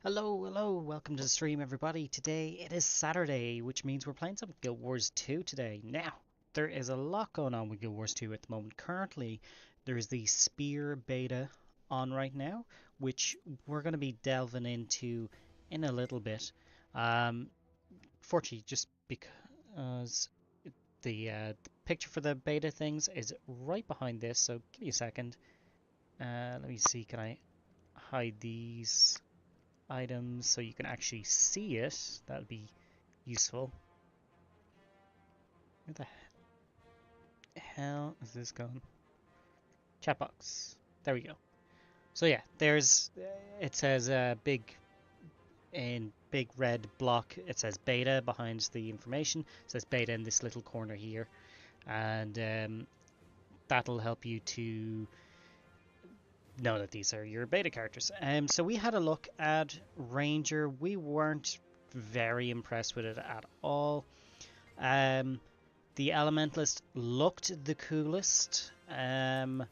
Hello, welcome to the stream everybody. Today it is Saturday, which means we're playing some Guild Wars 2 today. Now, there is a lot going on with Guild Wars 2 at the moment. Currently, there is the Spear beta on right now, which we're going to be delving into in a little bit. Fortunately, just because the picture for the beta things is right behind this, so give me a second. Let me see, can I hide these items so you can actually see it? That would be useful. Where the hell is this going? Chat box. There we go. So yeah, there's it says big red block. It says beta behind the information. It says beta in this little corner here, and that'll help you to know that these are your beta characters. So we had a look at Ranger. We weren't very impressed with it at all. The Elementalist looked the coolest, but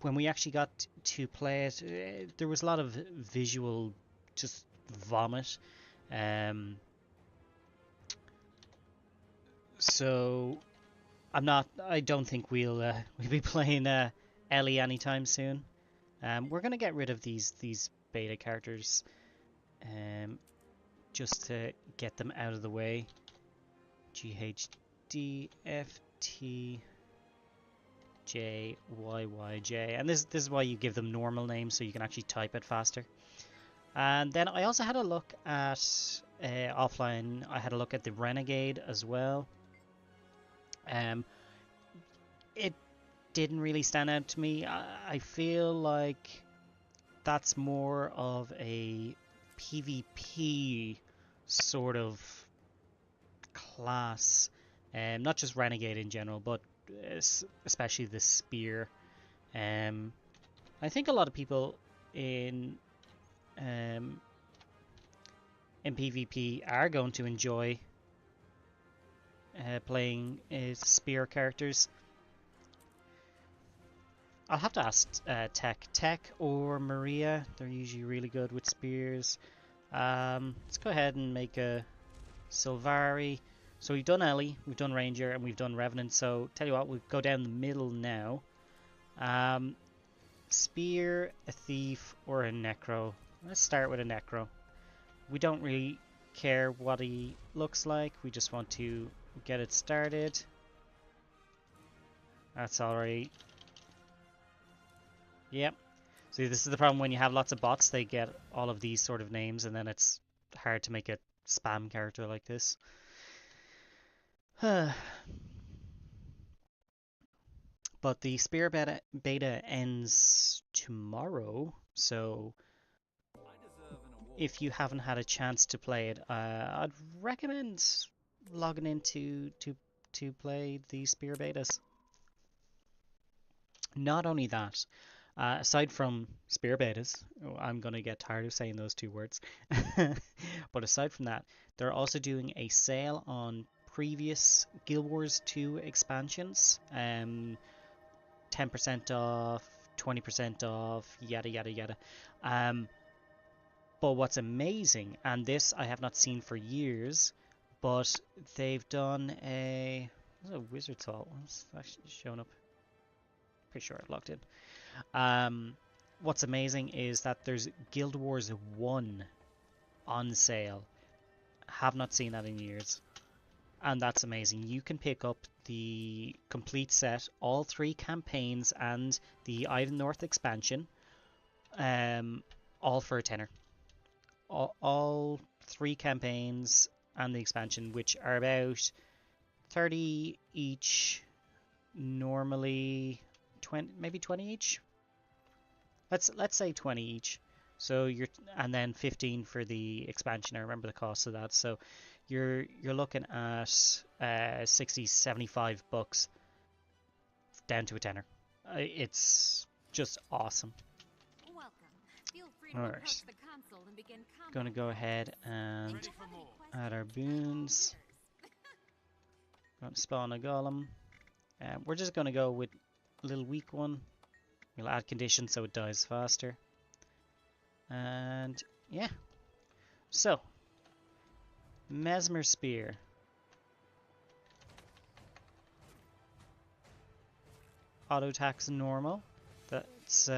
when we actually got to play it, there was a lot of visual just vomit. So I don't think we'll be playing Ellie anytime soon. We're gonna get rid of these beta characters, just to get them out of the way. GHDFTJYYJ, and this is why you give them normal names so you can actually type it faster. And then I also had a look at offline. I had a look at the Renegade as well. It didn't really stand out to me. I feel like that's more of a PvP sort of class, not just Renegade in general, but especially the Spear. I think a lot of people in PvP are going to enjoy playing Spear characters. I'll have to ask Tech or Maria. They're usually really good with spears. Let's go ahead and make a Sylvari. So we've done Ellie, we've done Ranger, and we've done Revenant. So tell you what, we'll go down the middle now. Spear, a Thief, or a Necro. Let's start with a Necro. We don't really care what he looks like. We just want to get it started. That's alright. Yep. See, this is the problem when you have lots of bots. They get all of these sort of names, and then it's hard to make a spam character like this. But the Spear beta ends tomorrow, so if you haven't had a chance to play it, I'd recommend logging in to play the Spear betas. Not only that, aside from Spear betas, I'm going to get tired of saying those two words, but aside from that, they're also doing a sale on previous Guild Wars 2 expansions. 10% off, 20% off, yada yada yada. But what's amazing, and this I have not seen for years, but they've done a Wizard's Hall. What's actually showing up? Pretty sure I've logged in. What's amazing is that there's Guild Wars 1 on sale. Have not seen that in years. And that's amazing. You can pick up the complete set, all 3 campaigns and the Eye North expansion, all for a tenner. All 3 campaigns and the expansion, which are about 30 each, normally 20, maybe 20 each. Let's say 20 each. So and then 15 for the expansion. I remember the cost of that. So you're looking at 60, 75 bucks down to a tenner. It's just awesome. Alright. Gonna go ahead and add our boons. Gonna spawn a golem. We're just gonna go with a little weak one. We'll add conditions so it dies faster. And yeah. So Mesmer Spear. Auto attack's normal. That's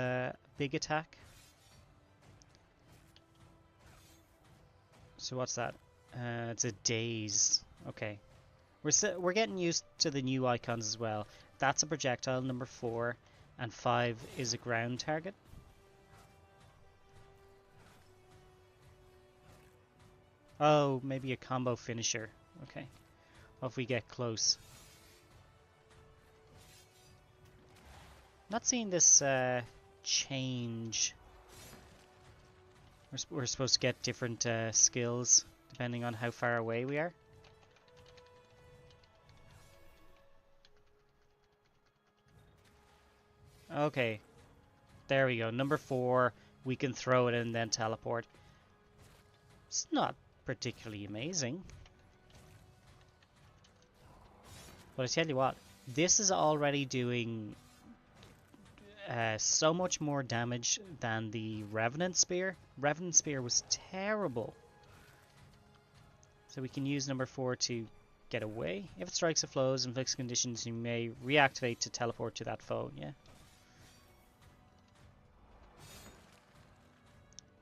big attack. So what's that? It's a daze. Okay. We're getting used to the new icons as well. That's a projectile, number 4, and 5 is a ground target. Oh, maybe a combo finisher. Okay. What if we get close? Not seeing this change. We're supposed to get different skills depending on how far away we are. Okay, there we go. Number 4, we can throw it and then teleport. It's not particularly amazing. But I tell you what, this is already doing so much more damage than the Revenant Spear. Revenant Spear was terrible. So we can use number 4 to get away. If it strikes or flows, inflicts conditions, you may reactivate to teleport to that foe. Yeah.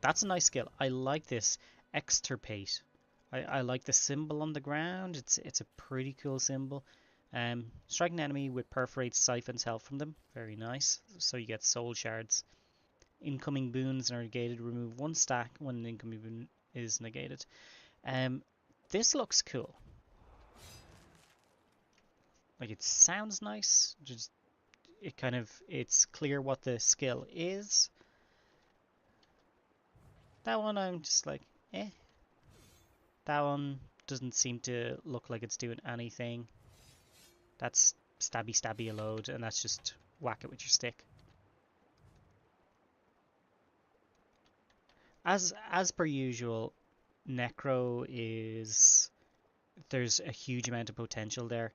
That's a nice skill. I like this. Extirpate. I like the symbol on the ground. It's a pretty cool symbol. Strike an enemy with perforate siphons health from them. Very nice. So you get soul shards. Incoming boons are negated. Remove 1 stack when an incoming boon is negated. This looks cool. Like, it sounds nice. Just it's clear what the skill is. That one I'm just like, eh. That one doesn't seem to look like it's doing anything. That's stabby stabby a load, and that's just whack it with your stick. As per usual, Necro is... there's a huge amount of potential there.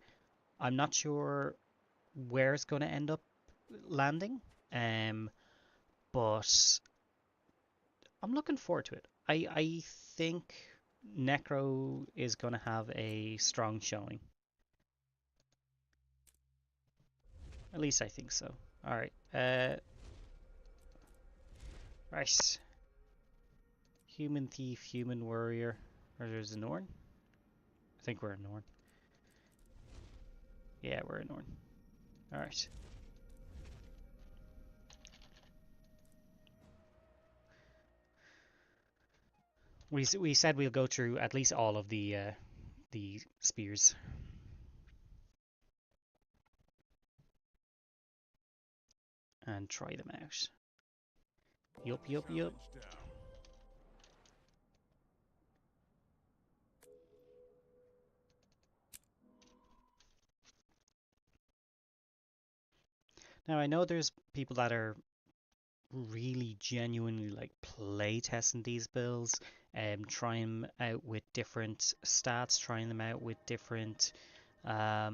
I'm not sure where it's going to end up landing, but I'm looking forward to it. I think Necro is going to have a strong showing. At least I think so. Alright. Right. Human Thief, Human Warrior. Or there's a Norn? I think we're a Norn. Yeah, we're a Norn. Alright. We said we'll go through at least all of the spears. And try them out. Yup. Now I know there's people that are really genuinely like play testing these builds, trying them out with different stats, trying them out with different what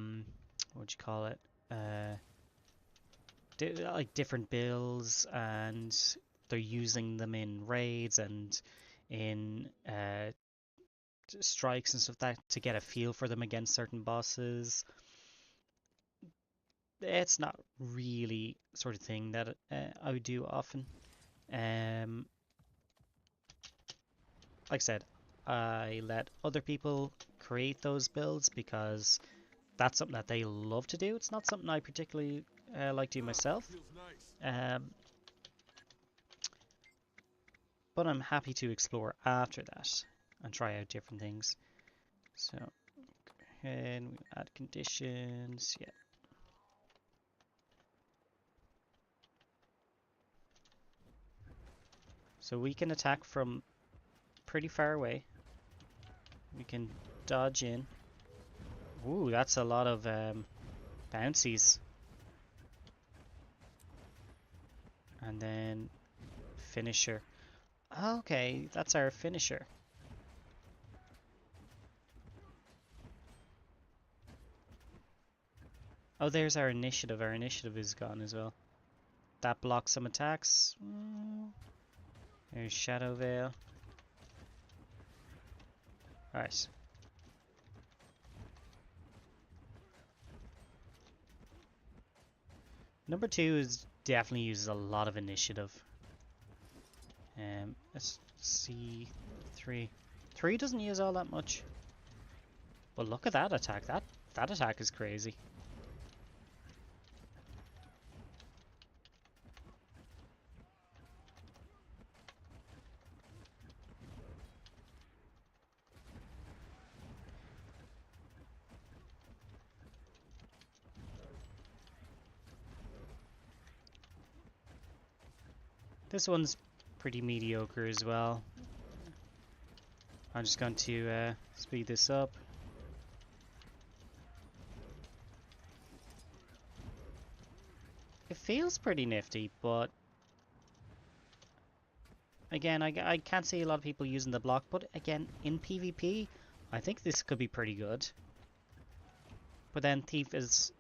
would you call it, like different builds, and they're using them in raids and in strikes and stuff like that to get a feel for them against certain bosses. It's not really sort of thing that I would do often. Like I said, I let other people create those builds because that's something that they love to do. It's not something I particularly like doing myself. Um, but I'm happy to explore after that and try out different things. So, and we add conditions, yeah. So we can attack from pretty far away. We can dodge in. Ooh, that's a lot of bouncies. And then finisher. Okay, that's our finisher. Oh, there's our initiative. Our initiative is gone as well. That blocks some attacks. There's Shadow Veil. Right. Number 2 is definitely uses a lot of initiative. Let's see. 3. 3 doesn't use all that much. But look at that attack. That attack is crazy. This one's pretty mediocre as well. I'm just going to speed this up. It feels pretty nifty, but again, I can't see a lot of people using the block. But again, in PvP, I think this could be pretty good. But then Thief has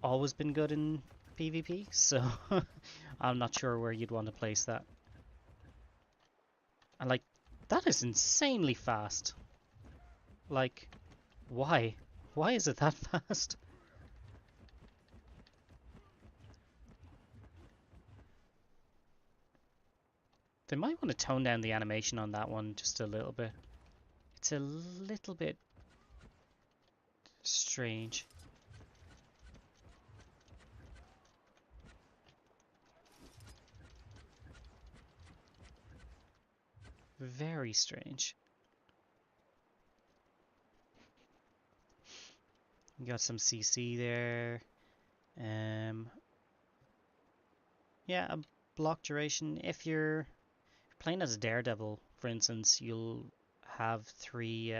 always been good in PvP, so I'm not sure where you'd want to place that. And like, that is insanely fast. Like, why? Why is it that fast? They might want to tone down the animation on that one just a little bit. It's a little bit strange. Very strange. You got some CC there. Yeah, a block duration. If you're playing as a Daredevil, for instance, you'll have three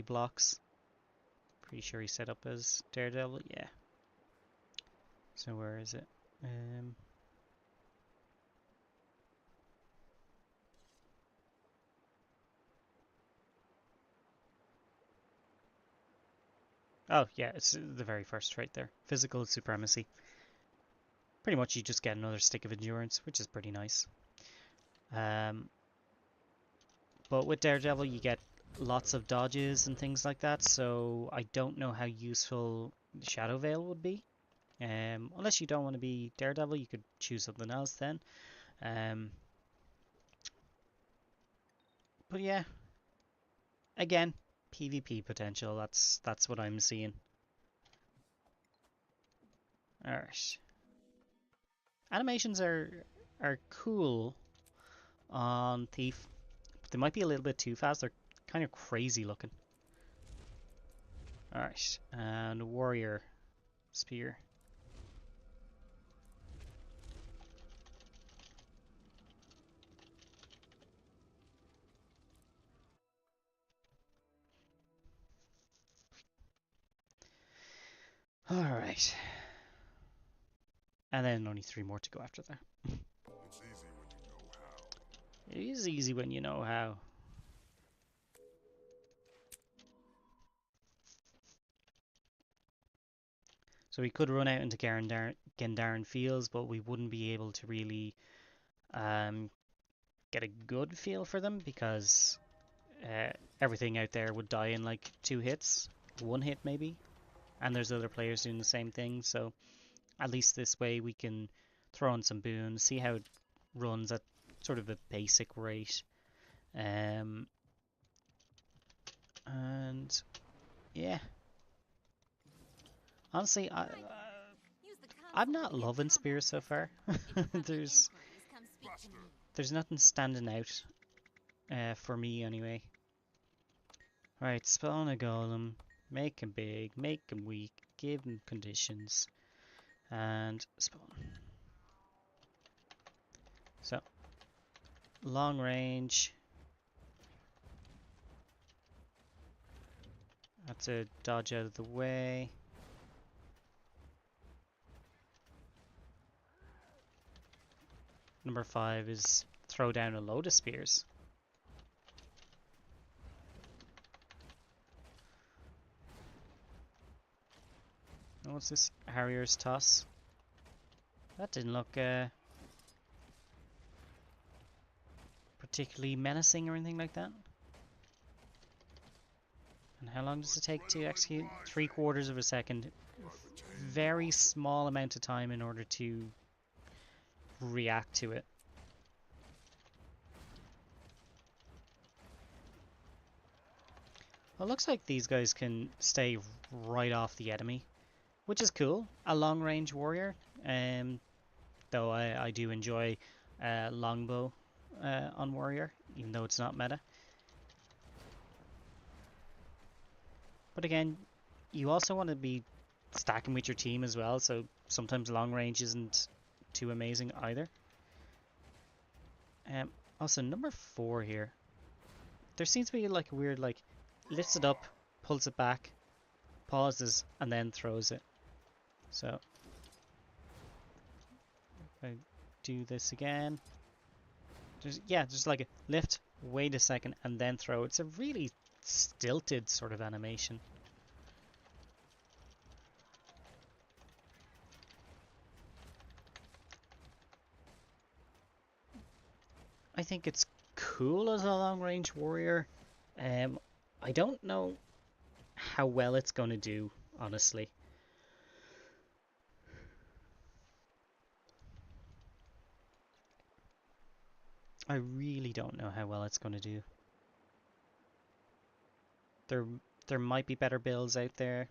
blocks. Pretty sure he's set up as Daredevil. Yeah. So where is it? Oh yeah, it's the very first trait there. Physical supremacy. Pretty much you just get another stick of endurance, which is pretty nice. But with Daredevil you get lots of dodges and things like that, so I don't know how useful Shadow Veil would be. Unless you don't want to be Daredevil, you could choose something else then. But yeah, again, PvP potential. That's what I'm seeing. Alright. Animations are cool on Thief, but they might be a little bit too fast. They're kind of crazy looking. Alright, and Warrior Spear. Alright. And then only 3 more to go after that. It is easy when you know how. So we could run out into Gendaran Fields, but we wouldn't be able to really get a good feel for them because everything out there would die in like 2 hits, 1 hit maybe, and there's other players doing the same thing. So at least this way we can throw in some boons, see how it runs at sort of a basic rate, and yeah, Honestly, I'm not loving spears so far. there's there's nothing standing out for me anyway. Right, spawn a golem, make him big, make him weak, give him conditions, and spawn. So, long range. That's a dodge out of the way. Number 5 is throw down a load of spears. And what's this? Harrier's toss. That didn't look particularly menacing or anything like that. And how long does it take to execute? 3/4 of a second. Very small amount of time in order to react to it. Well, it looks like these guys can stay right off the enemy, which is cool. A long range warrior, though I do enjoy longbow on warrior, even though it's not meta. But again, you also want to be stacking with your team as well, so sometimes long range isn't too amazing either. Also, number 4 here. There seems to be like a weird, like, lifts it up, pulls it back, pauses, and then throws it. So, if I do this again. Just like a lift, wait a second, and then throw. It's a really stilted sort of animation. I think it's cool as a long-range warrior. I don't know how well it's going to do, honestly. I really don't know how well it's going to do. There might be better builds out there.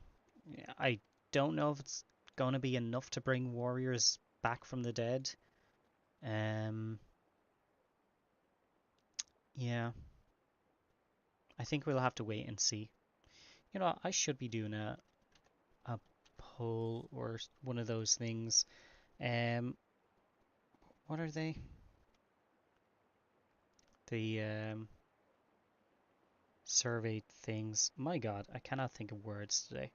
I don't know if it's going to be enough to bring warriors back from the dead. Yeah. I think we'll have to wait and see. You know, I should be doing a poll or one of those things. What are they? The survey things. My God, I cannot think of words today.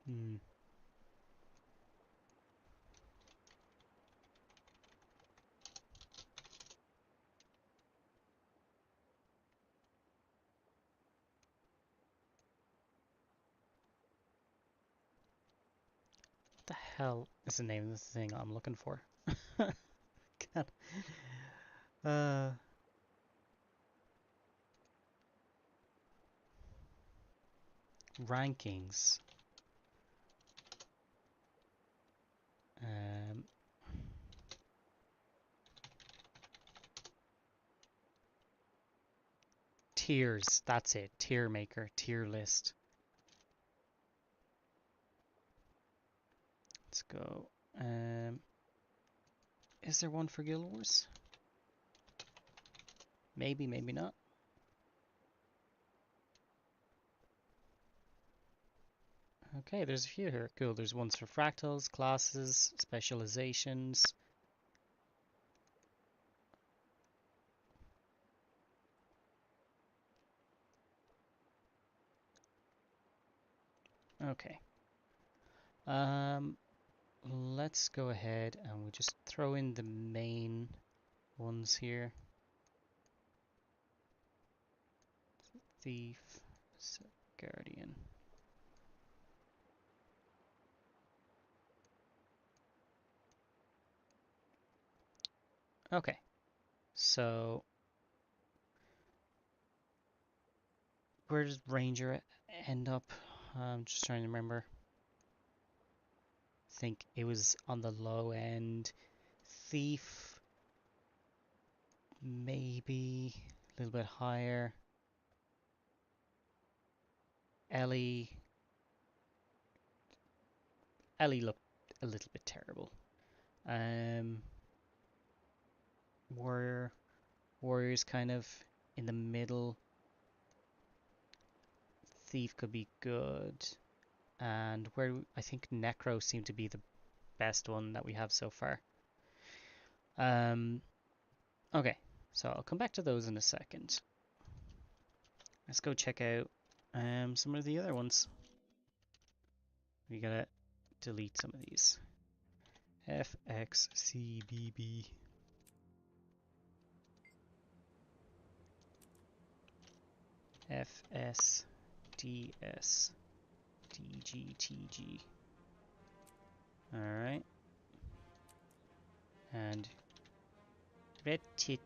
Hmm. What the hell is the name of the thing I'm looking for? God. Rankings. Um, Tiers. That's it. Tier maker. Tier list. Let's go. Is there one for Guild Wars? Maybe, maybe not. Okay, there's a few here. Cool. There's ones for fractals, classes, specializations. Okay. Let's go ahead and we'll just throw in the main ones here. Thief, Guardian. Okay, so where does Ranger end up? I'm just trying to remember. I think it was on the low end. Thief, maybe a little bit higher. Ellie. Ellie looked a little bit terrible. Warrior. Warrior's kind of in the middle. Thief could be good. And where I think Necro seemed to be the best one that we have so far. Okay, so I'll come back to those in a second. Let's go check out some of the other ones. We gotta delete some of these. FXCBB. FSDS. DGTG. Alright. And red t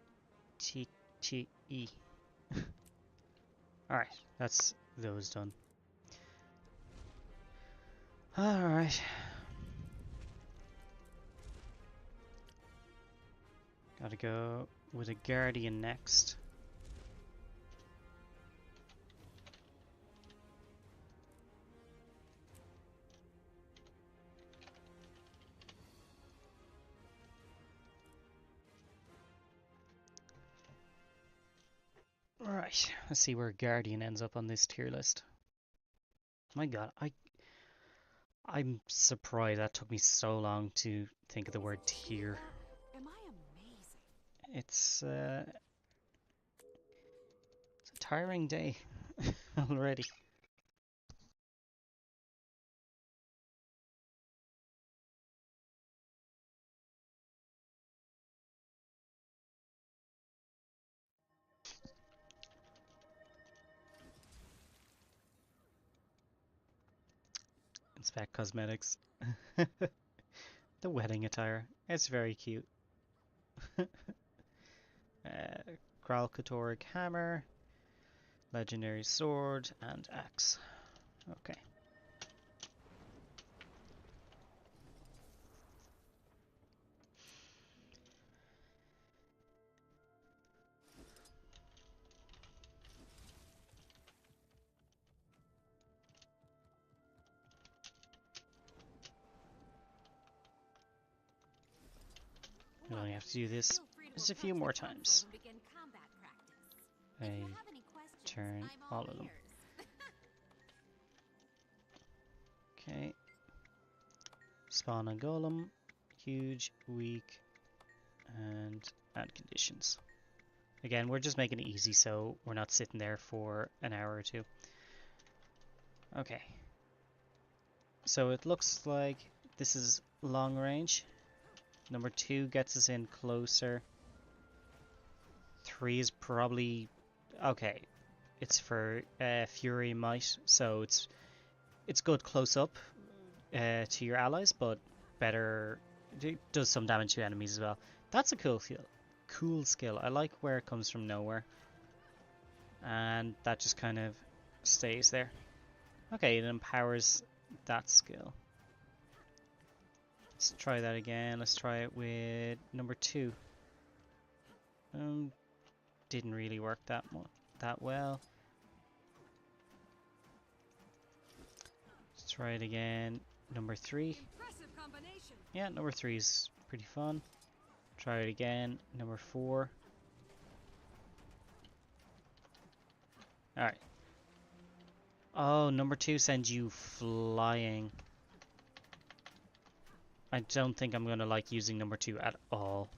t t e. Alright, that's those done. Alright. Gotta go with a Guardian next. Right, let's see where Guardian ends up on this tier list. My god, I'm surprised that took me so long to think of the word tier. Am I amazing? It's a tiring day already. Inspect cosmetics. The wedding attire. It's very cute. Gralcatoric hammer, legendary sword, and axe. Okay. We only have to do this just a few more times. I turn all of them. Okay. Spawn a golem, huge, weak, and add conditions. Again, we're just making it easy so we're not sitting there for an hour or two. Okay. So it looks like this is long range. Number 2 gets us in closer. 3 is probably okay. It's for Fury Might, so it's good close up to your allies, but better. It does some damage to enemies as well. That's a cool skill. Cool skill. I like where it comes from nowhere, and that just kind of stays there. Okay, it empowers that skill. Let's try that again. Let's try it with number 2. Didn't really work that well. Let's try it again. Number 3. Yeah, number 3 is pretty fun. Try it again. Number 4. Alright. Oh, number 2 sends you flying. I don't think I'm gonna like using number 2 at all.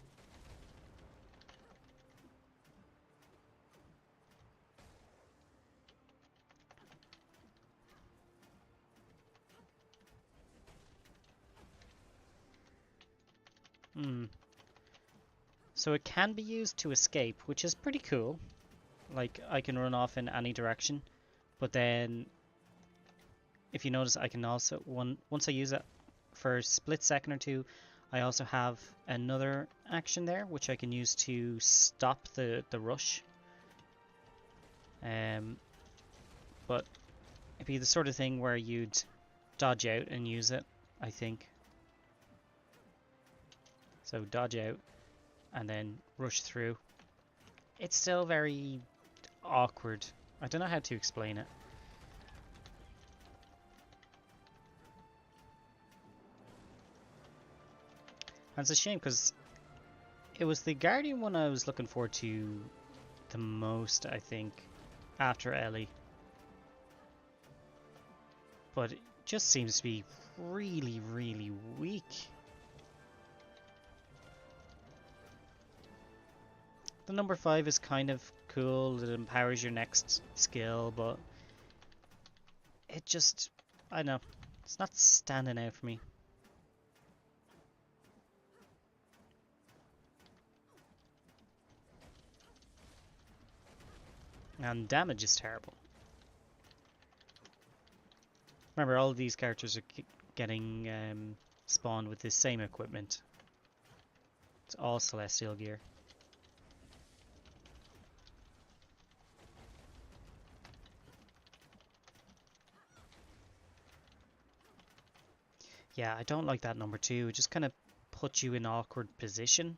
So it can be used to escape, which is pretty cool. Like, I can run off in any direction, but then if you notice, I can also, once I use it for a split second or two, I also have another action there, which I can use to stop the rush. But it'd be the sort of thing where you'd dodge out and use it, I think. So dodge out and then rush through. It's still very awkward. I don't know how to explain it. And it's a shame because it was the Guardian one I was looking forward to the most, I think, after Ellie. But it just seems to be really, really weak. The number 5 is kind of cool, it empowers your next skill, but it just, I don't know, it's not standing out for me. And damage is terrible. Remember, all of these characters are getting spawned with the same equipment. It's all Celestial gear. Yeah, I don't like that number 2. It just kind of puts you in an awkward position.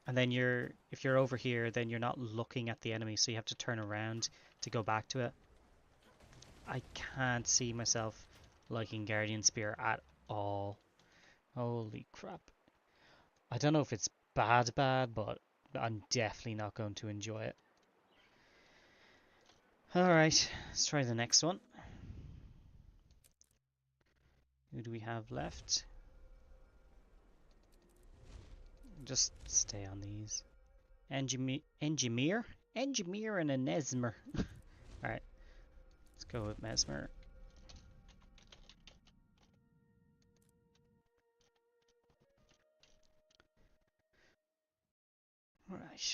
And then if you're over here, then you're not looking at the enemy, so you have to turn around to go back to it. I can't see myself liking Guardian Spear at all. Holy crap. I don't know if it's bad, but I'm definitely not going to enjoy it. Alright, let's try the next one. Who do we have left? Just stay on these. Engineer and a Mesmer. Alright, let's go with Mesmer.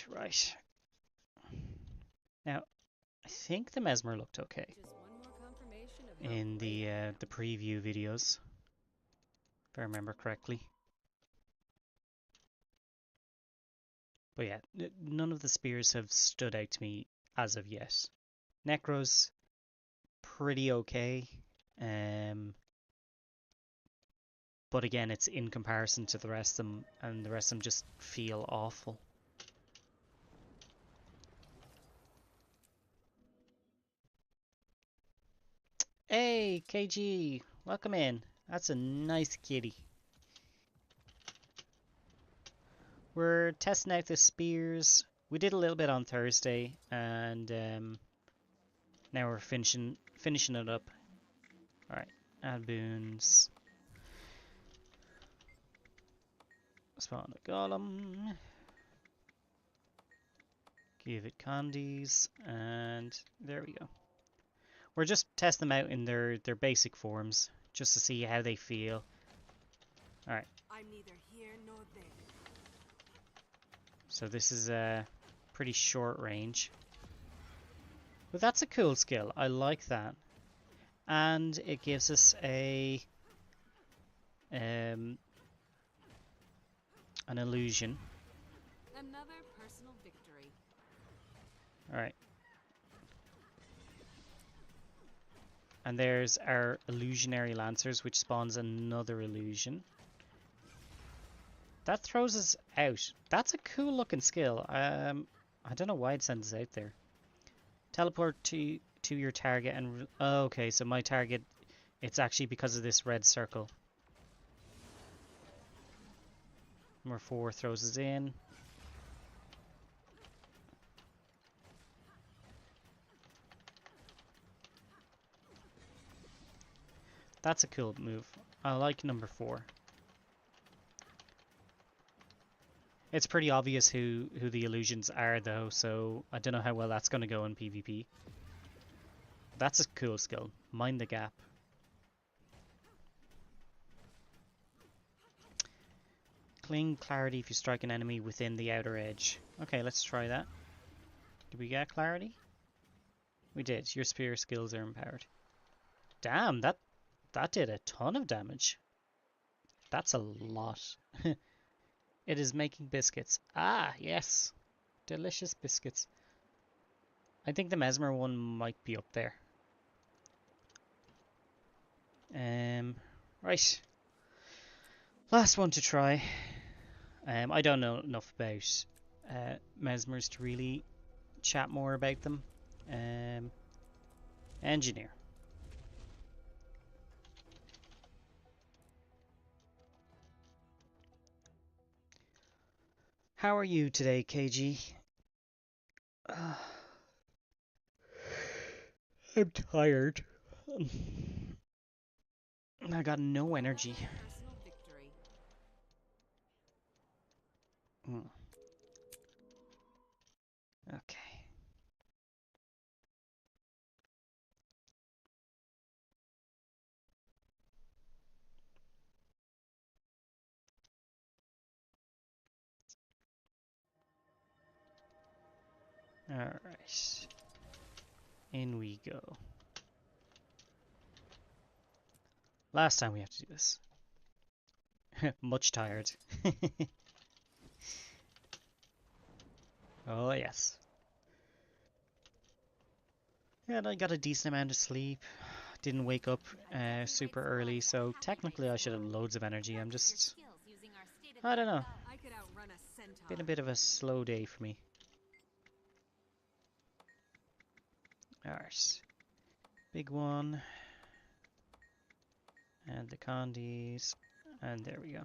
Right. Now, I think the Mesmer looked okay in the preview videos, if I remember correctly. But yeah, none of the spears have stood out to me as of yet. Necro's pretty okay, but again, it's in comparison to the rest of them, and the rest of them just feel awful. Hey, KG, welcome in. That's a nice kitty. We're testing out the spears. We did a little bit on Thursday, and now we're finishing it up. Alright, add boons. Spawn a golem. Give it candies, and there we go. We're just testing them out in their basic forms, just to see how they feel. Alright. I'm neither here nor there. So this is a pretty short range. But that's a cool skill. I like that. And it gives us an illusion. Another personal victory. Alright. And there's our illusionary lancers, which spawns another illusion. That throws us out. That's a cool looking skill. I don't know why it sends us out there. Teleport to your target and... Oh, okay, so my target, it's actually because of this red circle. Number 4 throws us in. That's a cool move. I like number 4. It's pretty obvious who the illusions are though, so I don't know how well that's going to go in PvP. That's a cool skill. Mind the gap. Cling clarity if you strike an enemy within the outer edge. Okay, let's try that. Did we get clarity? We did. Your spear skills are empowered. Damn, that did a ton of damage. That's a lot. It is making biscuits. Ah, yes. Delicious biscuits. I think the Mesmer one might be up there. Right. Last one to try. I don't know enough about Mesmers to really chat more about them. Engineer. How are you today, KG? I'm tired. I got no energy. Personal victory. Okay. Alright. In we go. Last time we have to do this. Much tired. Oh, yes. And I got a decent amount of sleep. Didn't wake up super early, so technically I should have loads of energy. I'm just... I don't know. I could outrun a centaur. Been a bit of a slow day for me. Alright. Big one. And the condies. And there we go.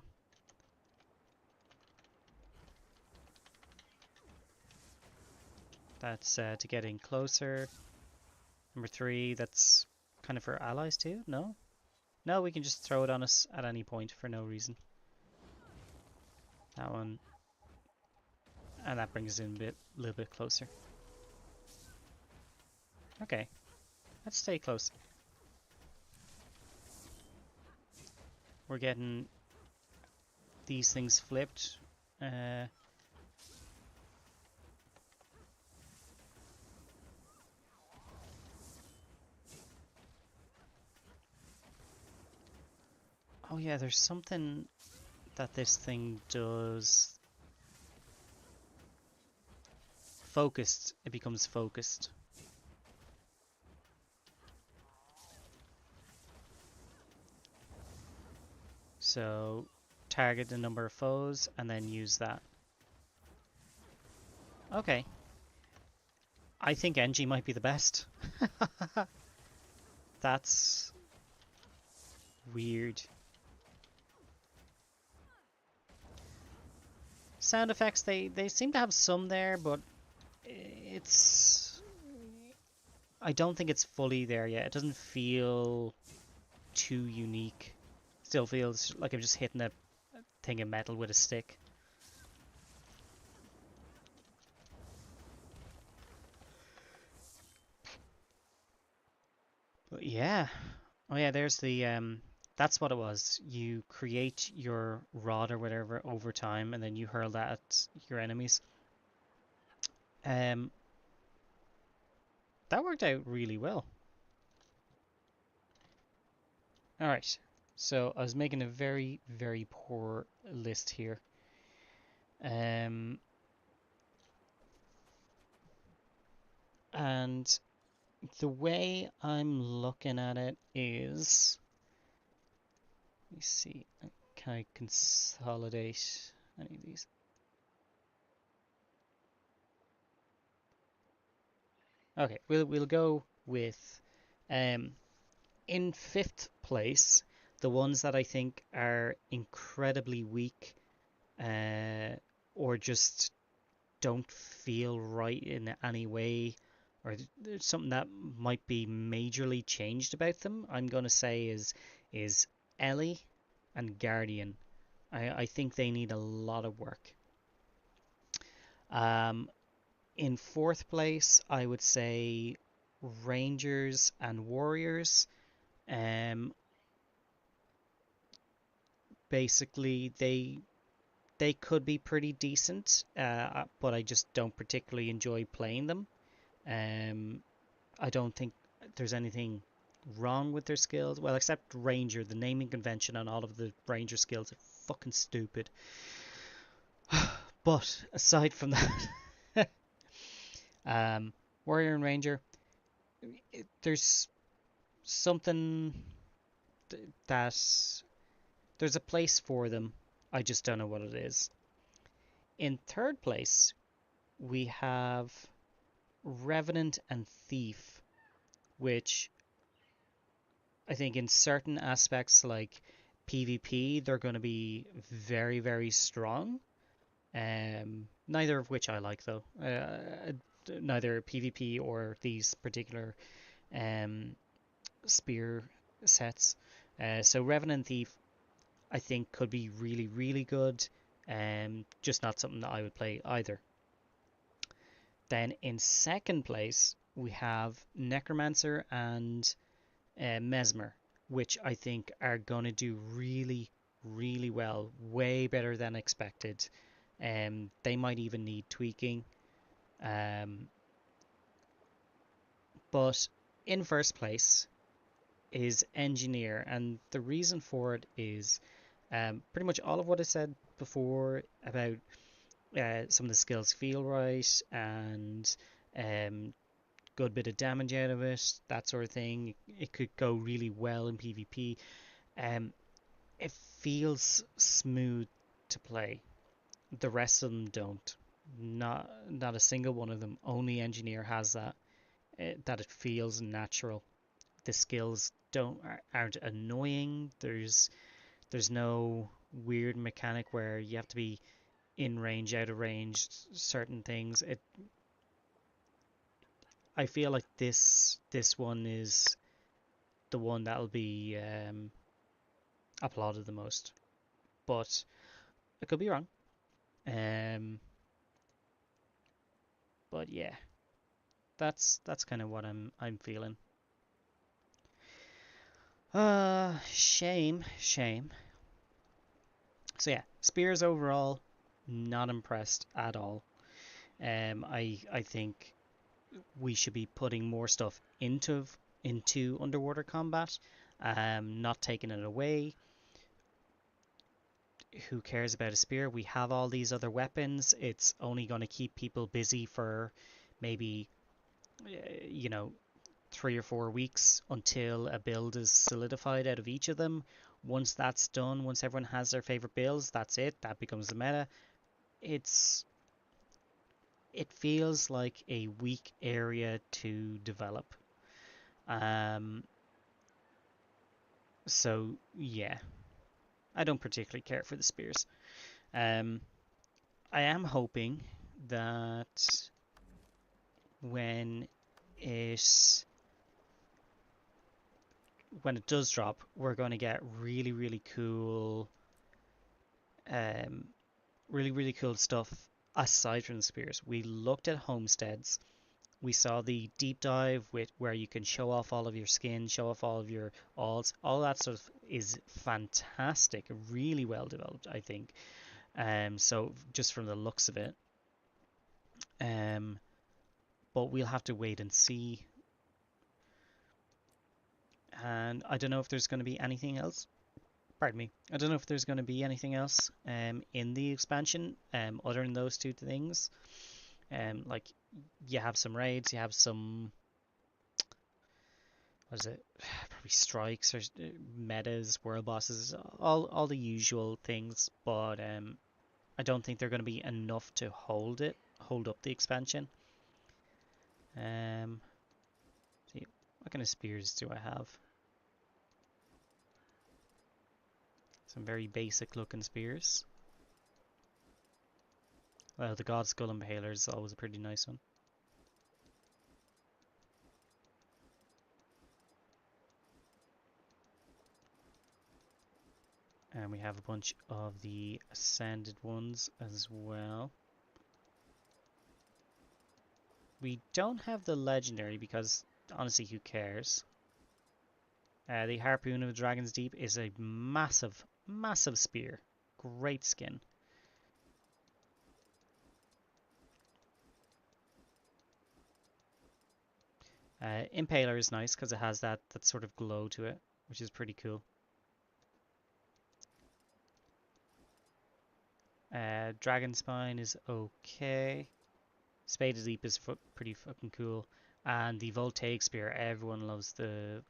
That's to get in closer. Number 3, that's kind of for allies too? No? No, we can just throw it on us at any point for no reason. That one. And that brings us in a little bit closer. Okay. Let's stay close. We're getting these things flipped. Oh yeah, there's something that this thing does. Focused. It becomes focused. So target the number of foes and then use that. Okay. I think NG might be the best. That's weird. Sound effects, they seem to have some there, but it's... I don't think it's fully there yet. It doesn't feel too unique. Still feels like I'm just hitting a thing of metal with a stick. But yeah. Oh yeah, there's the that's what it was. You create your rod or whatever over time and then you hurl that at your enemies. That worked out really well. Alright. So I was making a very, very poor list here. And the way I'm looking at it is, let me see, can I consolidate any of these? Okay, we'll go with in 5th place, the ones that I think are incredibly weak or just don't feel right in any way, or there's something that might be majorly changed about them. I'm gonna say is Ellie and Guardian. I think they need a lot of work. In 4th place, I would say Rangers and Warriors. Basically, they could be pretty decent, but I just don't particularly enjoy playing them. Um, I don't think there's anything wrong with their skills. Well, except Ranger, the naming convention on all of the Ranger skills are fucking stupid. But aside from that, um, Warrior and Ranger, there's something that there's a place for them. I just don't know what it is. In third place, we have Revenant and Thief, which I think in certain aspects like PvP, they're going to be very, very strong. Neither of which I like though. Neither PvP or these particular um, spear sets. So Revenant and Thief, I think, could be really, really good. Just not something that I would play either. Then in second place, we have Necromancer and Mesmer, which I think are going to do really, really well, way better than expected. They might even need tweaking. Um, but in first place is Engineer, and the reason for it is pretty much all of what I said before about some of the skills feel right and good bit of damage out of it, that sort of thing. It could go really well in PvP. Um, it feels smooth to play. The rest of them don't. Not a single one of them. Only Engineer has that. That it feels natural. The skills aren't annoying. There's no weird mechanic where you have to be in range, out of range, certain things. I feel like this one is the one that'll be applauded the most, but I could be wrong. Um, but yeah, that's kind of what I'm feeling. Shame. So yeah, Spears overall, not impressed at all. I think we should be putting more stuff into underwater combat, not taking it away. Who cares about a spear? We have all these other weapons. It's only going to keep people busy for maybe, you know, 3 or 4 weeks until a build is solidified out of each of them. Once that's done, once everyone has their favorite builds, that's it. That becomes the meta. It's it feels like a weak area to develop. Um, so yeah, I don't particularly care for the spears. Um, I am hoping that when it when it does drop, we're going to get really, um, really cool stuff aside from the spears. We looked at homesteads. We saw the deep dive with where you can show off all of your skin, show off all of your alts. All that stuff is fantastic, really well developed, I think. So just from the looks of it, um, but we'll have to wait and see. And I don't know if there's going to be anything else. Pardon me. I don't know if there's going to be anything else in the expansion other than those two things. Like you have some raids, you have some what is it? Probably strikes or metas, world bosses, all the usual things. But I don't think they're going to be enough to hold up the expansion. Um, see, what kind of spears do I have? Some very basic looking spears. Well, the God Skull Impaler is always a pretty nice one. And we have a bunch of the Ascended ones as well. We don't have the Legendary because, honestly, who cares? The Harpoon of Dragon's Deep is a massive spear. Great skin. Impaler is nice because it has that sort of glow to it, which is pretty cool. Dragon Spine is okay. Spaded Leap is pretty fucking cool. And the Voltaic Spear, everyone loves the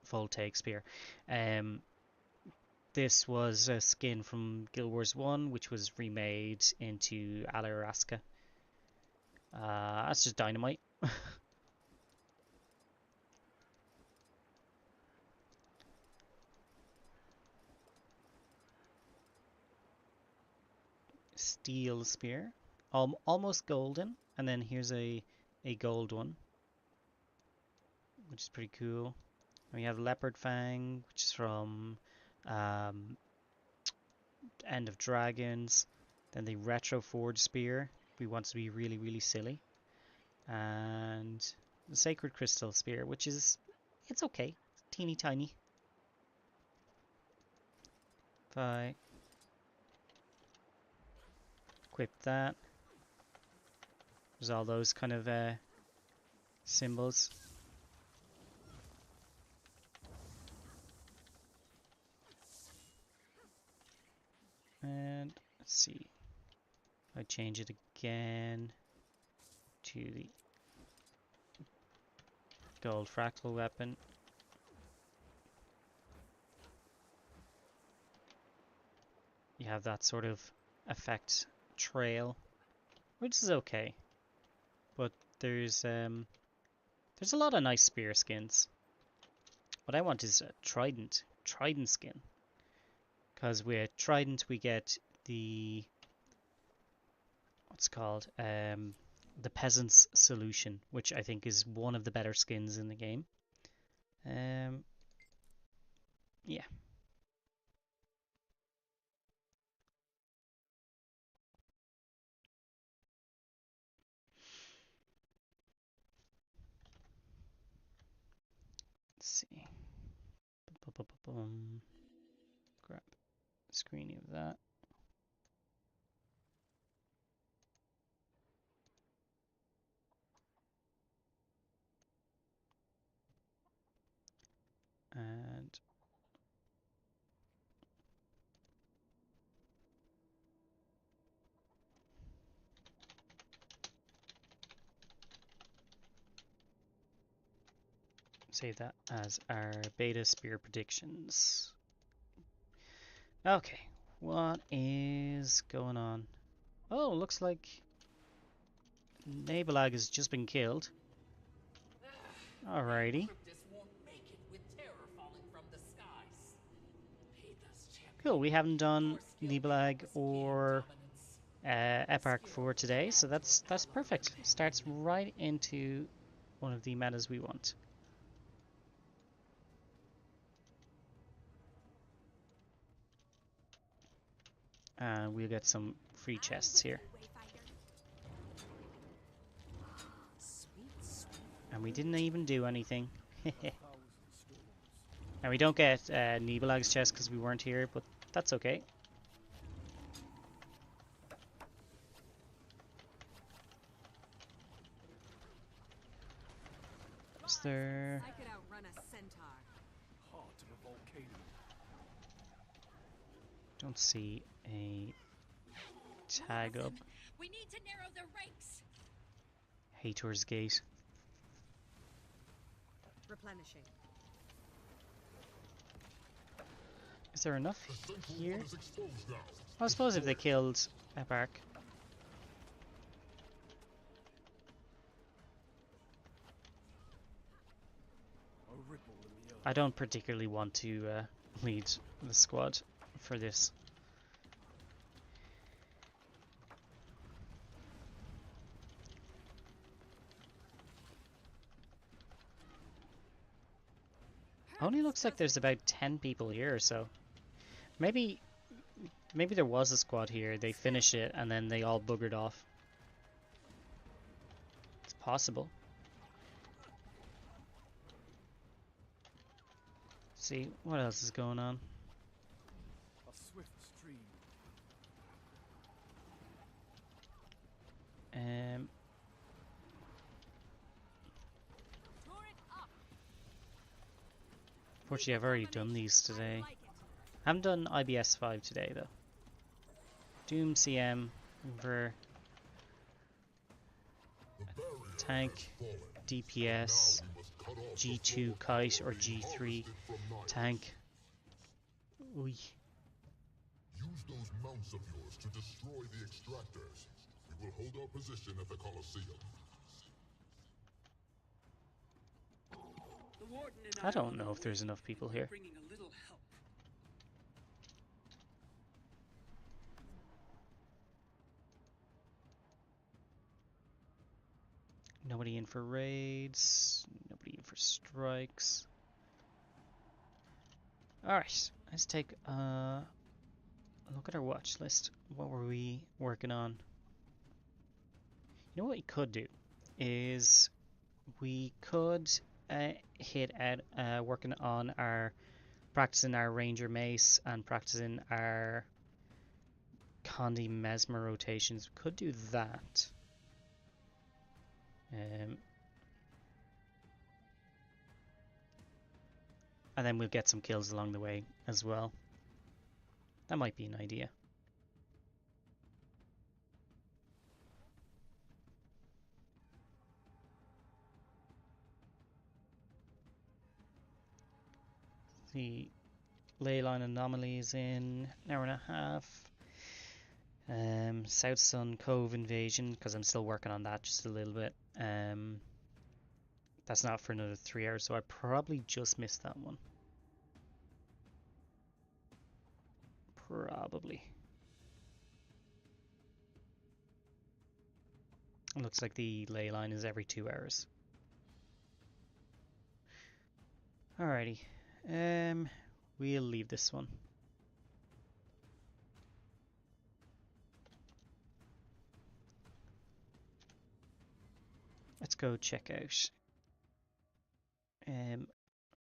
Voltaic Spear. This was a skin from Guild Wars 1, which was remade into Alaraska. That's just dynamite. Steel Spear. Almost golden. And then here's a gold one, which is pretty cool. And we have Leopard Fang, which is from um, End of Dragons. Then the Retro Forge Spear. We want to be really, really silly. And the Sacred Crystal Spear, which is, it's okay. Teeny tiny. If I equip that, there's all those kind of symbols. And let's see. If I change it again to the gold fractal weapon. You have that sort of effect trail, which is okay. But there's a lot of nice spear skins. What I want is a trident skin. Because with trident we get the what's called the peasant's solution, which I think is one of the better skins in the game. Yeah. Let's see. Grab a screen of that. And save that as our beta spear predictions. Okay, what is going on? Oh, looks like Nabelag has just been killed. Alrighty. Cool, we haven't done Nabelag or Eparch for today, so that's perfect. Starts right into one of the metas we want. And we'll get some free chests here. And we didn't even do anything. And we don't get Nibelag's chest because we weren't here, but that's okay. Is there... I could outrun a centaur. Don't see a tag up. We need to narrow the ranks. Hator's Gate. Replenishing. Is there enough here? I suppose if they killed Eparch. I don't particularly want to lead the squad for this. Only looks like there's about 10 people here or so. Maybe there was a squad here, they finished it, and then they all buggered off. It's possible. See, what else is going on? A swift stream. Unfortunately, I've already done these today. I haven't done IBS 5 today, though. Doom CM over tank, DPS, G2 kite or G3 tank. Ui. Use those mounts of yours to destroy the extractors. We will hold our position at the Colosseum. The warden and I are don't on know our if there's way. enough people We're here. bringing a little help. Nobody in for raids, nobody in for strikes. Alright, let's take a look at our watch list. What were we working on? You know what we could do is we could hit at working on our practicing our ranger mace and practicing our Condi mesmer rotations. We could do that. And then we'll get some kills along the way as well. That might be an idea. The ley line anomaly is in an hour and a half. South Sun Cove invasion, because I'm still working on that just a little bit. That's not for another 3 hours, so I probably just missed that one. Probably. It looks like the ley line is every 2 hours. Alrighty. We'll leave this one. Let's go check out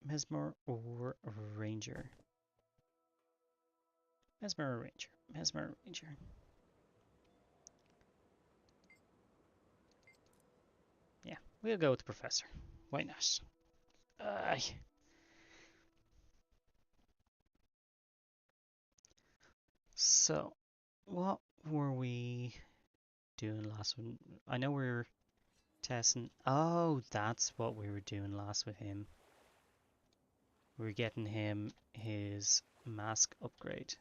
Mesmer or Ranger. Mesmer or Ranger. Mesmer or Ranger. Yeah, we'll go with the Professor. Why not? So, what were we doing last one? I know we were testing. Oh, that's what we were doing last with him. We were getting him his mask upgrade.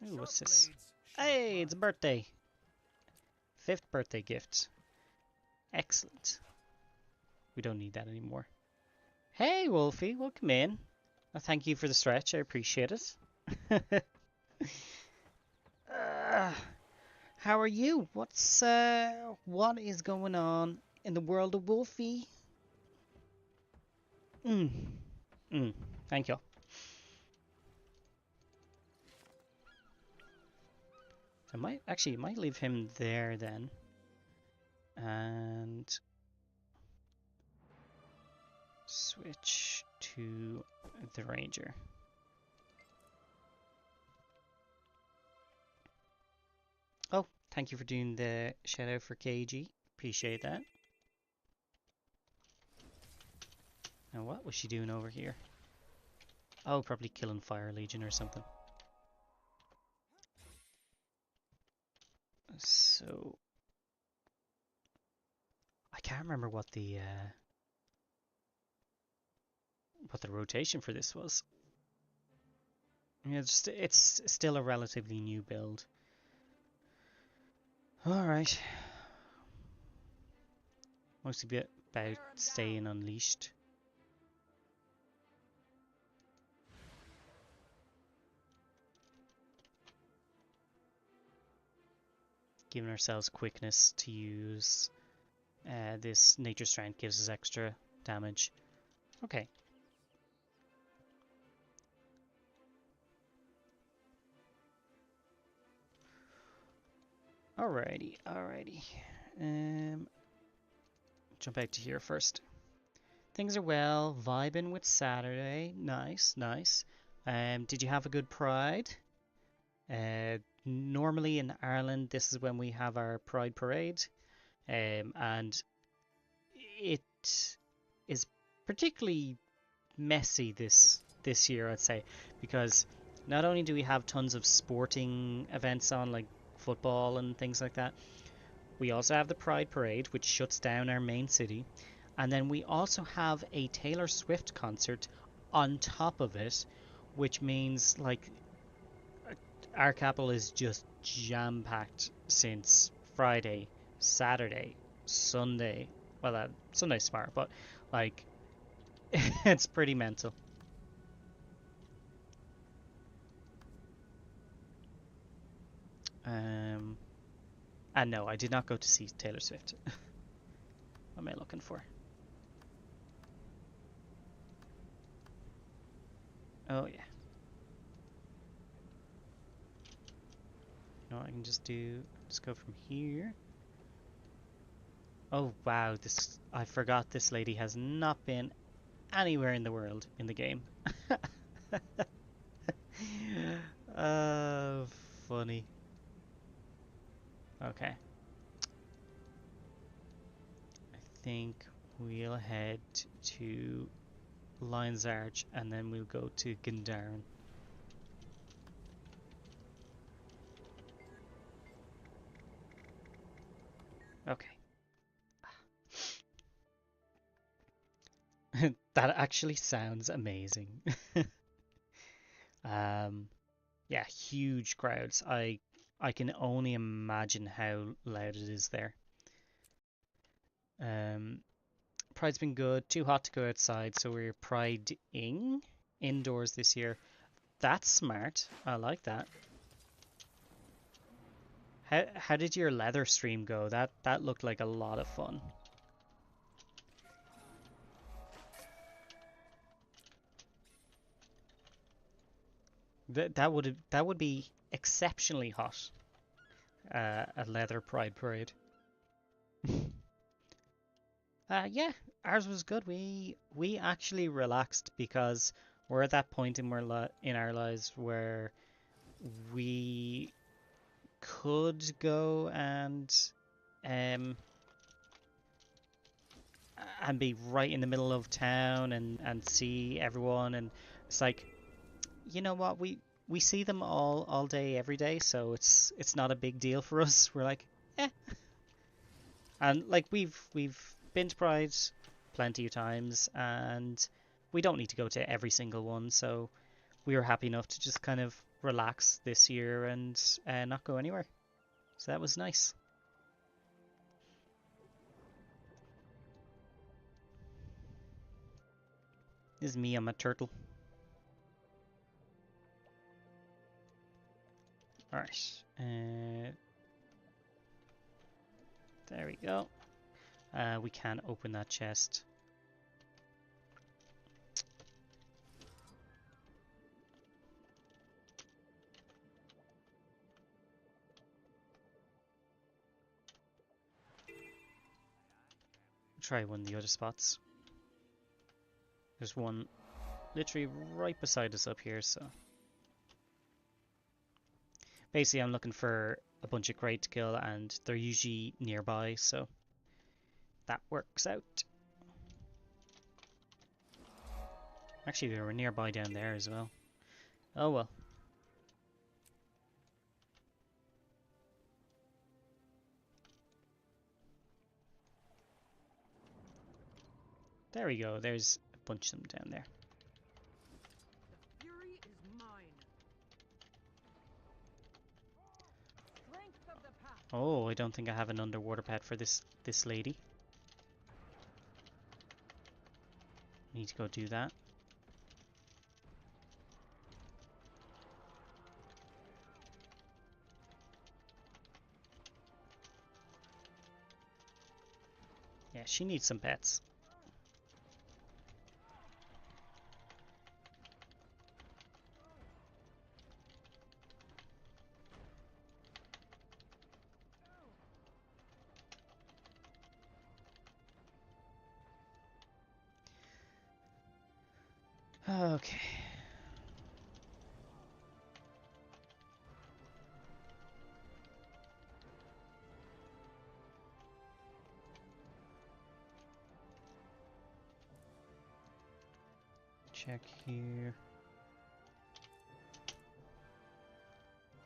Ooh, what's this? Hey, it's a birthday! 5th birthday gift. Excellent. We don't need that anymore. Hey, Wolfie, welcome in. Thank you for the stretch. I appreciate it. How are you? What is going on in the world of Wolfie? Thank you. I might leave him there then. And switch to the Ranger. Oh, thank you for doing the shout out for KG. Appreciate that. Now what was she doing over here? Oh, probably killing Fire Legion or something. So I can't remember what the rotation for this was. It's still a relatively new build. Alright. Mostly about staying unleashed. Giving ourselves quickness to use this nature strength gives us extra damage. Okay. Alrighty. Jump out to here first. Things are well, vibing with Saturday. Nice. Did you have a good Pride? Normally in Ireland, this is when we have our Pride Parade. And it is particularly messy this year, I'd say, because not only do we have tons of sporting events on, like football and things like that, we also have the Pride Parade, which shuts down our main city, and then we also have a Taylor Swift concert on top of it, which means like our capital is just jam packed since Friday, Saturday, Sunday. Well, Sunday's smart, but like it's pretty mental. And no, I did not go to see Taylor Swift. What am I looking for? Oh yeah. No, I can just go from here. Oh wow, this I forgot this lady has not been anywhere in the world in the game. Oh, funny. Okay. I think we'll head to Lion's Arch and then we'll go to Gandaren. Okay. That actually sounds amazing. um, yeah, huge crowds. I can only imagine how loud it is there. Um, Pride's been good. Too hot to go outside, so we're priding indoors this year. That's smart. I like that. How did your leather stream go? That looked like a lot of fun. That would be exceptionally hot. A leather pride parade. Yeah, ours was good. We actually relaxed because we're at that point in our lives where we could go um and be right in the middle of town and see everyone, and it's like, you know what, we see them all day every day, so it's not a big deal for us. We're like, eh. And like we've been to Pride plenty of times, and we don't need to go to every single one, so we were happy enough to just kind of relax this year and not go anywhere. So that was nice. This is me on my turtle. Alright. There we go. We can open that chest. Try one of the other spots. There's one literally right beside us up here, so basically I'm looking for a bunch of crate to kill, and they're usually nearby, so that works out. Actually, they were nearby down there as well. Oh well. There we go. There's a bunch of them down there. The fury is mine. Strength of the path. Oh, I don't think I have an underwater pet for this lady. Need to go do that. Yeah, she needs some pets. Okay. check here.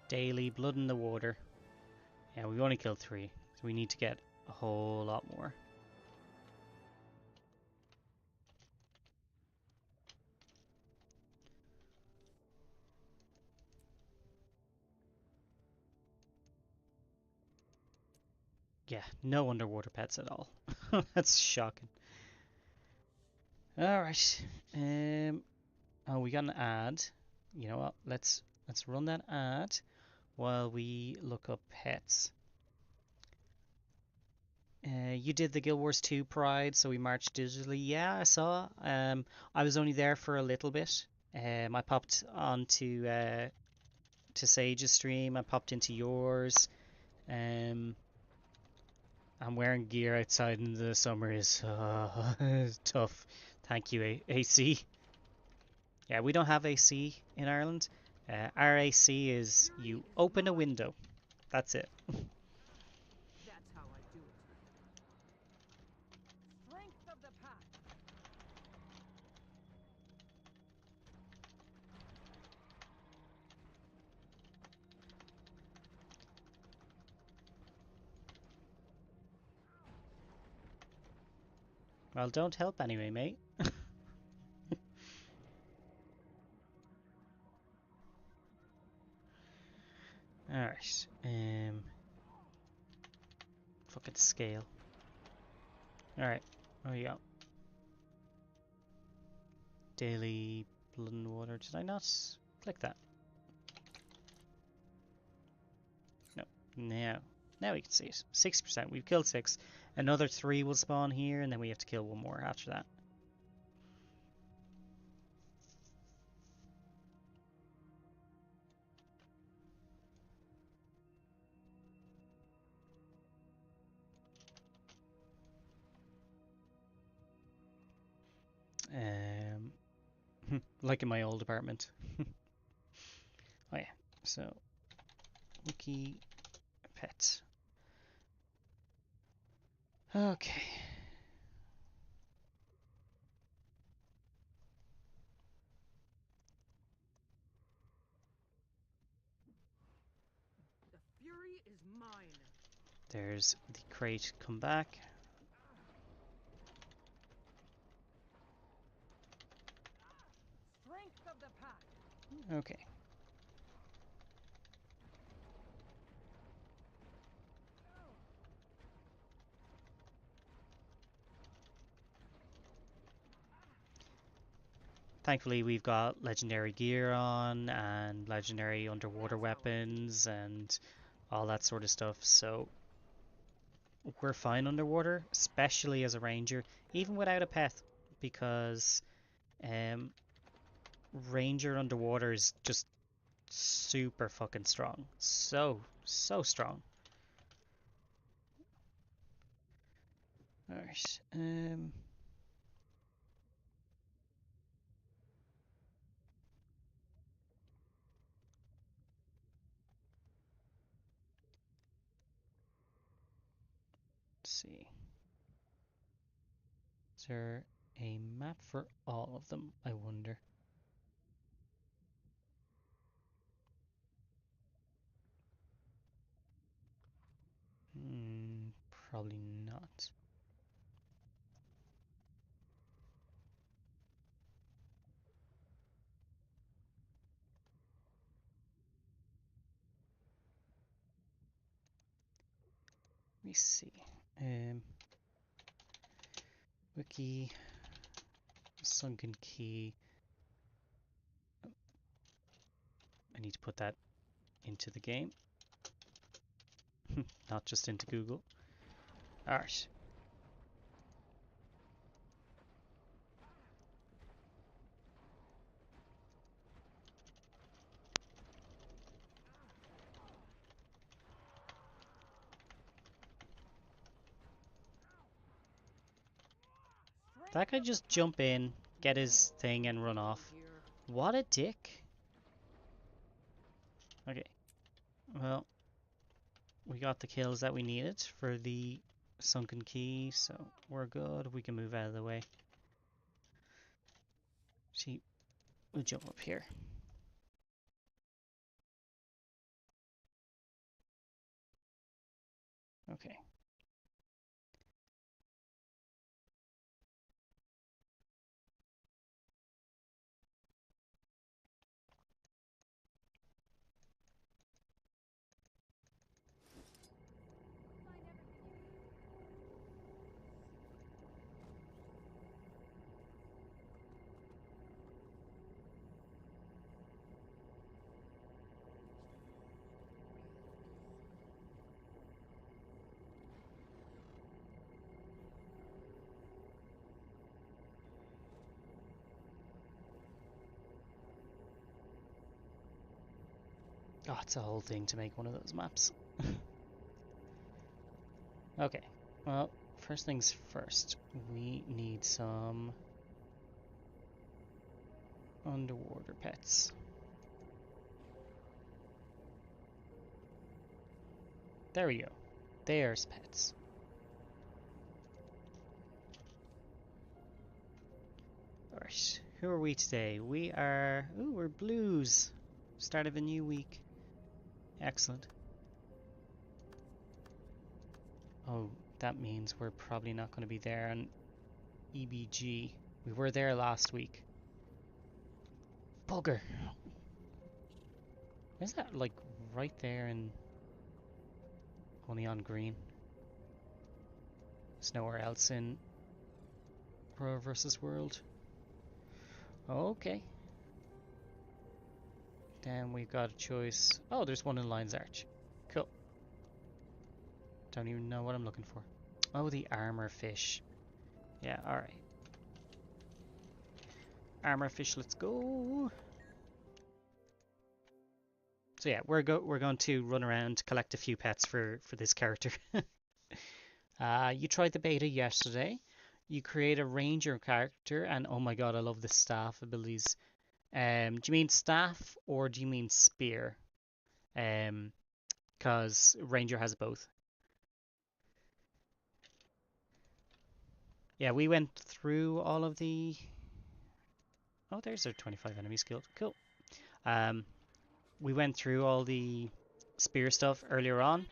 Daily blood in the water. Yeah, we've only killed 3, so we need to get a whole lot more. Yeah, no underwater pets at all. That's shocking. Alright. Oh, we got an ad. You know what? Let's run that ad while we look up pets. You did the Guild Wars 2 Pride, so we marched digitally. Yeah, I saw. I was only there for a little bit. I popped onto to Sage's stream. I popped into yours. Um, I'm wearing gear outside in the summer is tough. Thank you, AC. Yeah, we don't have AC in Ireland. Our AC is you open a window. That's it. That's how I do it. Strength of the pack. Well, don't help anyway, mate. Alright. Fucking scale. Alright, where we go? Daily blood and water. Did I not click that? No. Now we can see it. 6%. We've killed 6. Another 3 will spawn here, and then we have to kill 1 more after that. Like in my old apartment. Oh yeah. So, wiki pet. Okay. The fury is mine. There's the crate. Come back. Strength of the pack. Okay. Thankfully, we've got legendary gear on and legendary underwater weapons and all that sort of stuff. So we're fine underwater, especially as a ranger, even without a pet, because um, ranger underwater is just super fucking strong. So strong. Alright. Let's see. Is there a map for all of them, I wonder? Probably not. Let me see. Wiki, sunken key. I need to put that into the game, not just into Google. Alright. That guy just jump in, get his thing, and run off. Here. What a dick. Okay. Well, we got the kills that we needed for the sunken key, so we're good. We can move out of the way. See, we'll jump up here. Okay. Oh, it's a whole thing to make one of those maps. Okay, well, first things first, we need some underwater pets. There we go. There's pets. Alright, who are we today? We are... Ooh, we're blues. Start of a new week. Excellent. Oh, that means we're probably not going to be there on EBG. We were there last week. Bugger! Is that like right there and only on green? There's nowhere else in Rover versus World. Okay. Then we've got a choice. Oh, there's one in Lion's Arch. Cool. Don't even know what I'm looking for. Oh, the armor fish. Yeah, alright. Armor fish, let's go. So yeah, we're going to run around, collect a few pets for this character. You tried the beta yesterday. You create a ranger character, and oh my god, I love the staff abilities. Do you mean staff or do you mean spear? Because ranger has both. Yeah, we went through all of the... Oh, there's our 25 enemies killed. Cool. We went through all the spear stuff earlier on.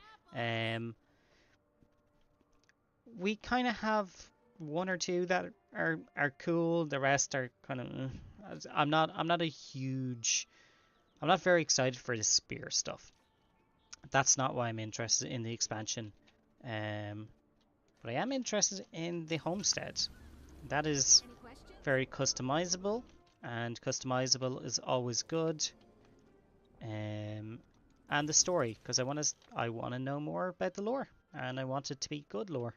We kind of have one or two that are cool. The rest are kind of... I'm not a huge... I'm not very excited for the spear stuff. That's not why I'm interested in the expansion. But I am interested in the homestead. That is very customizable, and customizable is always good. And the story, because I want to know more about the lore, and I want it to be good lore.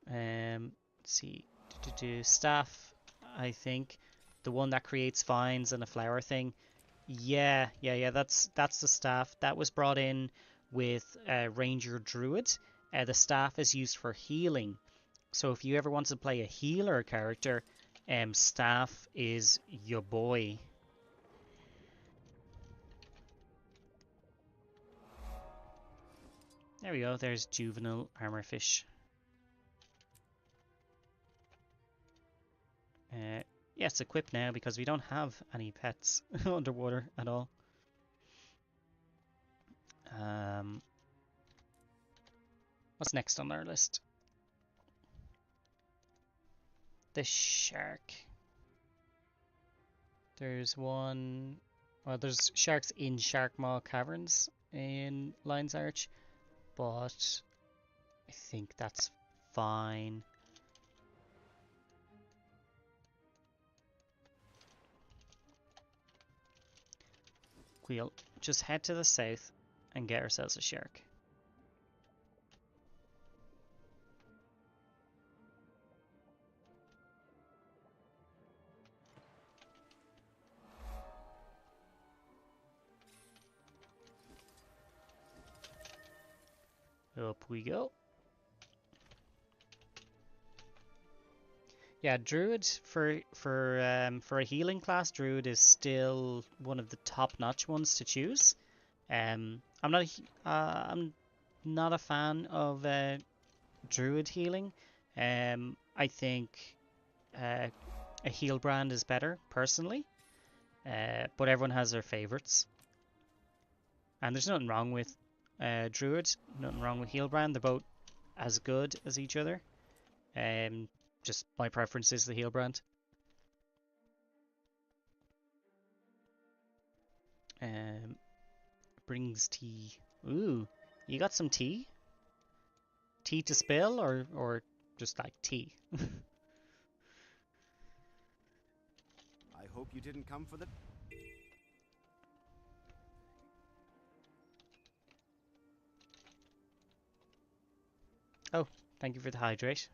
Let's see, staff. I think the one that creates vines and a flower thing. Yeah. That's the staff that was brought in with Ranger Druid. The staff is used for healing. So if you ever want to play a healer character, staff is your boy. There we go. There's juvenile armorfish. Yeah, it's equipped now because we don't have any pets underwater at all. What's next on our list? The shark. There's one... Well, there's sharks in Shark Maw Caverns in Lion's Arch, but I think that's fine. We'll just head to the south and get ourselves a shark. Up we go. Yeah, Druid for a healing class, Druid is still one of the top-notch ones to choose. I'm not a fan of Druid healing. I think a heal brand is better, personally. But everyone has their favorites. And there's nothing wrong with Druid, nothing wrong with Healbrand. They're both as good as each other. Just my preference is the Healbrand. Brings tea. Ooh, you got some tea? Tea to spill or just like tea? I hope you didn't come for the... Oh, thank you for the hydrate.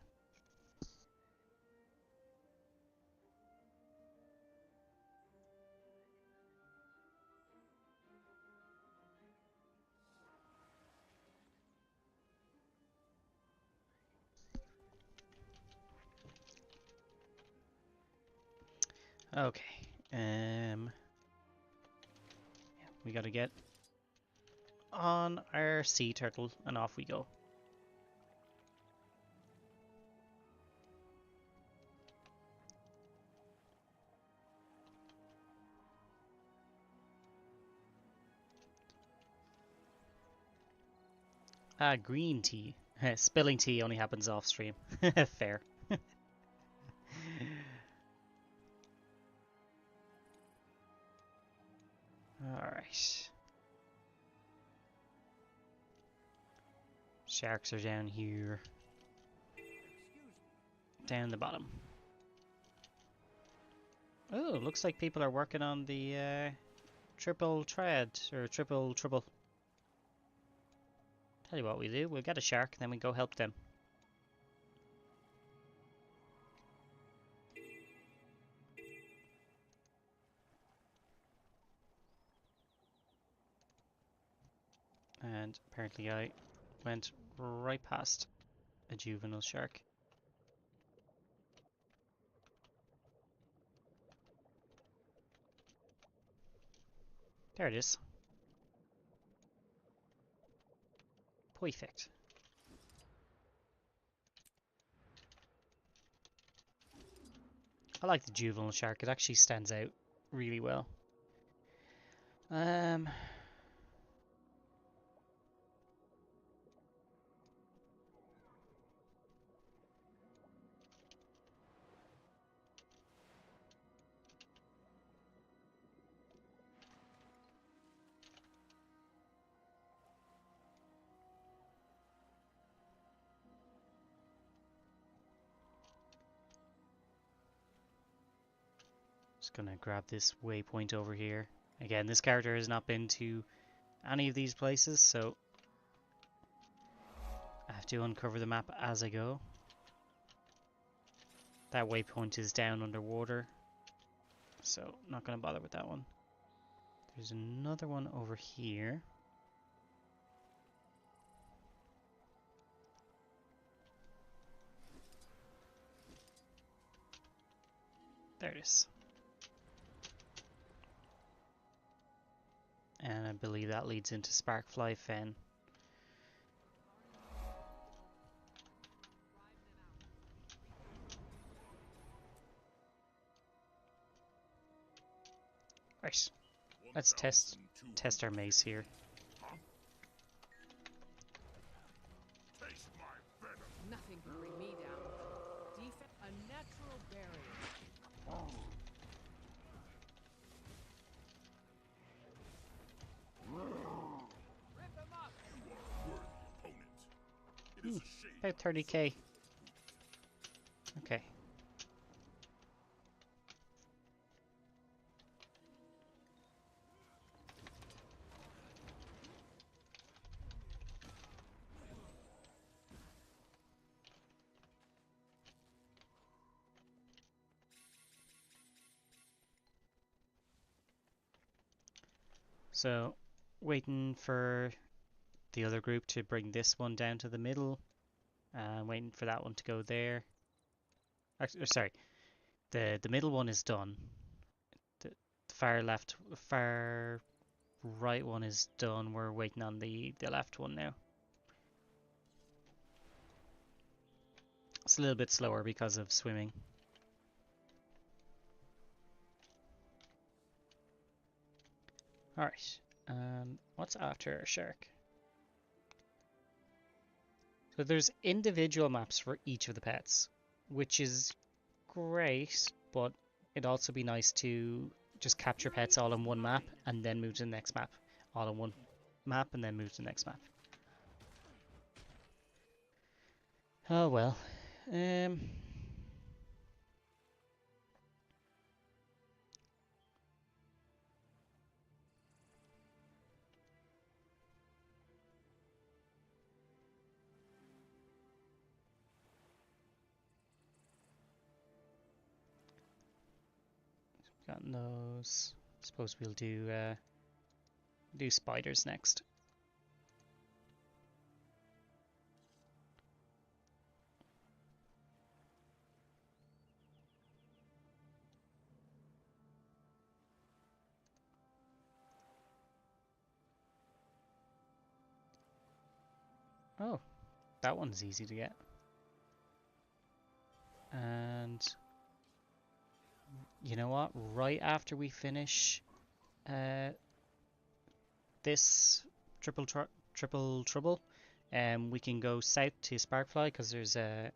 Okay. We gotta get on our sea turtle and off we go. Ah, green tea. Spilling tea only happens off stream. Fair. Alright. Sharks are down here. Down the bottom. Oh, looks like people are working on the triple triad, or triple trouble. Tell you what we do, we'll get a shark, then we go help them. And apparently I went right past a juvenile shark. There it is. Perfect. I like the juvenile shark, it actually stands out really well. Just gonna grab this waypoint over here. Again, this character has not been to any of these places, so I have to uncover the map as I go. That waypoint is down underwater, so not gonna bother with that one. There's another one over here. There it is. And I believe that leads into Sparkfly Fen. Right, let's test our mace here. Nothing can bring me down. Defense, a natural barrier. Rip him up. Ooh, about 30k. Okay. So, waiting for the other group to bring this one down to the middle, and waiting for that one to go there. Actually, sorry, the middle one is done. The far right one is done. We're waiting on the left one now. It's a little bit slower because of swimming. Alright, what's after a shark? So there's individual maps for each of the pets, which is great, but it'd also be nice to just capture pets all on one map and then move to the next map. All on one map and then move to the next map. Oh well. Got those. Suppose we'll do spiders next. Oh, that one's easy to get. And you know what? Right after we finish this triple trouble, we can go south to Sparkfly because there's a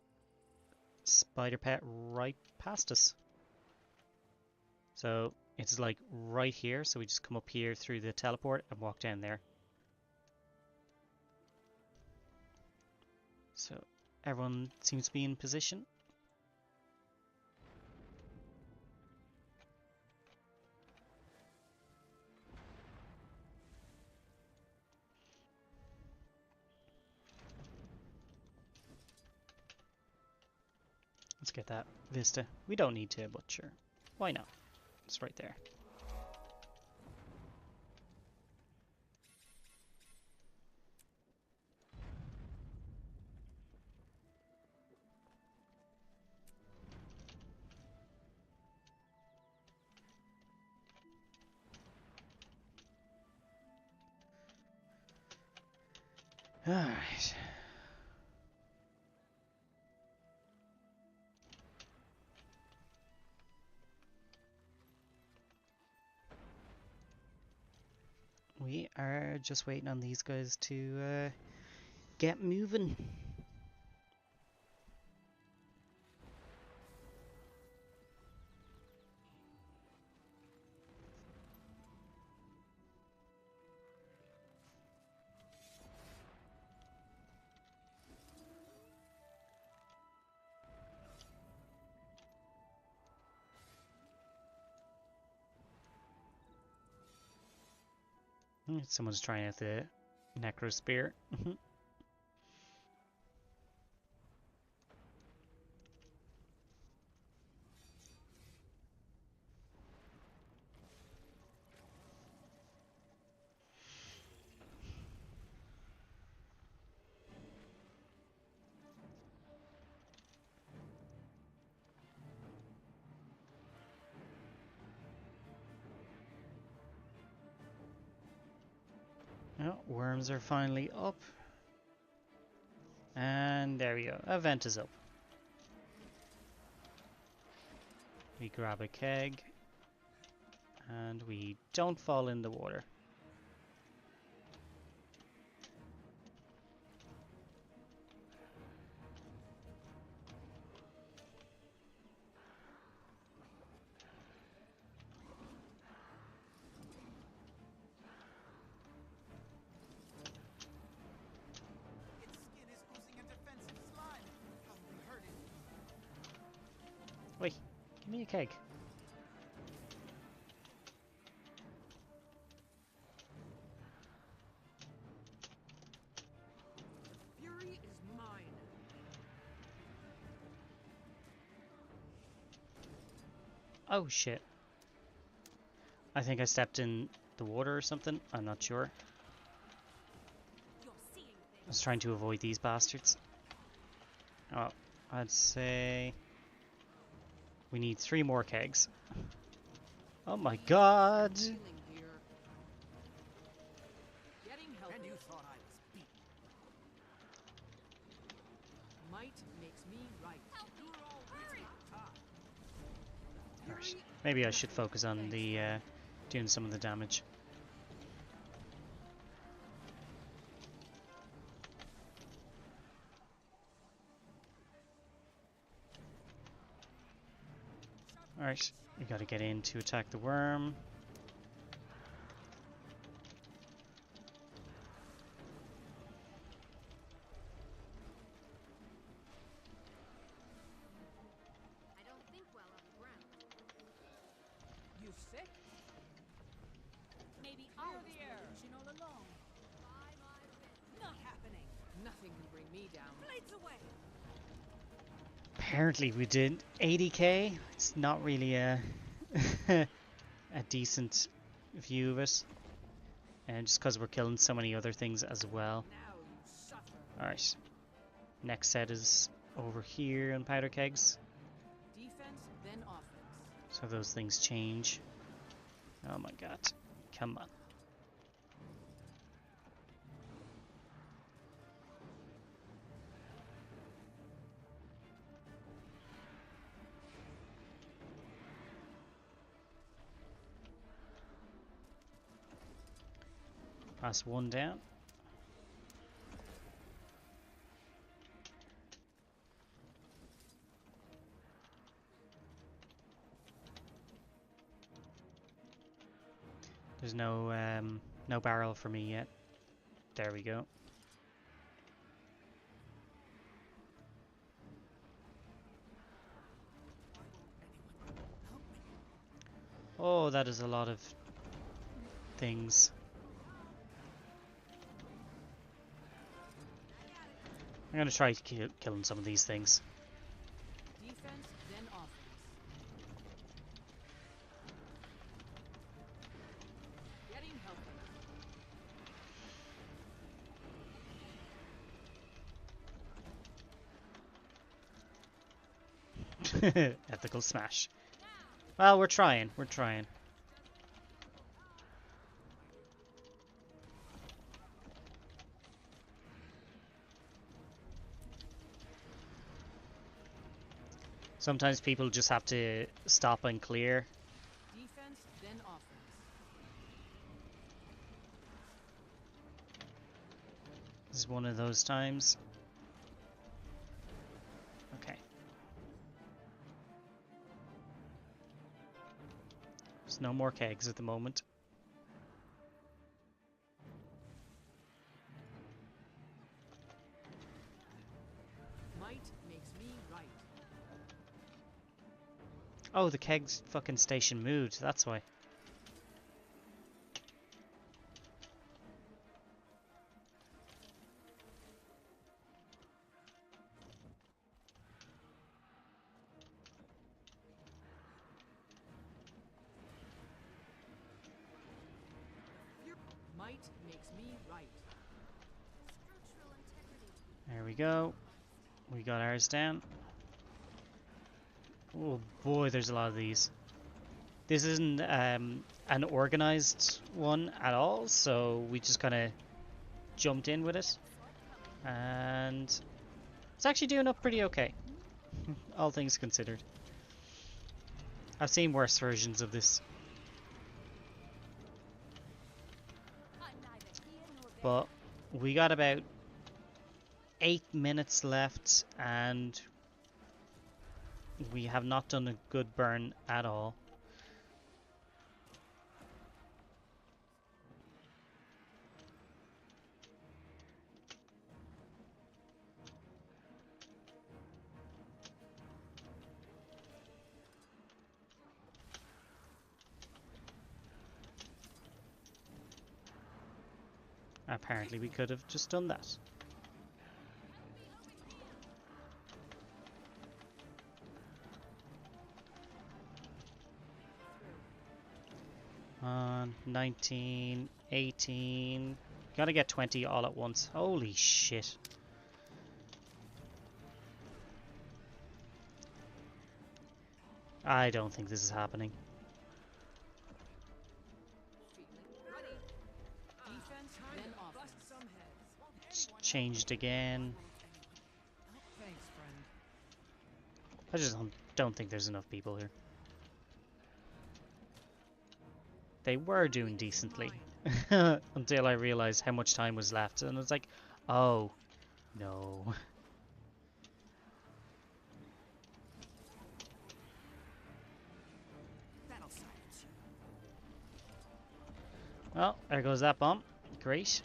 spider pet right past us. So it's like right here. So we just come up here through the teleport and walk down there. So everyone seems to be in position. Let's get that vista. We don't need to, but sure. Why not? It's right there. Alright. We are just waiting on these guys to get moving. Someone's trying out the Necro Spear. Oh, worms are finally up. And there we go. A vent is up. We grab a keg. And we don't fall in the water. Wait, give me a keg. Fury is mine. Oh shit. I think I stepped in the water or something. I'm not sure. I was trying to avoid these bastards. Oh, I'd say we need 3 more kegs. Oh my god! Healing here. Getting help. And you thought I was beat. Might makes me right. Alright, maybe I should focus on the doing some of the damage. Alright, we gotta get in to attack the worm. I don't think well on the ground. You sick? Maybe Clear I'll the air. illusion all along. By my wit. Not happening. Nothing can bring me down. Blades away. Apparently we did 80k. It's not really a a decent view of it. And just because we're killing so many other things as well. Now you suffer. Alright. Next set is over here on powder kegs. Defense, then offense. So those things change. Oh my god. Come on. Pass one down. There's no barrel for me yet. There we go. Oh, that is a lot of things. I'm gonna try killing some of these things. Defense, then offense. Getting healthy. Ethical smash. Well, we're trying. We're trying. Sometimes people just have to stop and clear. Defense, then offense. This is one of those times. Okay. There's no more kegs at the moment. Might makes me right. Oh, the kegs fucking station moved. That's why. Might makes me right. Structural integrity. There we go. We got ours down. Oh boy, there's a lot of these. This isn't an organized one at all, so we just kind of jumped in with it. And it's actually doing up pretty okay, all things considered. I've seen worse versions of this. I'm neither here nor there. But we got about 8 minutes left and we have not done a good burn at all. Apparently we could have just done that. On 19, 18. Gotta get 20 all at once. Holy shit. I don't think this is happening. Ready. Defense, then offense. Bust some heads. It's changed again. Thanks, friend. I just don't think there's enough people here. They were doing decently until I realized how much time was left, and it's like, oh no. Well, there goes that bomb. Great.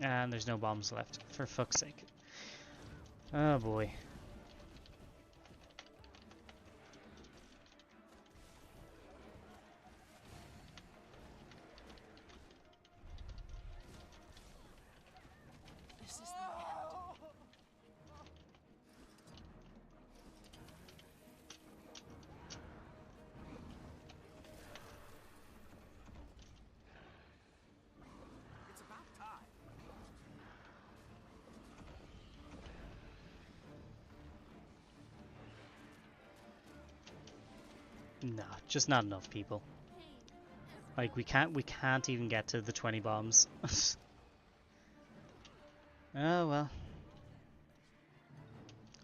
And there's no bombs left, for fuck's sake. Oh boy. This is the end. It's about time. Nah, just not enough people. Like we can't even get to the 20 bombs. Oh well.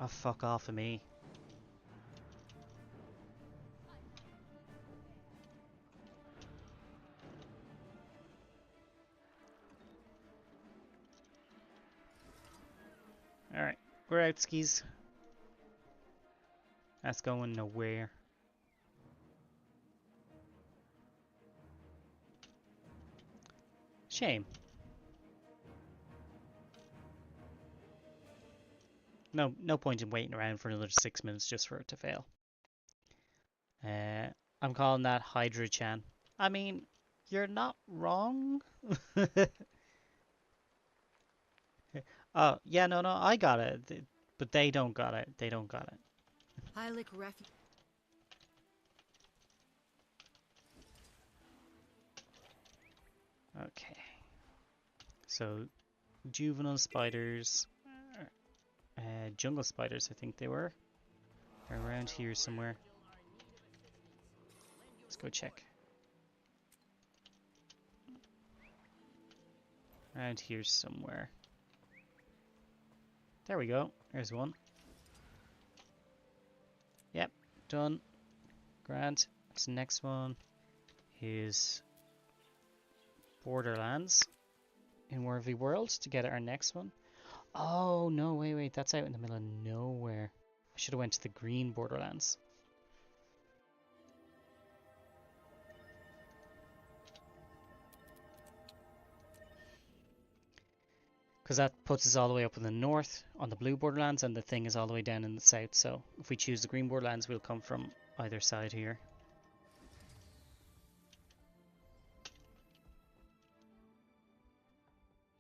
Oh fuck off of me. Alright, we're out skis. That's going nowhere. Shame. No point in waiting around for another 6 minutes just for it to fail. I'm calling that Hydra-chan. I mean, you're not wrong. Oh, yeah, no, I got it. But they don't got it. They don't got it. Hylic refuge. Okay. So, juvenile spiders. Jungle spiders, I think they were. They're around here somewhere. Let's go check. Around here somewhere. There we go. There's one. Yep, done. Grand. This next one is Borderlands in Worthy World to get our next one. Oh, no, wait. That's out in the middle of nowhere. I should have went to the green Borderlands. Because that puts us all the way up in the north on the blue Borderlands, and the thing is all the way down in the south. So if we choose the green Borderlands, we'll come from either side here.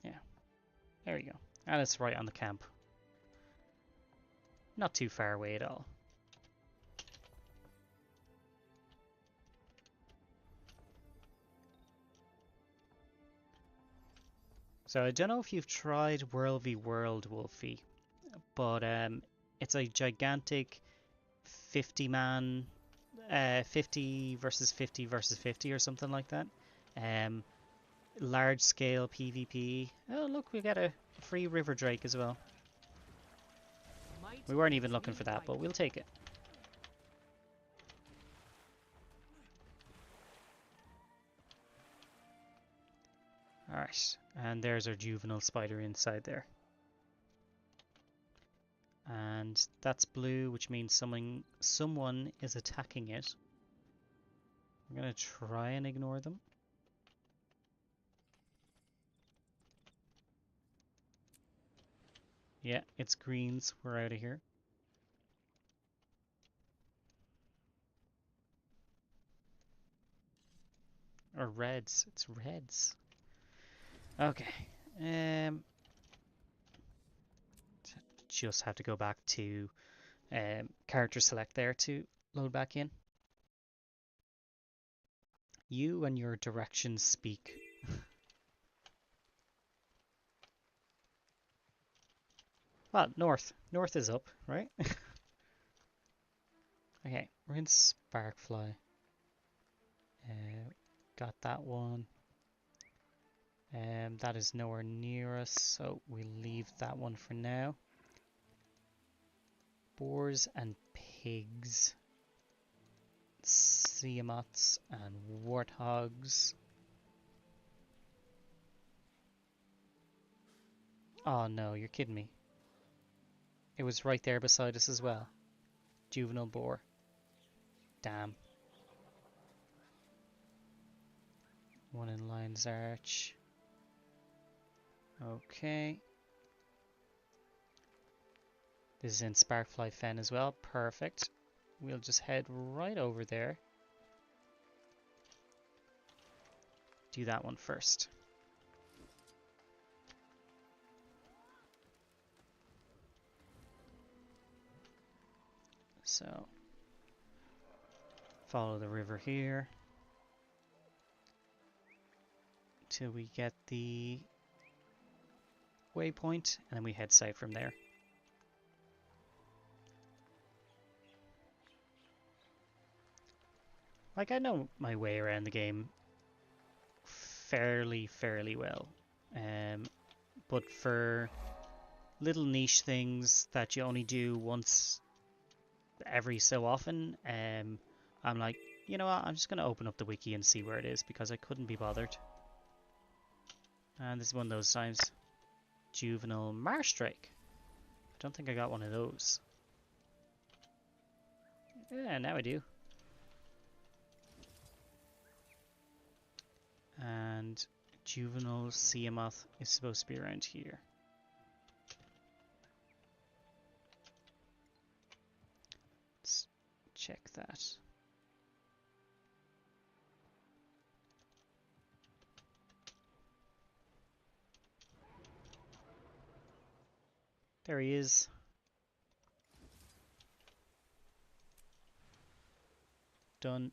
Yeah, there you go. And it's right on the camp. Not too far away at all. So I don't know if you've tried World v World, Wolfie, but it's a gigantic 50-man, 50 versus 50 versus 50 or something like that. Large scale PvP. Oh look, we got a free River Drake as well. Might We weren't even makes looking me for that, but right. we'll take it. Alright, and there's our juvenile spider inside there. And that's blue, which means someone is attacking it. I'm gonna try and ignore them. Yeah, it's greens. We're out of here. Or reds. It's reds. Okay. Just have to go back to character select there to load back in. You and your directions speak. Well, north. North is up, right? Okay, we're in Sparkfly. Got that one. That is nowhere near us, so we leave that one for now. Boars and pigs. Siamots and warthogs. Oh no, you're kidding me. It was right there beside us as well. Juvenile boar. Damn. One in Lion's Arch. Okay. This is in Sparkfly Fen as well. Perfect. We'll just head right over there. Do that one first. So, follow the river here till we get the waypoint, and then we head south from there. Like, I know my way around the game fairly well. But for little niche things that you only do once every so often, I'm like, you know what, I'm just going to open up the wiki and see where it is because I couldn't be bothered. And this is one of those times. Juvenile Marstrake. I don't think I got one of those. Yeah, now I do. And Juvenile Seamoth is supposed to be around here. Let's check that. There he is. Done.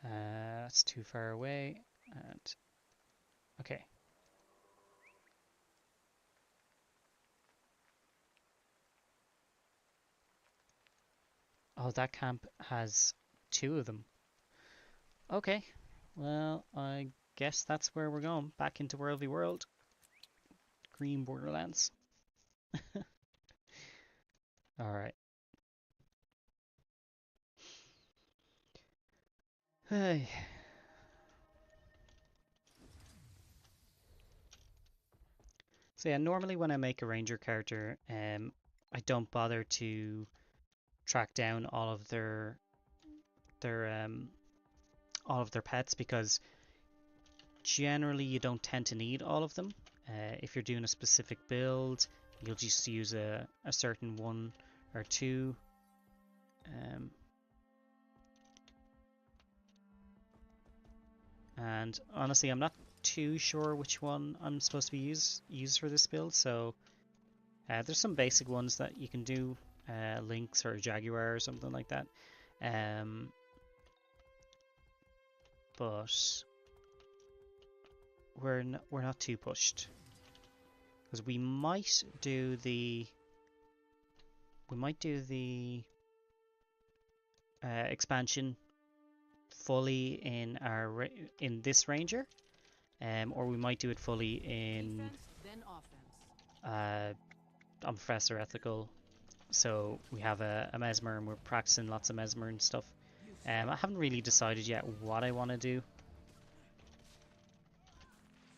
That's too far away. And okay. Oh, that camp has two of them. Okay. Well, I guess that's where we're going. Back into Worldly World. Green Borderlands. Alright. Hey. So yeah, normally when I make a ranger character, I don't bother to track down their all of their pets because generally you don't tend to need all of them. If you're doing a specific build, you'll just use a certain one or two. And honestly, I'm not too sure which one I'm supposed to be use for this build. So there's some basic ones that you can do, Lynx or Jaguar or something like that. But we're not too pushed because we might do the expansion fully in in this ranger, or we might do it fully in Defense, then offense. I'm Professor Ethical, so we have a mesmer and we're practicing lots of mesmer and stuff. I haven't really decided yet what I want to do.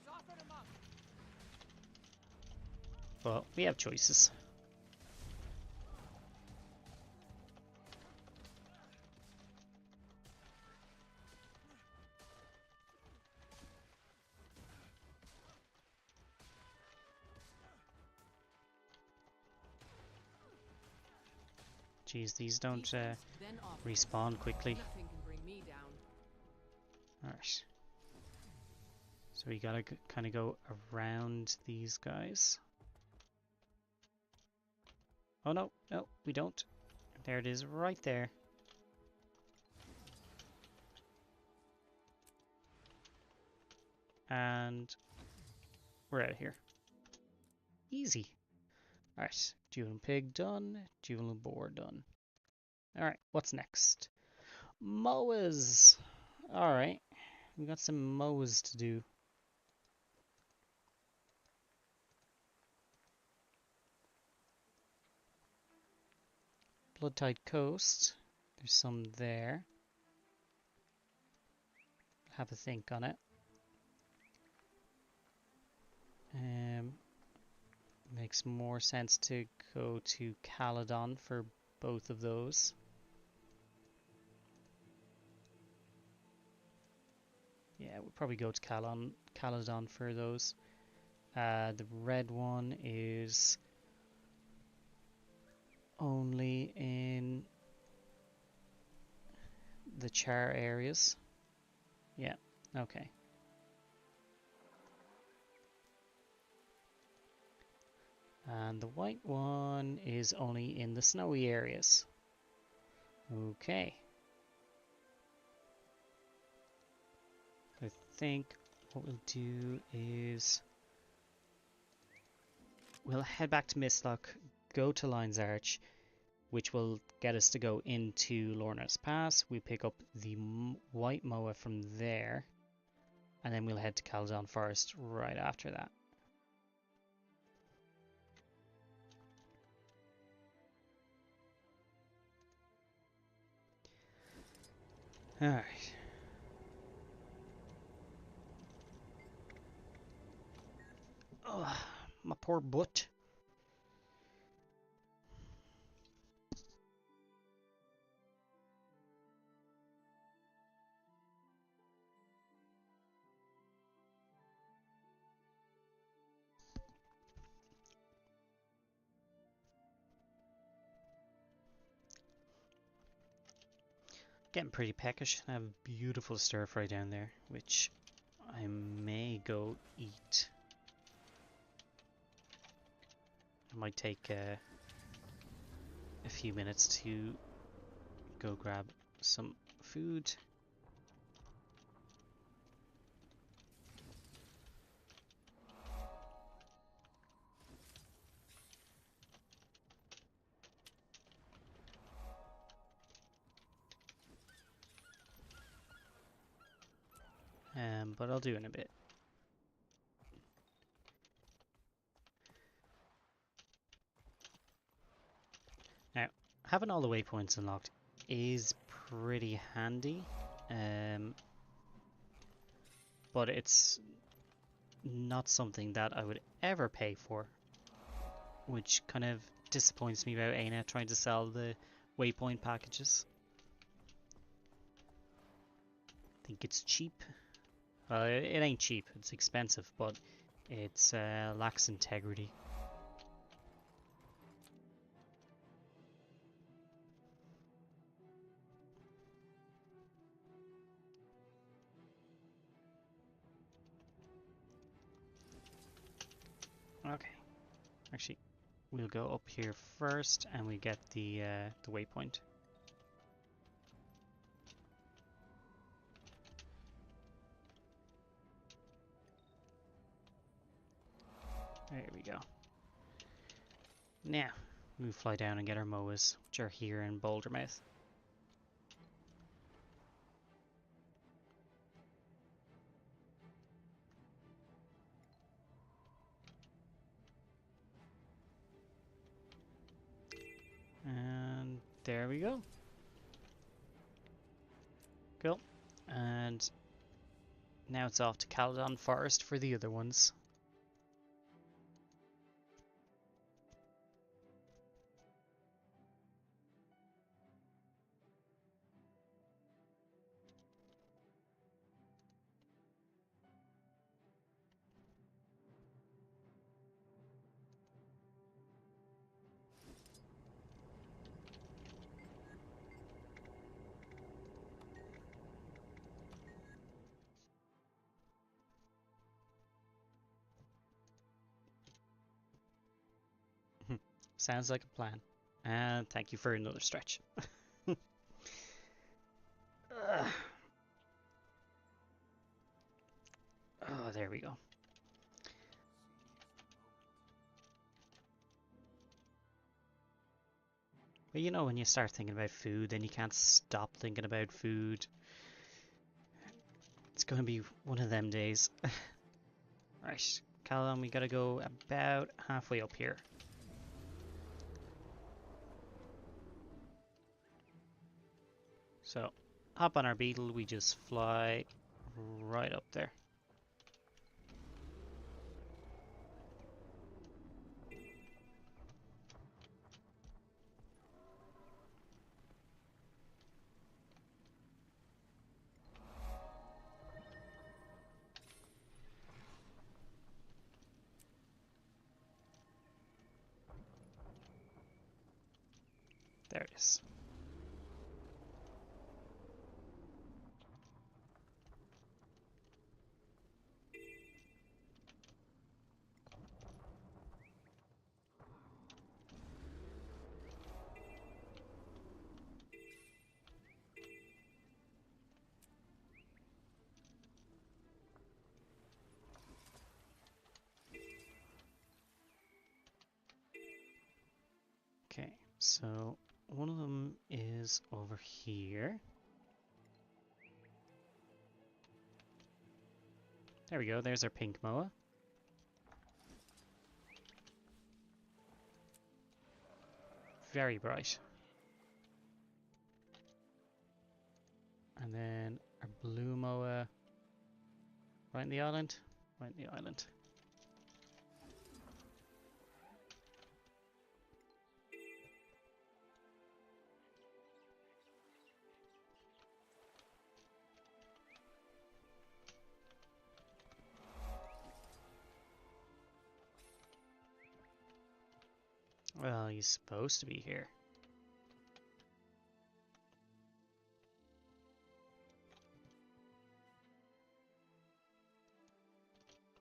Soften 'em up. But we have choices. Jeez, these don't Defense, then offense. respawn quickly. Nothing can bring me down. Alright. So we gotta kind of go around these guys. Oh no, no, we don't. There it is, right there. And we're out of here. Easy. Alright, juvenile pig done, juvenile boar done. Alright, what's next? Moas! Alright, we got some moas to do. Bloodtide Coast. There's some there. Have a think on it. makes more sense to go to Caledon for both of those. Yeah, we'll probably go to Caledon for those. The red one is only in the char areas. Yeah, okay. And the white one is only in the snowy areas. Okay. I think what we'll do is we'll head back to Mistlock, go to Lion's Arch, which will get us to go into Lorna's Pass. We pick up the white moa from there, and then we'll head to Caledon Forest right after that. Alright. Oh, my poor butt. Getting pretty peckish. I have a beautiful stir fry down there, which I may go eat. I might take a few minutes to go grab some food. But I'll do in a bit. Now, having all the waypoints unlocked is pretty handy, but it's not something that I would ever pay for, which kind of disappoints me about Aina trying to sell the waypoint packages. I think it's cheap. Well, it ain't cheap, it's expensive, but it's lacks integrity. Okay, actually, we'll go up here first, and we get the waypoint. There we go. Now, we fly down and get our moas, which are here in Bouldermouth. And there we go. Cool. And now it's off to Caledon Forest for the other ones. Sounds like a plan. And thank you for another stretch. Oh, there we go. But you know, when you start thinking about food, then you can't stop thinking about food. It's going to be one of them days. Right, Caledon, we gotta go about halfway up here. So, hop on our beetle, we just fly right up there. There it is. Okay, so one of them is over here. There we go, there's our pink moa. Very bright. And then our blue moa. Right in the island? Right in the island. Well, he's supposed to be here.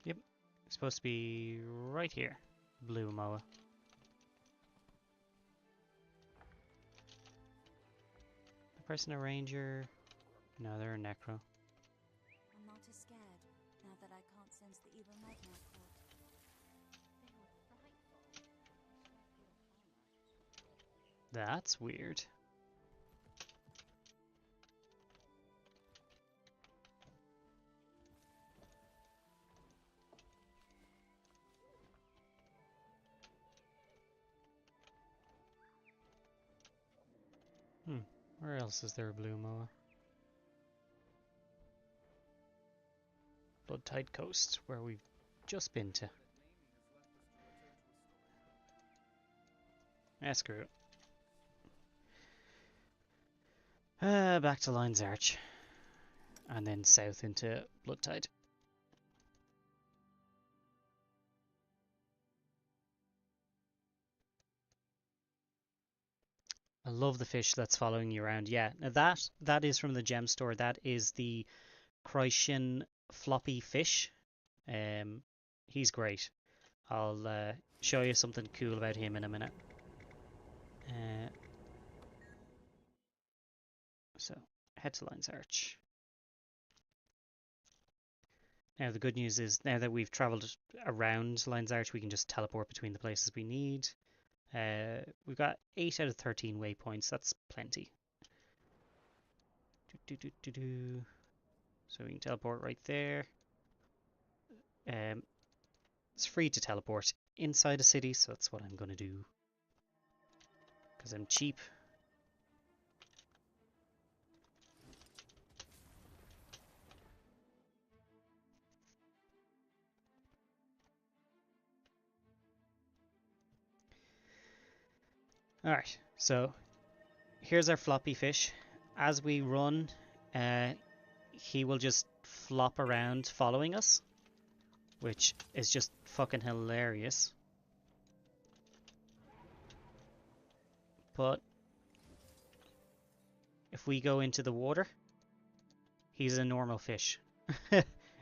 Yep, he's supposed to be right here. Blue moa. The person a ranger? No, they're a necro. I'm not as scared now that I can't sense the evil nightmare court. They were frightful. That's weird. Where else is there a blue moa? Bloodtide Coast, where we've just been to. Screw it. Back to Lion's Arch. And then south into Bloodtide. I love the fish that's following you around. Yeah, now that is from the gem store. That is the Croatian floppy fish. He's great. I'll show you something cool about him in a minute. So head to Lion's Arch. Now the good news is now that we've travelled around Lion's Arch, we can just teleport between the places we need. We've got 8 out of 13 waypoints. That's plenty. So we can teleport right there. It's free to teleport inside a city, so that's what I'm going to do. Because I'm cheap. Alright, so here's our floppy fish. As we run, he will just flop around following us, which is just fucking hilarious. But if we go into the water, he's a normal fish.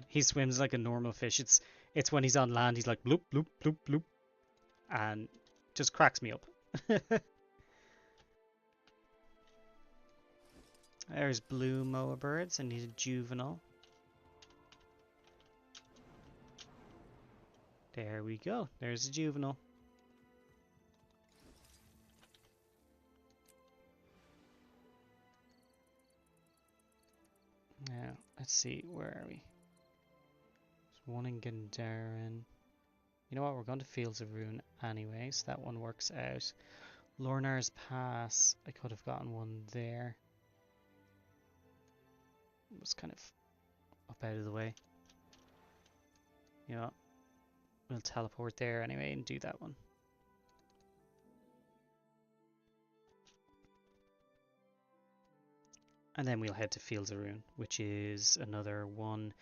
He swims like a normal fish. It's when he's on land, he's like bloop, bloop, bloop, bloop, and just cracks me up. There's blue moa birds. I need a juvenile. There we go. There's a juvenile. Now, let's see. Where are we? There's one in Gandaren. You know what? We're going to Fields of Ruin anyway, so that one works out. Lornar's Pass. I could have gotten one there. It was kind of up out of the way. You know what? We'll teleport there anyway and do that one. And then we'll head to Fields of Ruin, which is another 1,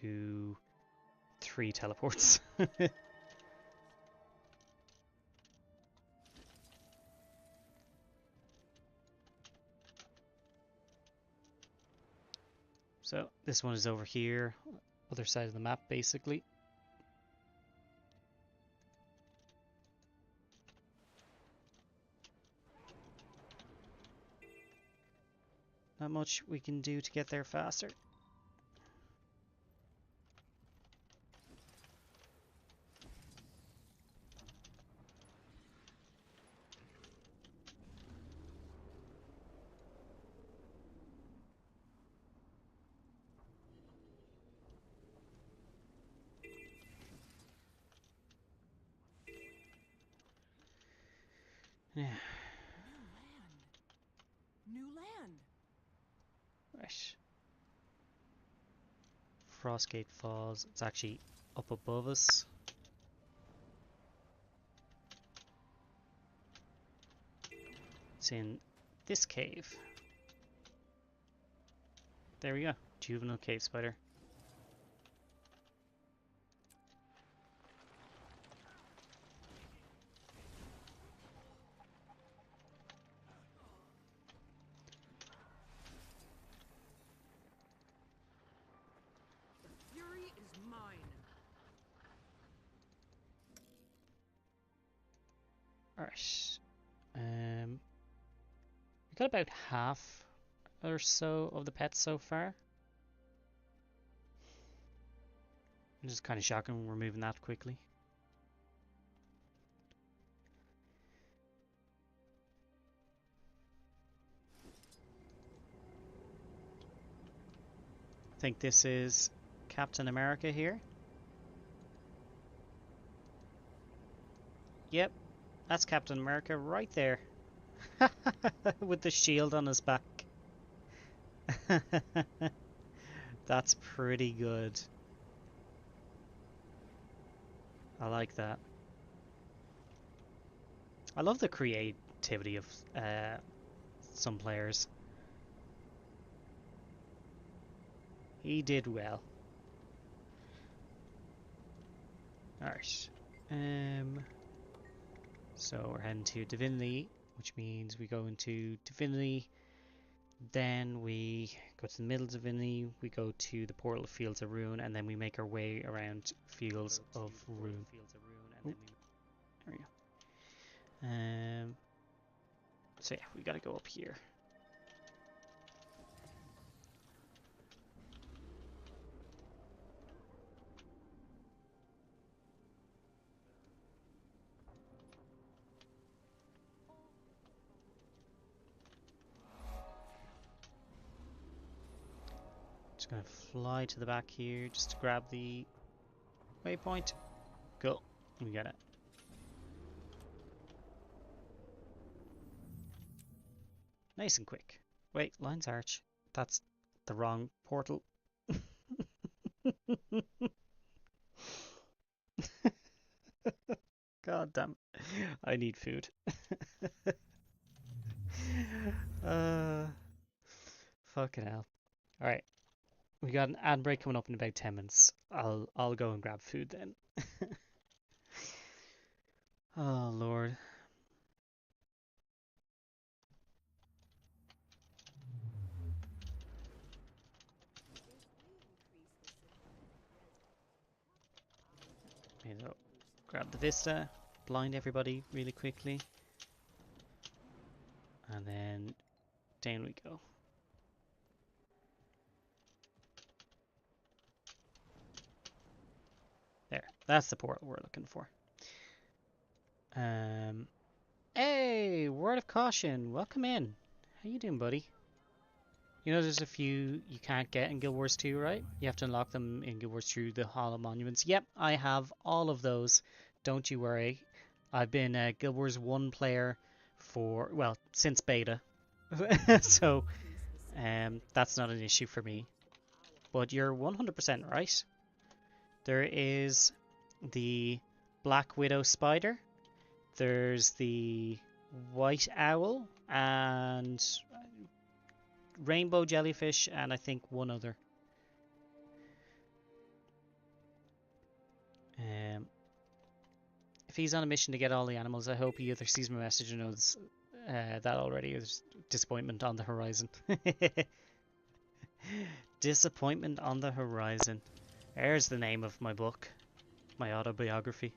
2, 3 teleports. So this one is over here, other side of the map basically. Not much we can do to get there faster. Yeah. New land. Right. Frostgate Falls. It's actually up above us. It's in this cave. There we go. Juvenile cave spider. The fury is mine. Alright. We got about half or so of the pets so far. It's just kind of shocking we're moving that quickly. I think this is Captain America here. Yep, that's Captain America right there. With the shield on his back. That's pretty good. I like that. I love the creativity of some players. He did well. Alright. So we're heading to Divinity, which means we go into Divinity, then we go to the middle of Divinity, we go to the portal of Fields of Ruin, and then we make our way around Fields of Ruin. Ooh, there we go. So yeah, we gotta go up here. Just gonna fly to the back here just to grab the waypoint. Cool, we got it. Nice and quick. Wait, Lion's Arch. That's the wrong portal. God damn it. I need food. Fucking hell. Alright. We got an ad break coming up in about 10 minutes. I'll go and grab food then. Oh Lord. So, grab the Vista, blind everybody really quickly, and then down we go. There, that's the portal we're looking for. Hey, word of caution, welcome in. How you doing, buddy? You know there's a few you can't get in Guild Wars 2, right? You have to unlock them in Guild Wars 2, the Hollow Monuments. Yep, I have all of those. Don't you worry. I've been a Guild Wars 1 player for, well, since beta. So, that's not an issue for me. But you're 100% right. There is the Black Widow Spider. There's the White Owl and Rainbow Jellyfish and I think one other. If he's on a mission to get all the animals, I hope he either sees my message or knows that already. There's disappointment on the horizon. Disappointment on the Horizon. There's the name of my book. My autobiography.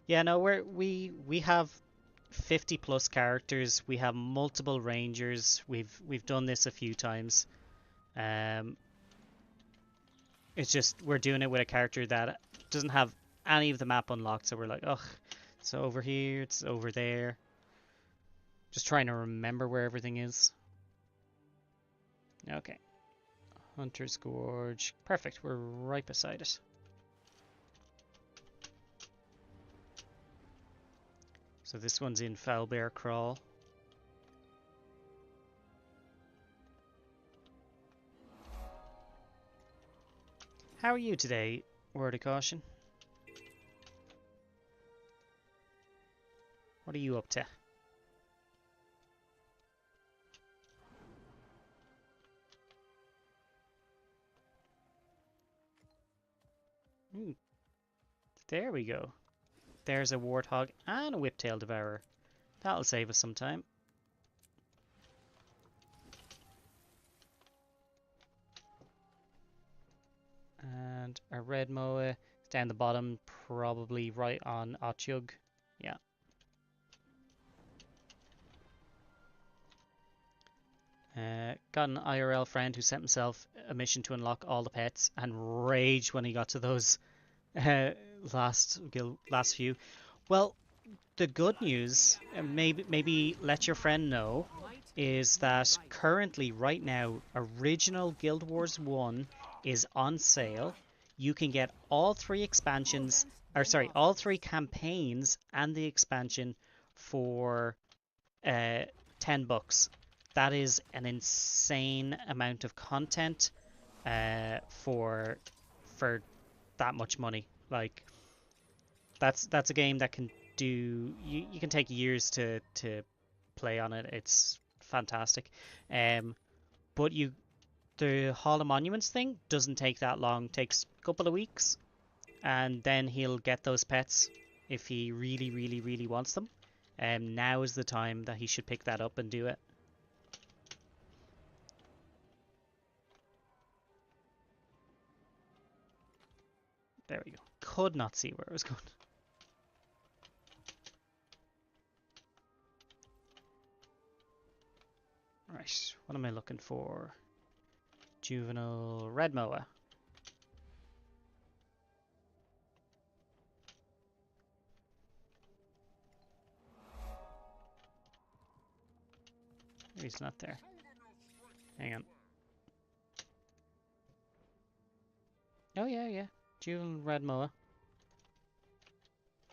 Yeah, no, we have 50 plus characters. We have multiple rangers. We've done this a few times. Um, it's just we're doing it with a character that doesn't have any of the map unlocked, so we're like, ugh, it's over here, it's over there. Just trying to remember where everything is. Okay. Hunter's Gorge. Perfect, we're right beside it. So this one's in Foulbear Crawl. How are you today, Word of Caution? What are you up to? Ooh, there we go. There's a Warthog and a Whiptail Devourer. That'll save us some time. And a Red Moa down the bottom, probably right on Otyug. Yeah. Got an IRL friend who sent himself a mission to unlock all the pets and raged when he got to those uh, last few. Well, the good news, maybe let your friend know, is that currently, right now, original Guild Wars 1 is on sale. You can get all three expansions, or sorry, all three campaigns and the expansion for $10. That is an insane amount of content for that much money. Like that's a game that can do you can take years to play on it. It's fantastic. But the Hall of Monuments thing doesn't take that long. Takes a couple of weeks, and then he'll get those pets if he really, really, really wants them. Now is the time that he should pick that up and do it. There we go. Could not see where I was going. Right, what am I looking for? Juvenile Red Moa. He's not there. Hang on. Oh yeah, yeah. Juvenile Red Moa.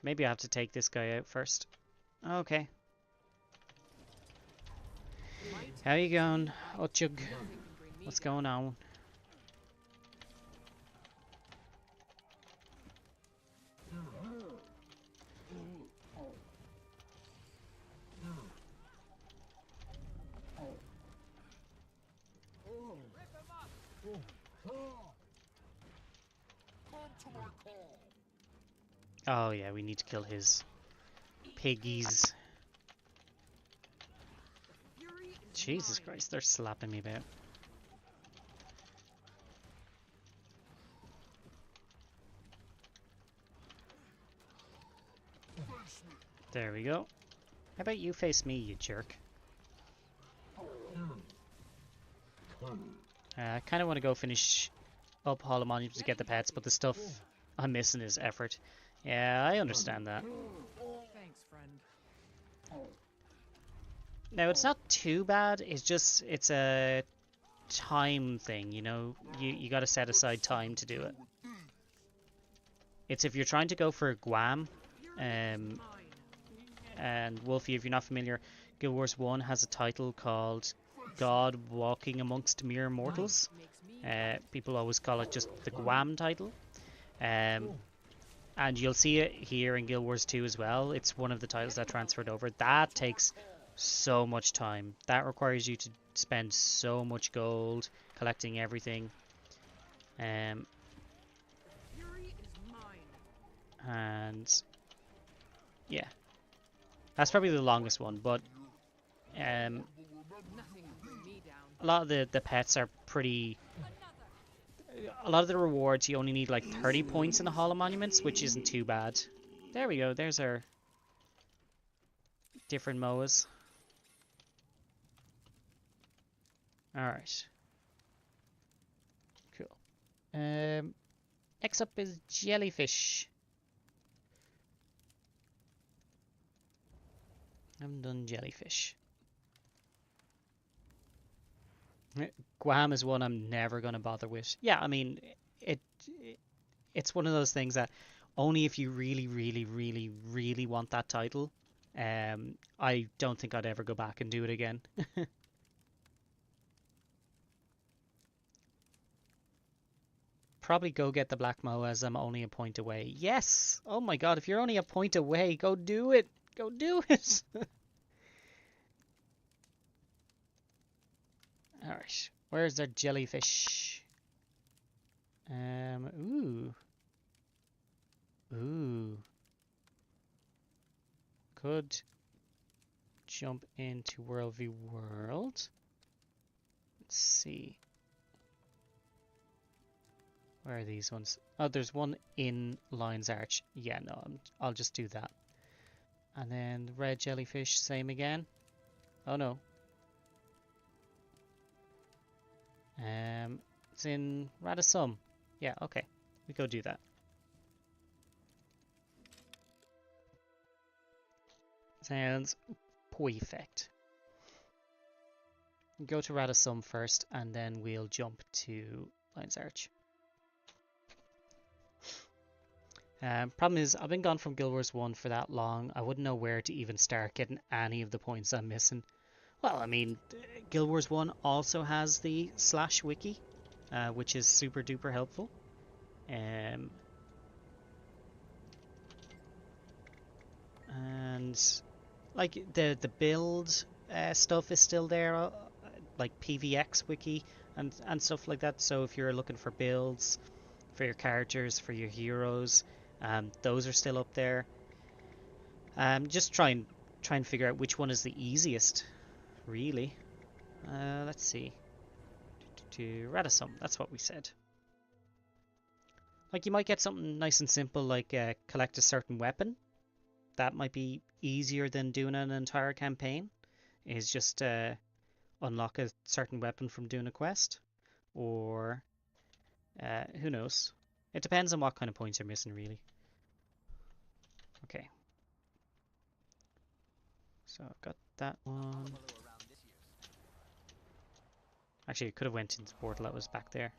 Maybe I have to take this guy out first. Okay. How you going, Ochug? What's going on? Oh yeah, we need to kill his piggies. Jesus Christ, they're slapping me about. There we go. How about you face me, you jerk? I kind of want to go finish up Hall of Monuments to get the pets, but the stuff I'm missing is effort. Yeah, I understand that. Thanks, friend. Now, it's not too bad. It's a time thing, you know? You got to set aside time to do it. It's if you're trying to go for Guam, and Wolfie, if you're not familiar, Guild Wars 1 has a title called God Walking Amongst Mere Mortals. People always call it just the Guam title. And you'll see it here in Guild Wars 2 as well. It's one of the titles that transferred over. That takes so much time. That requires you to spend so much gold collecting everything. And yeah. That's probably the longest one, but Nothing can bring me down. a lot of the pets are pretty. A lot of the rewards you only need like 30 points in the Hall of Monuments, which isn't too bad. There we go. There's our different MOAs. Alright. Cool. Next up is jellyfish. I haven't done jellyfish. Guam is one I'm never going to bother with. Yeah, I mean, it it's one of those things that only if you really, really, really, really want that title, I don't think I'd ever go back and do it again. Probably go get the Black Moa as I'm only a point away. Yes! Oh my god, if you're only a point away, go do it! Go do it! Alright, where's our jellyfish? Ooh. Ooh. Could jump into Worldview World. Let's see. Where are these ones? Oh, there's one in Lion's Arch. Yeah, no, I'll just do that. And then the red jellyfish, same again. Oh no. It's in Radisson. Yeah, okay. We go do that. Sounds perfect. Go to Radisson first, and then we'll jump to Lion's Arch. Problem is, I've been gone from Guild Wars 1 for that long, I wouldn't know where to even start getting any of the points I'm missing. Well, I mean, Guild Wars 1 also has the /wiki, which is super duper helpful. And like the build stuff is still there, like PVX wiki and stuff like that. So if you're looking for builds for your characters, for your heroes, those are still up there. Just try and figure out which one is the easiest, really. Let's see. To Radisson, that's what we said. Like, you might get something nice and simple, like collect a certain weapon. That might be easier than doing an entire campaign. Is just unlock a certain weapon from doing a quest, or who knows. It depends on what kind of points you're missing, really. Okay. So I've got that one. Actually, it could have went into the portal that was back there.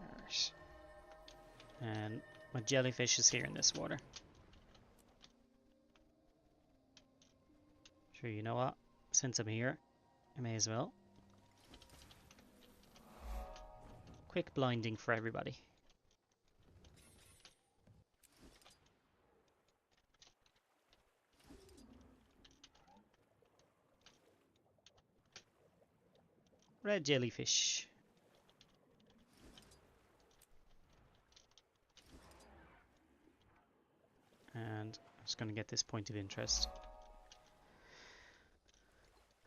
Alright. And my jellyfish is here in this water. Sure, you know what? Since I'm here, I may as well. Quick blinding for everybody. Red jellyfish. And I'm just going to get this point of interest.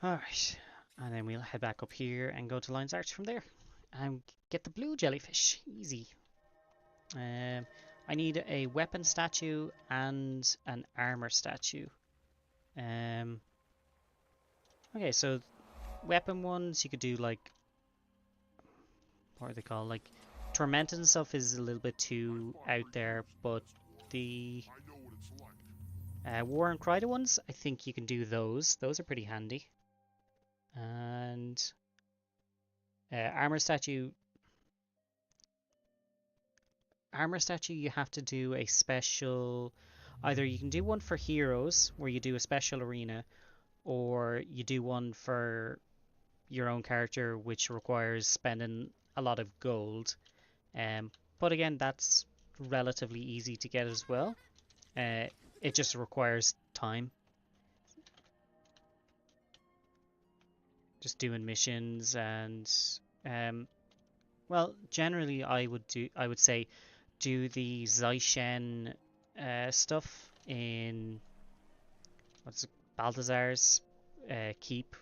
Alright, and then we'll head back up here and go to Lion's Arch from there. And get the blue jellyfish. Easy. I need a weapon statue and an armor statue. Okay, so weapon ones you could do, like, what are they called? Like, tormented and stuff is a little bit too out there, but the War and Crida ones, I think you can do those. Those are pretty handy. And armor statue, you have to do a special. Either you can do one for heroes, where you do a special arena, or you do one for your own character, which requires spending a lot of gold. But again, that's relatively easy to get as well. It just requires time. just doing missions and well, generally I would say do the Zaishen stuff in what's it, Balthazar's keep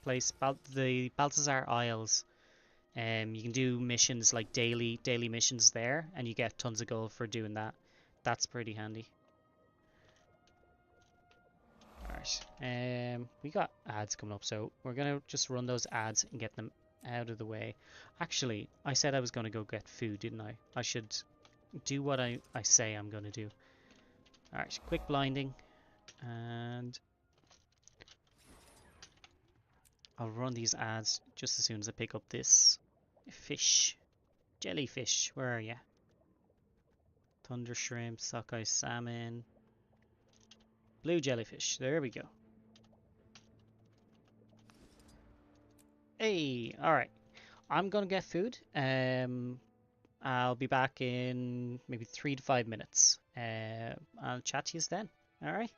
place, the Balthazar Isles. You can do missions like daily missions there, and you get tons of gold for doing that. That's pretty handy. Alright, we got ads coming up, so we're gonna just run those ads and get them out of the way. Actually, I said I was gonna go get food, didn't I? I should do what I say I'm gonna do. Alright, quick blinding, and I'll run these ads just as soon as I pick up this fish. Jellyfish, where are you? Thunder shrimp, sockeye salmon, blue jellyfish. There we go. Hey, alright. I'm gonna get food. I'll be back in maybe 3 to 5 minutes. I'll chat to you then. Alright.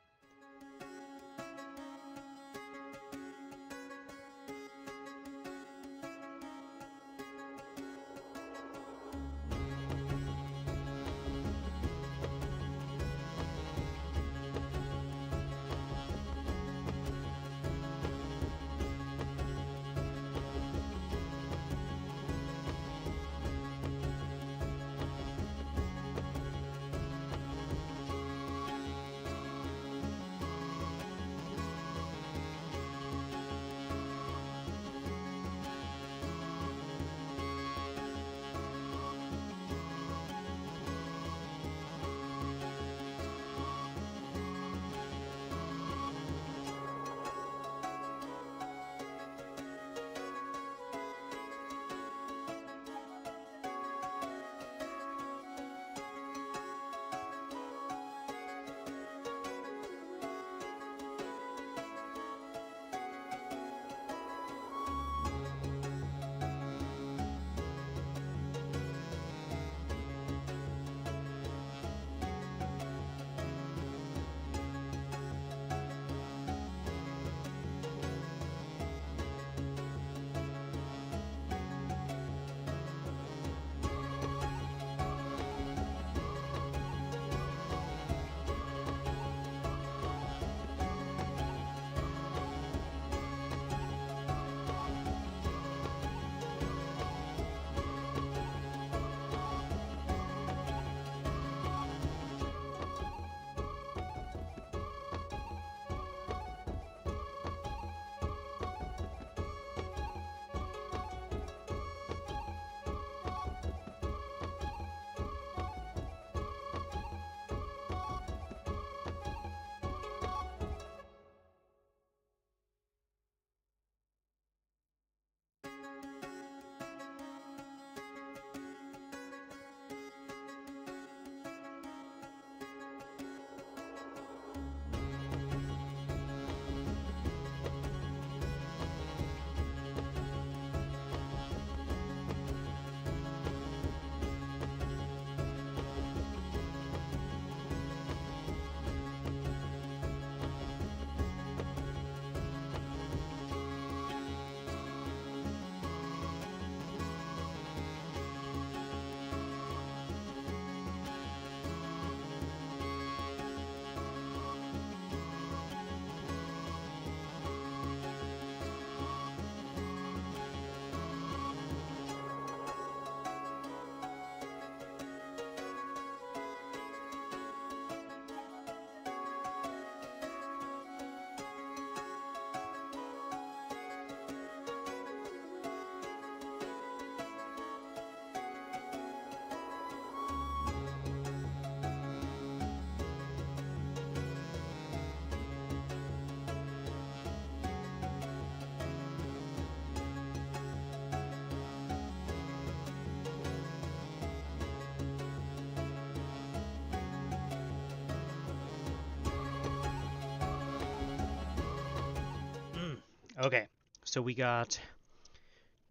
Okay, so we got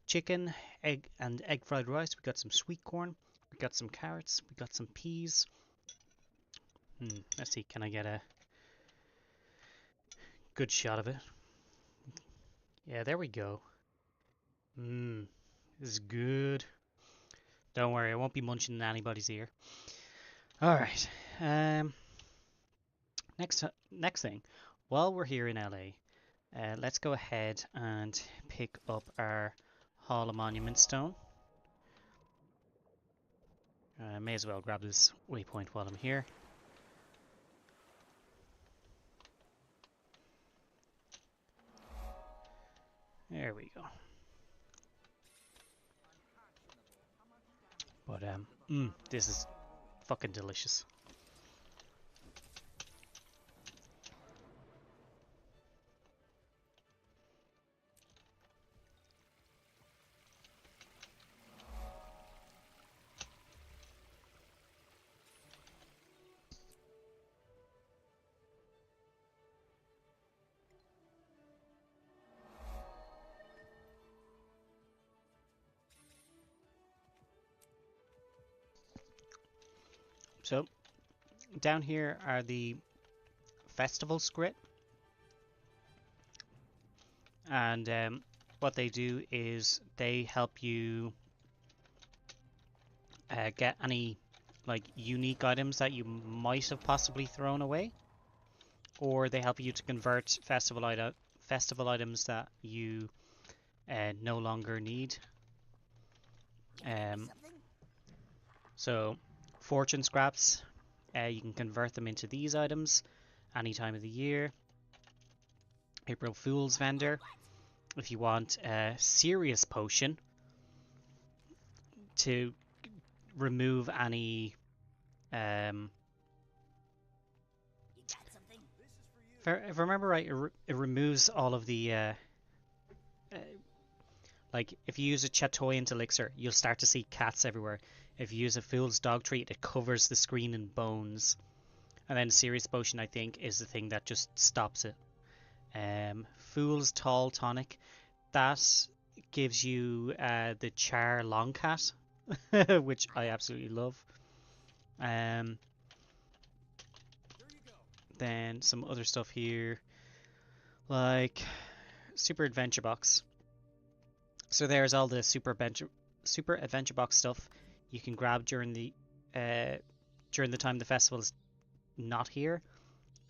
chicken, egg, and egg fried rice. We got some sweet corn. We got some carrots. We got some peas. Let's see, can I get a good shot of it? Yeah, there we go. Mmm, this is good. Don't worry, I won't be munching in anybody's ear. All right. Um, next thing, while we're here in LA, let's go ahead and pick up our Hall of Monument Stone. May as well grab this waypoint while I'm here. There we go. But this is fucking delicious. So, down here are the festival script, and what they do is they help you get any like unique items that you might have possibly thrown away, or they help you to convert festival items that you no longer need. So, fortune scraps, you can convert them into these items any time of the year. April Fool's vendor, if you want a serious potion to remove any if I remember right, it removes all of the like if you use a chatoyant elixir, you'll start to see cats everywhere. If you use a Fool's Dog Treat, it covers the screen in bones. And then Serious Potion, I think, is the thing that just stops it. Fool's Tall Tonic, that gives you the Char Longcat, which I absolutely love. Then some other stuff here, like Super Adventure Box. So there's all the Super Adventure Box stuff you can grab during the time the festival is not here,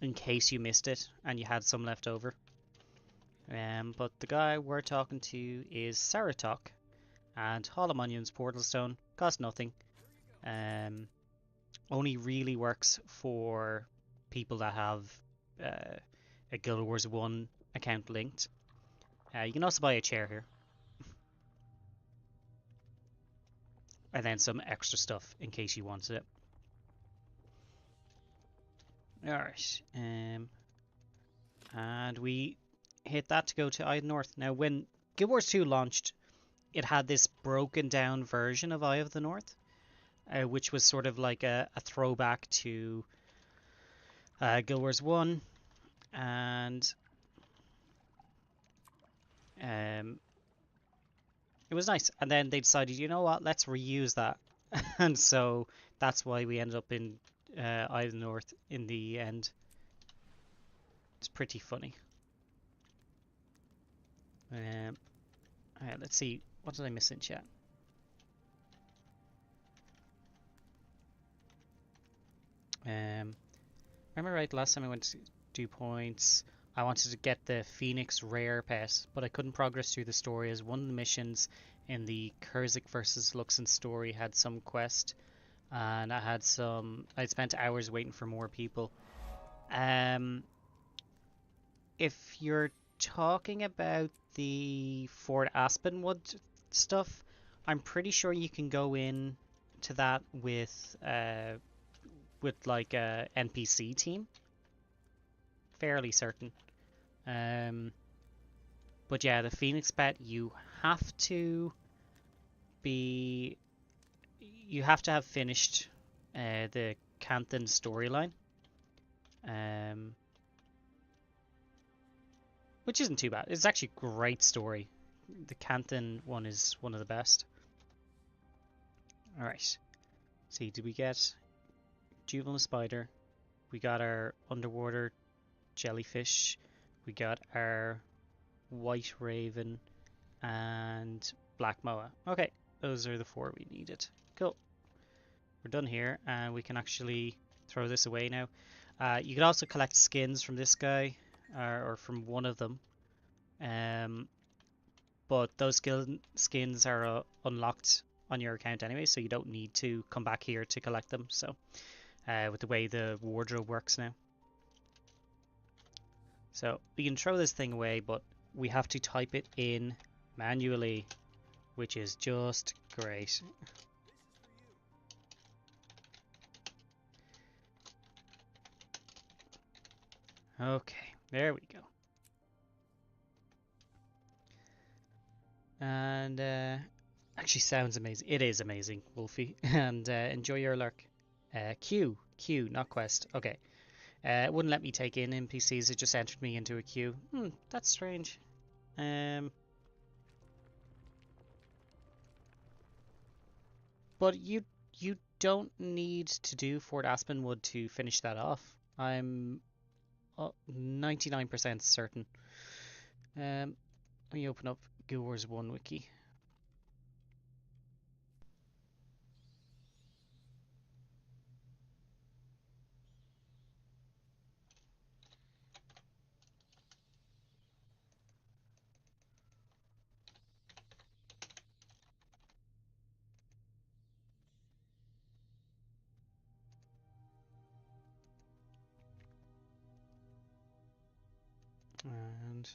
in case you missed it and you had some left over. But the guy we're talking to is Saratok, and Hall of Monuments Portal Stone costs nothing. Only really works for people that have a Guild Wars 1 account linked. You can also buy a chair here. And then some extra stuff in case you wanted it. Alright. And we hit that to go to Eye of the North. Now, when Guild Wars 2 launched, it had this broken down version of Eye of the North, which was sort of like a throwback to Guild Wars 1. And it was nice. And then they decided, you know what, let's reuse that. And so that's why we ended up in Eye of the North in the end. It's pretty funny. Alright, let's see. What did I miss in chat? Remember right, last time I went to do points, I wanted to get the Phoenix Rare pet, but I couldn't progress through the story as one of the missions in the Kurzik versus Luxon story had some quest, and I'd spent hours waiting for more people. If you're talking about the Fort Aspenwood stuff, I'm pretty sure you can go in to that with like a NPC team. Fairly certain. But yeah, the Phoenix pet, you have to have finished the Canthan storyline. Which isn't too bad. It's actually a great story. The Canthan one is one of the best. Alright. See, did we get Juvenile Spider? We got our underwater jellyfish. We got our White Raven, and Black Moa. Okay, those are the 4 we needed. Cool. We're done here, and we can actually throw this away now. You could also collect skins from this guy, or from one of them. But those skins are unlocked on your account anyway, so you don't need to come back here to collect them. So, with the way the wardrobe works now. So we can throw this thing away, but we have to type it in manually, which is just great. Okay, there we go. And actually sounds amazing. It is amazing, Wolfie. And enjoy your lurk. Queue, not quest. Okay. It wouldn't let me take in NPCs. It just entered me into a queue. That's strange. But you don't need to do Fort Aspenwood to finish that off. I'm 99% certain. Let me open up Guild Wars 1 wiki. And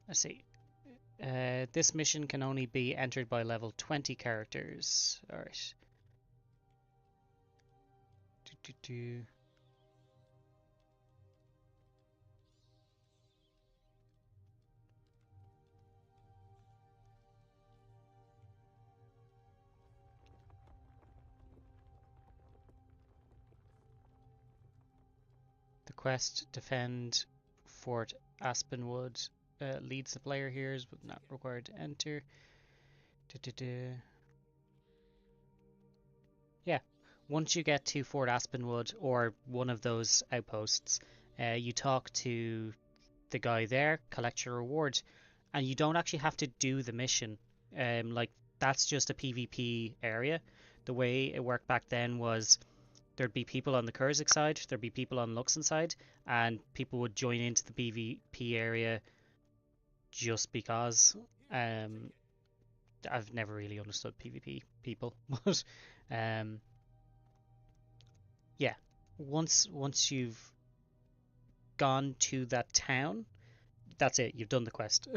let's see. This mission can only be entered by level 20 characters. Alright. The quest defend Fort Aspenwood leads the player here, but not required to enter. Yeah, once you get to Fort Aspenwood or one of those outposts, you talk to the guy there, collect your reward, and you don't actually have to do the mission. Like that's just a PvP area. The way it worked back then was there'd be people on the Kurzik side, there'd be people on Luxon side, and people would join into the PvP area just because. I've never really understood PvP people, but yeah, once you've gone to that town, that's it. You've done the quest.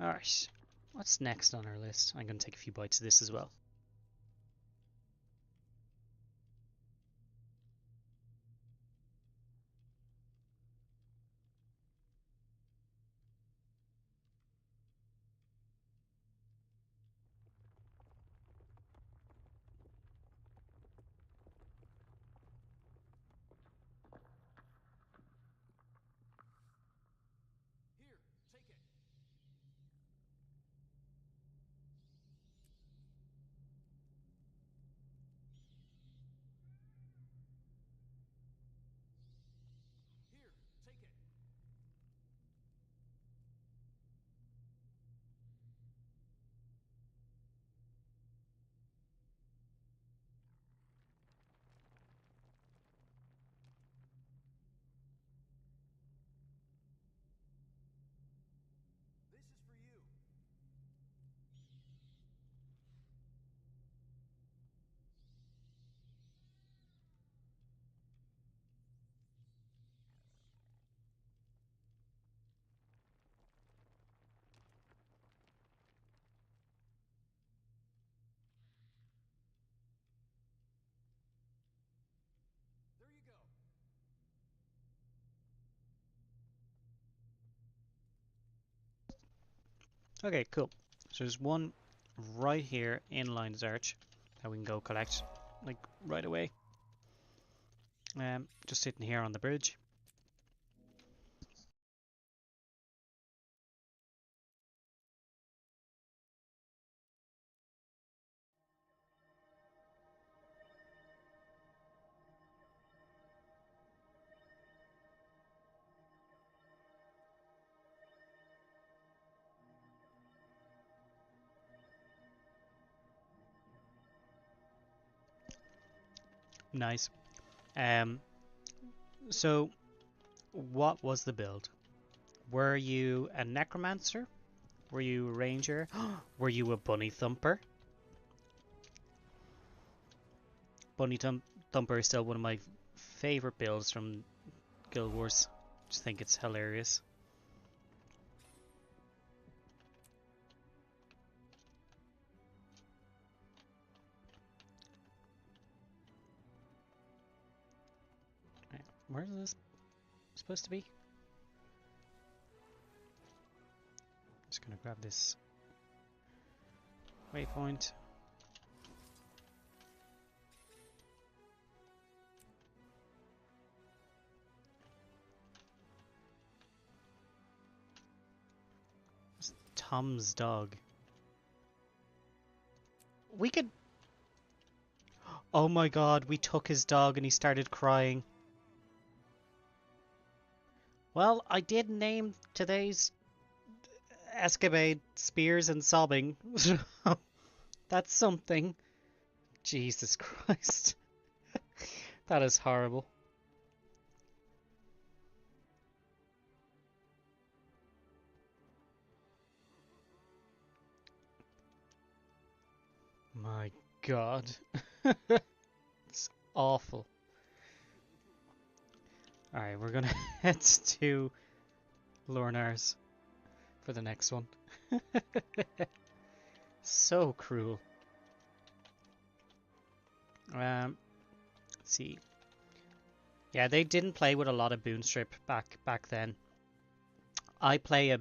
All right, what's next on our list? I'm going to take a few bites of this as well. Here, take it. Here, take it. This is for you. There you go. Okay, cool. So there's one right here in Lion's Arch that we can go collect, like right away. Just sitting here on the bridge. Nice. Um, so what was the build? Were you a necromancer? Were you a ranger? Were you a bunny thumper? Thumper is still one of my favorite builds from Guild Wars. Just think it's hilarious. Right, where is this supposed to be? Just gonna grab this waypoint. It's Tom's dog. We could. Oh my god, we took his dog and he started crying. Well, I did name today's escapade Spears and Sobbing. That's something. Jesus Christ. That is horrible. My god. It's awful. Alright, we're gonna head to Lornar's for the next one. So cruel. Let's see. Yeah, they didn't play with a lot of boon strip back then. I play a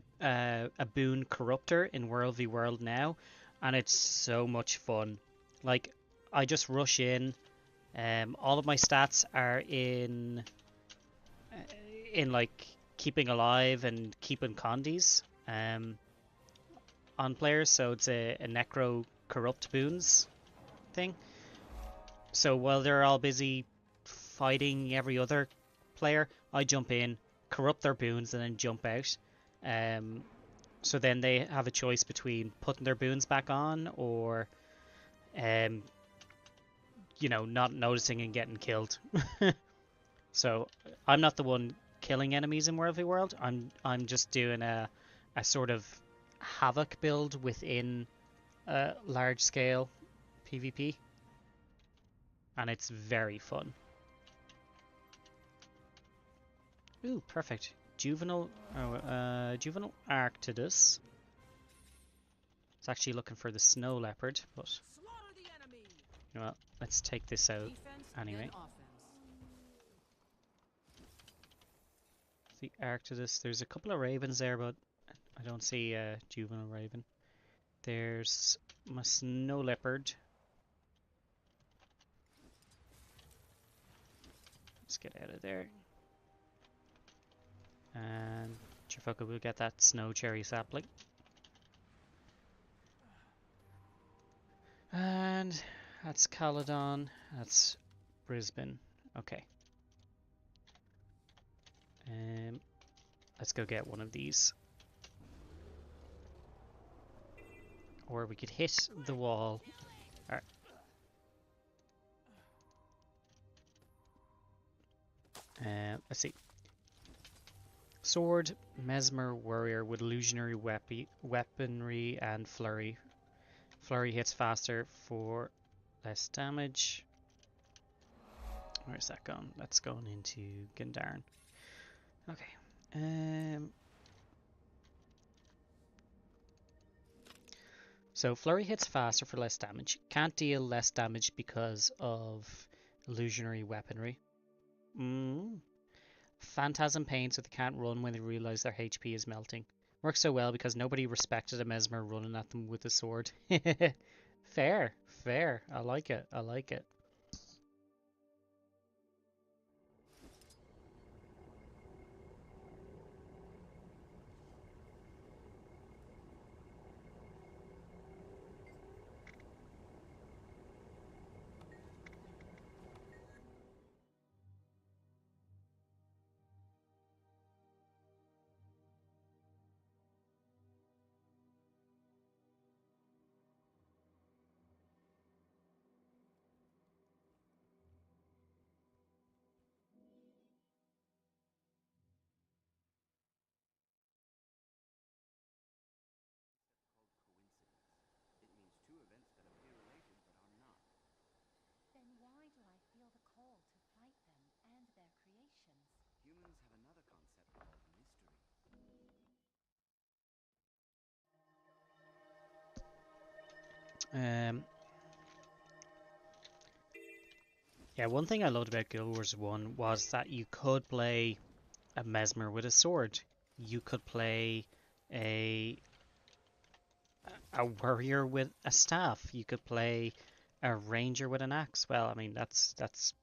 boon corruptor in World v World now, and it's so much fun. Like, I just rush in. All of my stats are in like keeping alive and keeping condies on players, so it's a necro corrupt boons thing. So while they're all busy fighting every other player, I jump in, corrupt their boons, and then jump out. So then they have a choice between putting their boons back on or, not noticing and getting killed. So I'm not the one killing enemies in World v World. I'm just doing a sort of havoc build within large scale PvP, and it's very fun. Ooh, perfect. Juvenile Arctidus. It's actually looking for the snow leopard, but Slaughter the enemy. well, let's take this out Defense anyway. and offense. The Arctidus. There's a couple of ravens there, but I don't see a juvenile raven. There's my snow leopard. Let's get out of there. And Trifocco will get that snow cherry sapling. And that's Caledon. That's Brisbane. Okay. Let's go get one of these. Or we could hit the wall. Alright. Let's see. Sword, Mesmer, Warrior with illusionary weaponry and flurry. Flurry hits faster for less damage. Where's that gone? That's going into Gandharn. Okay. So Flurry hits faster for less damage. Can't deal less damage because of illusionary weaponry. Phantasm pain so they can't run when they realize their HP is melting. Works so well because nobody respected a Mesmer running at them with a sword. Fair, fair. I like it. I like it. Um, yeah, one thing I loved about Guild Wars 1 was that you could play a Mesmer with a sword. You could play a a warrior with a staff. You could play a ranger with an axe. Well, I mean that's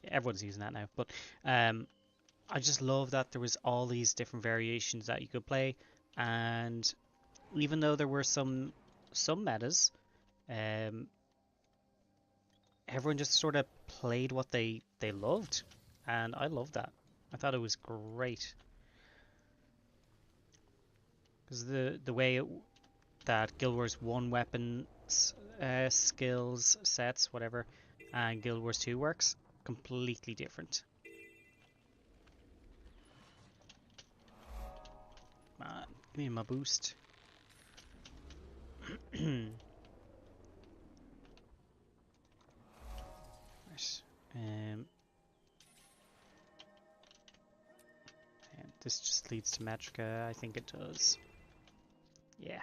everyone's using that now, but I just love that there was all these different variations that you could play, and even though there were some metas, um, everyone just sort of played what they loved, and I loved that. I thought it was great because the way that Guild Wars 1 weapons, skills, sets, whatever, and Guild Wars 2 works, completely different. Man, give me my boost. Right. Um, and this just leads to Metrica, I think it does. Yeah.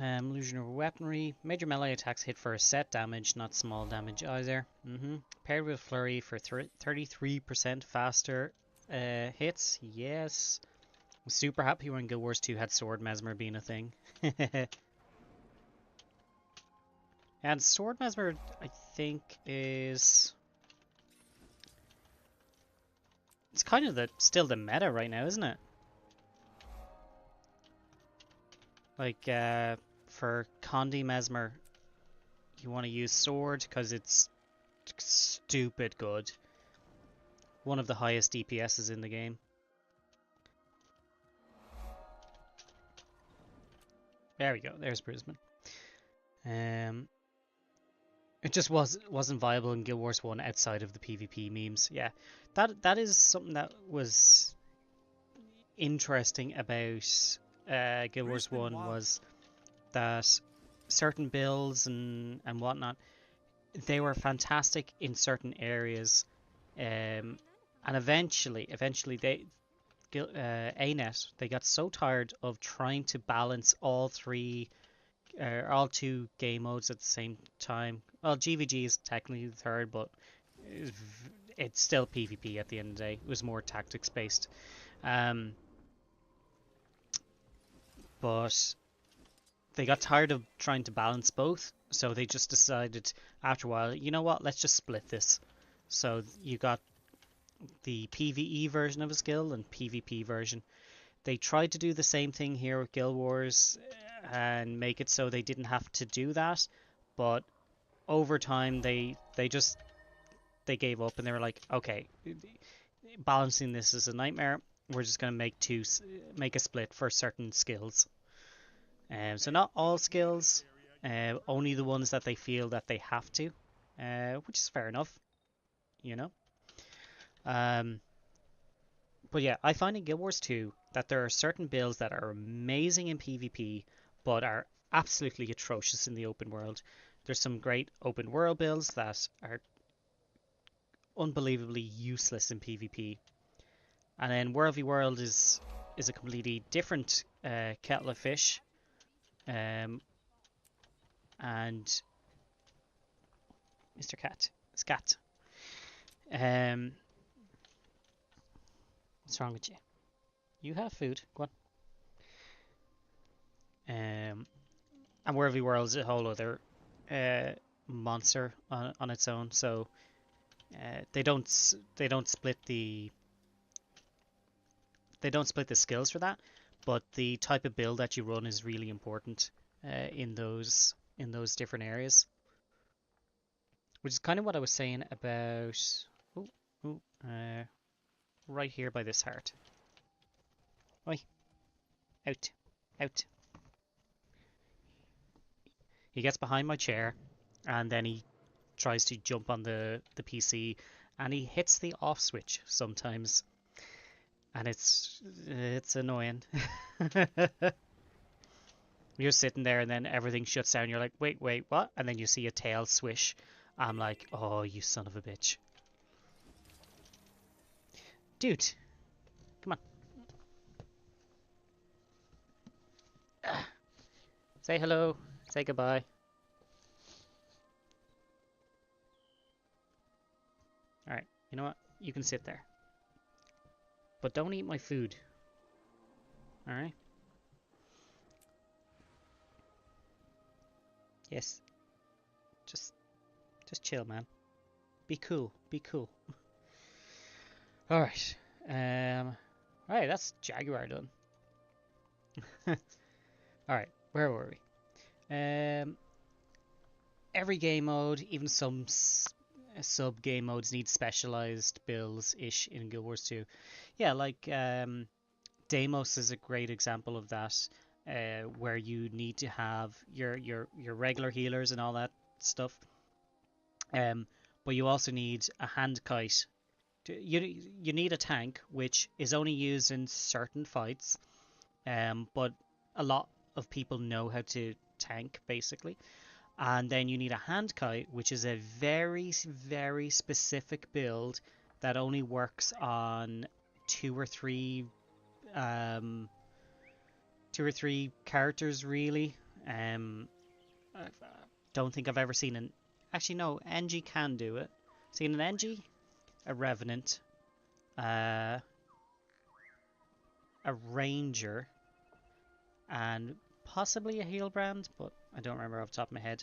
Illusion over weaponry. Major melee attacks hit for a set damage, not small damage either. Paired with flurry for 33% faster hits. Yes. I'm super happy when Guild Wars 2 had Sword Mesmer being a thing. And Sword Mesmer, I think, is... It's kind of still the meta right now, isn't it? Like, for Condi Mesmer, you want to use Sword because it's stupid good. One of the highest DPSs in the game. There we go. There's Brisbane. It just wasn't viable in Guild Wars 1 outside of the PvP memes. Yeah, that is something that was interesting about Guild Wars 1 was that certain builds and whatnot, they were fantastic in certain areas, and eventually ANET, they got so tired of trying to balance all two game modes at the same time. Well, GVG is technically the third, but it's still PvP at the end of the day. It was more tactics based. But they got tired of trying to balance both, so they just decided after a while, you know what, let's just split this. So you got the PvE version of a skill and PvP version. They tried to do the same thing here with Guild Wars and make it so they didn't have to do that, but over time they gave up and they were like, okay, balancing this is a nightmare. We're just going to make a split for certain skills. So not all skills, only the ones that they feel that they have to, which is fair enough, you know. But yeah, I find in Guild Wars 2 that there are certain builds that are amazing in PvP, but are absolutely atrocious in the open world. There's some great open world builds that are unbelievably useless in PvP. And then World v World is a completely different kettle of fish. And Mr. Cat, Scat. What's wrong with you? You have food. Go on. And World v World is a whole other monster on its own. So They don't split the skills for that, but the type of build that you run is really important in those different areas, which is kind of what I was saying about. Oh, oh, right here by this heart. Oi, out, out. He gets behind my chair, and then he tries to jump on the PC, and he hits the off switch sometimes, and it's annoying. You're sitting there, and then everything shuts down. You're like, wait, wait, what? And then you see a tail swish. I'm like, oh, you son of a bitch, dude, come on. Say hello. Say goodbye. All right. You know what? You can sit there, but don't eat my food. All right? Yes. Just chill, man. Be cool. Be cool. All right. All right. That's Jaguar done. All right. Where were we? Every game mode, even some sub game modes, need specialized builds ish in Guild Wars 2. Yeah, like Deimos is a great example of that, where you need to have your regular healers and all that stuff. But you also need a hand kite. You need a tank, which is only used in certain fights. But a lot of people know how to tank basically. And then you need a hand kite, which is a very, very specific build that only works on two or three um, characters really. I don't think I've ever seen an. Actually, no, NG can do it. Seen an NG, a Revenant, uh, a Ranger, and possibly a Healbrand, but I don't remember off the top of my head.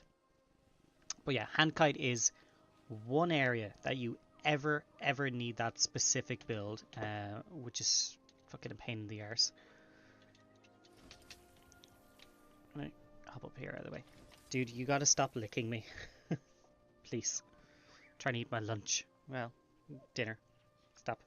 But yeah, Handkite is one area that you ever need that specific build, which is fucking a pain in the arse. Right, hop up here out of the way. Dude, you gotta stop licking me. Please. I'm trying to eat my lunch. Well, dinner. Stop.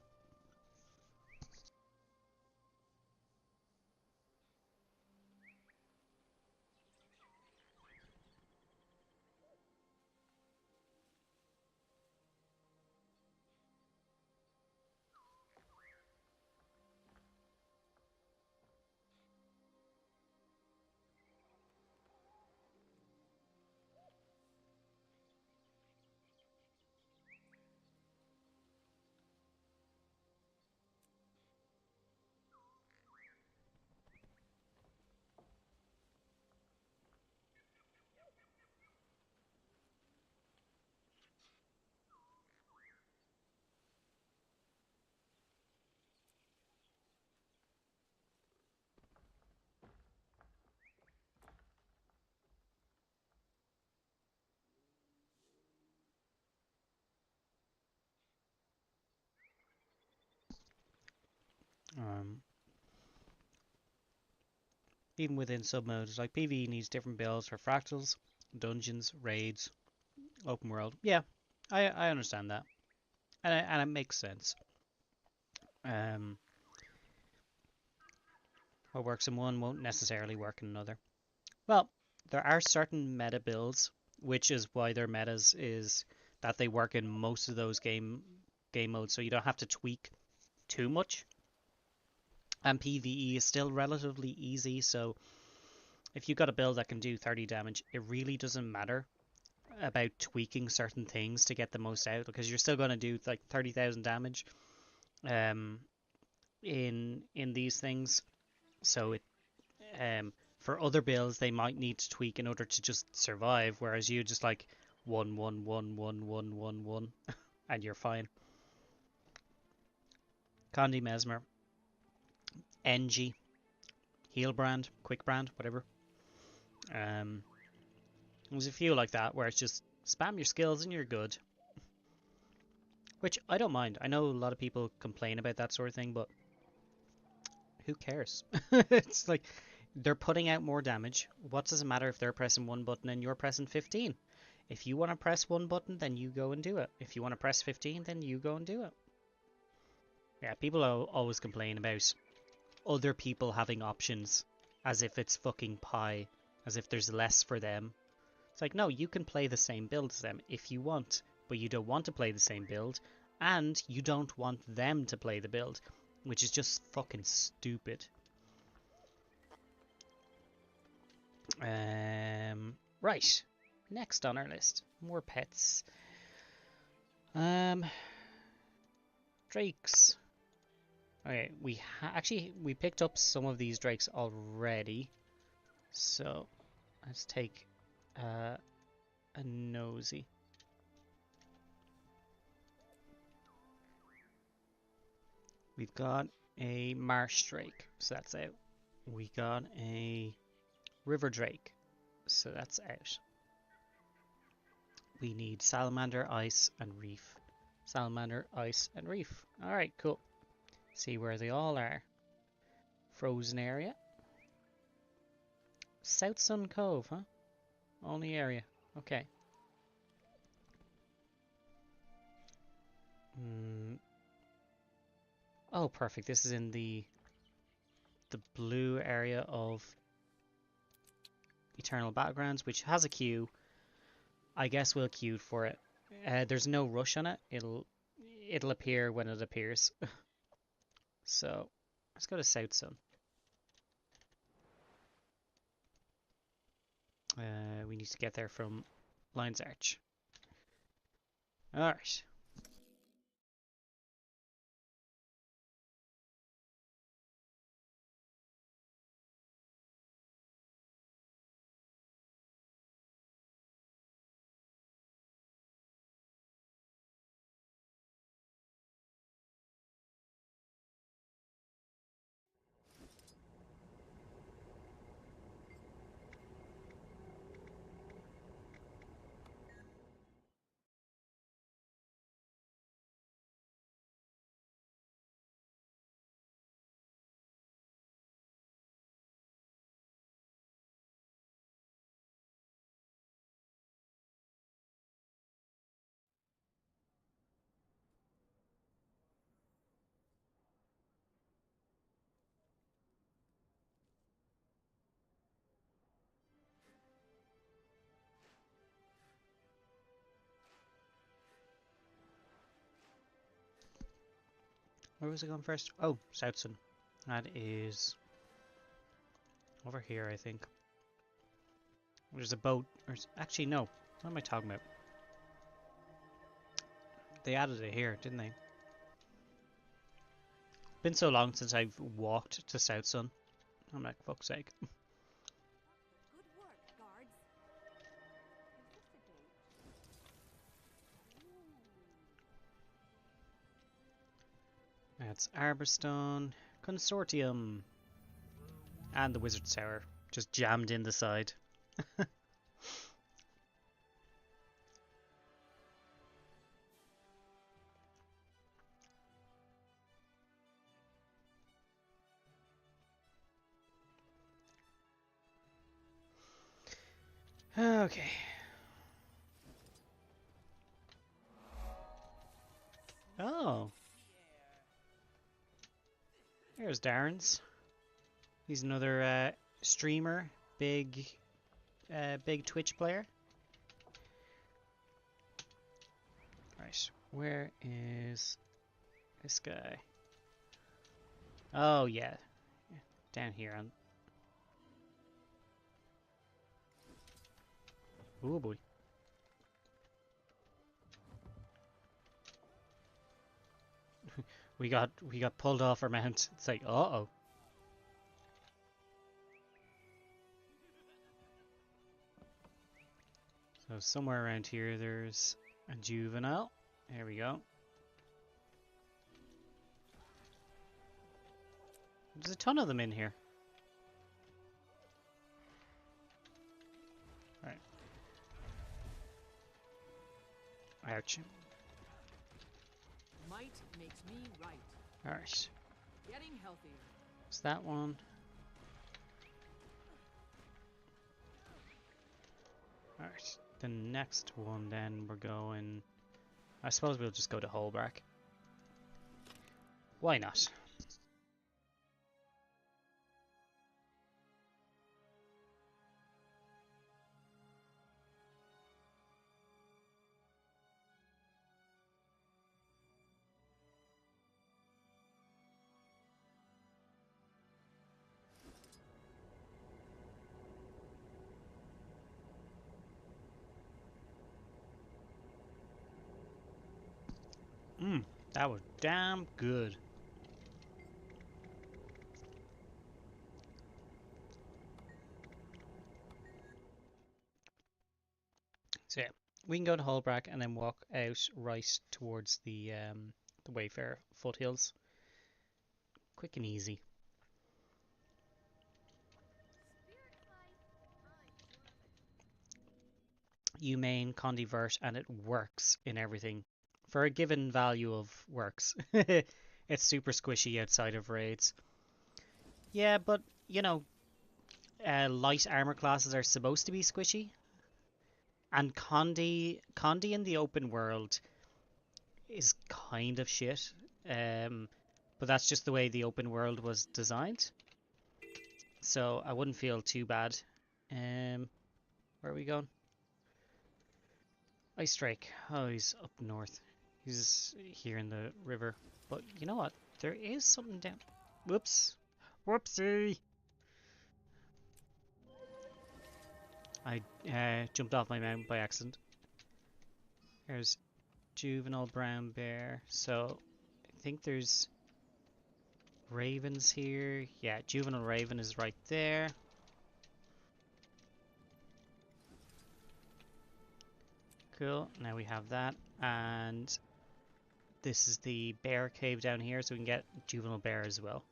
Um, Even within submodes, like PvE needs different builds for fractals, dungeons, raids, open world. Yeah, I understand that, and it makes sense. Um, what works in one won't necessarily work in another. Well, there are certain meta builds, which is why their metas is that they work in most of those game modes, so you don't have to tweak too much. And PvE is still relatively easy, so if you've got a build that can do 30 damage, it really doesn't matter about tweaking certain things to get the most out, because you're still going to do like 30,000 damage um, in these things. So it for other builds they might need to tweak in order to just survive, whereas you just like 1 1 1 1 1 1 and you're fine. Condi Mesmer, NG, Healbrand, Quickbrand, whatever. There's a few like that where it's just spam your skills and you're good. Which I don't mind. I know a lot of people complain about that sort of thing, but who cares? It's like they're putting out more damage. What does it matter if they're pressing one button and you're pressing 15? If you want to press one button, then you go and do it. If you want to press 15, then you go and do it. Yeah, people always complain about other people having options as if it's fucking pie, as if there's less for them. It's like, no, you can play the same build as them if you want, but you don't want to play the same build, and you don't want them to play the build, which is just fucking stupid. Right. Next on our list, more pets. Drakes. Okay, we picked up some of these drakes already, so let's take a nosy. We've got a marsh drake, so that's out. We got a river drake, so that's out. We need salamander, ice, and reef. Salamander, ice, and reef. Alright, cool. See where they all are. Frozen area. South Sun Cove, huh? Only area. Okay. Oh, perfect. This is in the blue area of Eternal Battlegrounds, which has a queue. I guess we'll queue for it. There's no rush on it. It'll appear when it appears. So let's go to South Sun. We need to get there from Lion's Arch. Alright. Where was it going first? Oh, South Sun. That is over here, I think. There's a boat. Actually, no. What am I talking about? They added it here, didn't they? Been so long since I've walked to South Sun. I'm like, fuck's sake. Good work, guards. Is this a gate? That's Arborstone, Consortium, and the Wizard's Tower, just jammed in the side. Okay. Oh. There's Darren's. He's another streamer, big Twitch player. Right, where is this guy? Oh yeah, down here on. Oh boy. we got pulled off our mount. It's like, uh-oh. So somewhere around here there's a juvenile. There we go. There's a ton of them in here. Right. Ouch. Might makes me right. Alright. Getting healthier. It's that one. Alright. The next one then we're going... I suppose we'll just go to Holbrack. Why not? That was damn good. So yeah, we can go to Holbrack and then walk out right towards the Wayfair foothills. Quick and easy. You main convert and it works in everything. For a given value of works. It's super squishy outside of raids. Yeah, but you know, light armor classes are supposed to be squishy. And Condi in the open world is kind of shit. But that's just the way the open world was designed. So I wouldn't feel too bad. Where are we going? Ice Strike. Oh, he's up north. He's here in the river. But you know what? There is something down. Whoops. Whoopsie. I jumped off my mount by accident. There's juvenile brown bear. So I think there's ravens here. Yeah, juvenile raven is right there. Cool. Now we have that. And this is the bear cave down here, so we can get juvenile bear as well.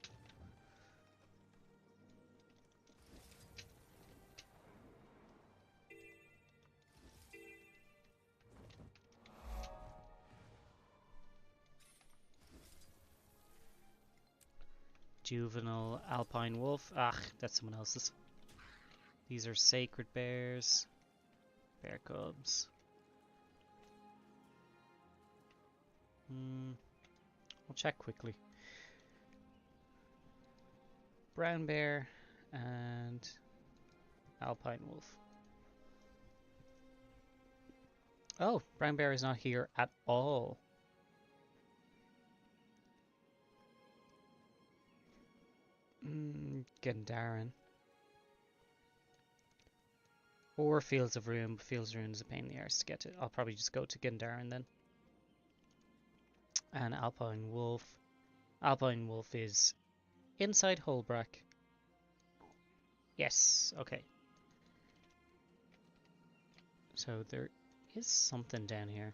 Juvenile alpine wolf. Ah, that's someone else's. These are sacred bears. Bear cubs. I'll check quickly. Brown bear and alpine wolf. Oh, brown bear is not here at all. Gandaren. Or Fields of Ruin, but Fields of Ruin is a pain in the arse to get to. I'll probably just go to Gandaren then. And Alpine Wolf. Alpine Wolf is inside Holbrack. Yes, okay. So there is something down here.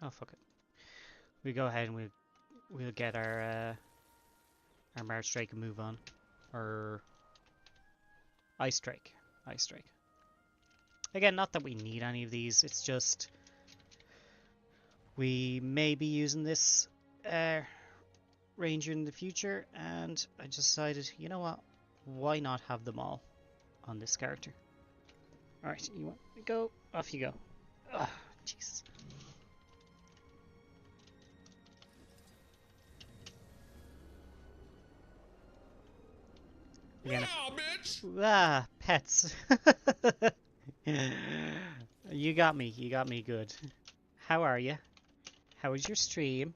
Oh, fuck it. We go ahead and we'll get our March Strike and move on. Or Ice Strike. Ice Strike. Again, not that we need any of these, it's just we may be using this ranger in the future, and I decided, you know what, why not have them all on this character? Alright, you want to go? Off you go. Ugh, Jesus. Again, ah, pets. You got me good. How are you? How was your stream?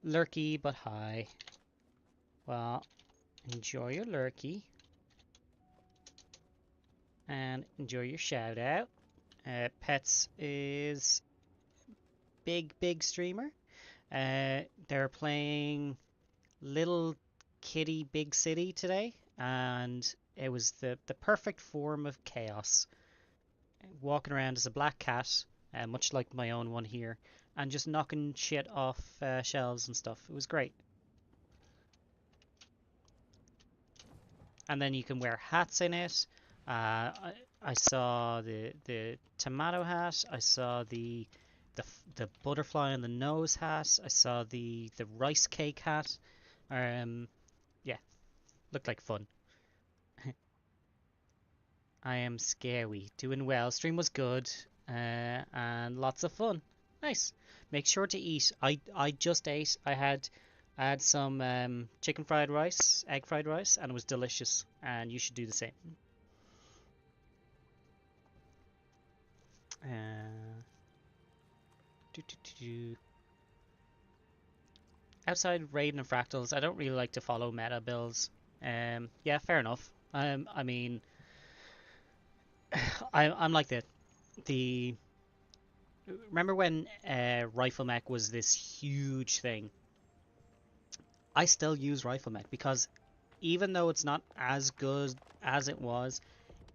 Lurky, but hi. Well, enjoy your lurky. And enjoy your shout out. Pets is big streamer. They're playing Little Kitty Big City today, and it was the perfect form of chaos. Walking around as a black cat, much like my own one here, and just knocking shit off shelves and stuff. It was great. And then you can wear hats in it, I saw the tomato hat. I saw the butterfly on the nose hat. I saw the rice cake hat. Yeah, looked like fun. I am scary. Doing well. Stream was good. And lots of fun. Nice. Make sure to eat. I just ate. I had some chicken fried rice, egg fried rice, and it was delicious. And you should do the same. Uh, Outside Raiden and Fractals, I don't really like to follow meta builds. Yeah, fair enough. I mean, I'm like the. Remember when Rifle Mech was this huge thing? I still use Rifle Mech because even though it's not as good as it was,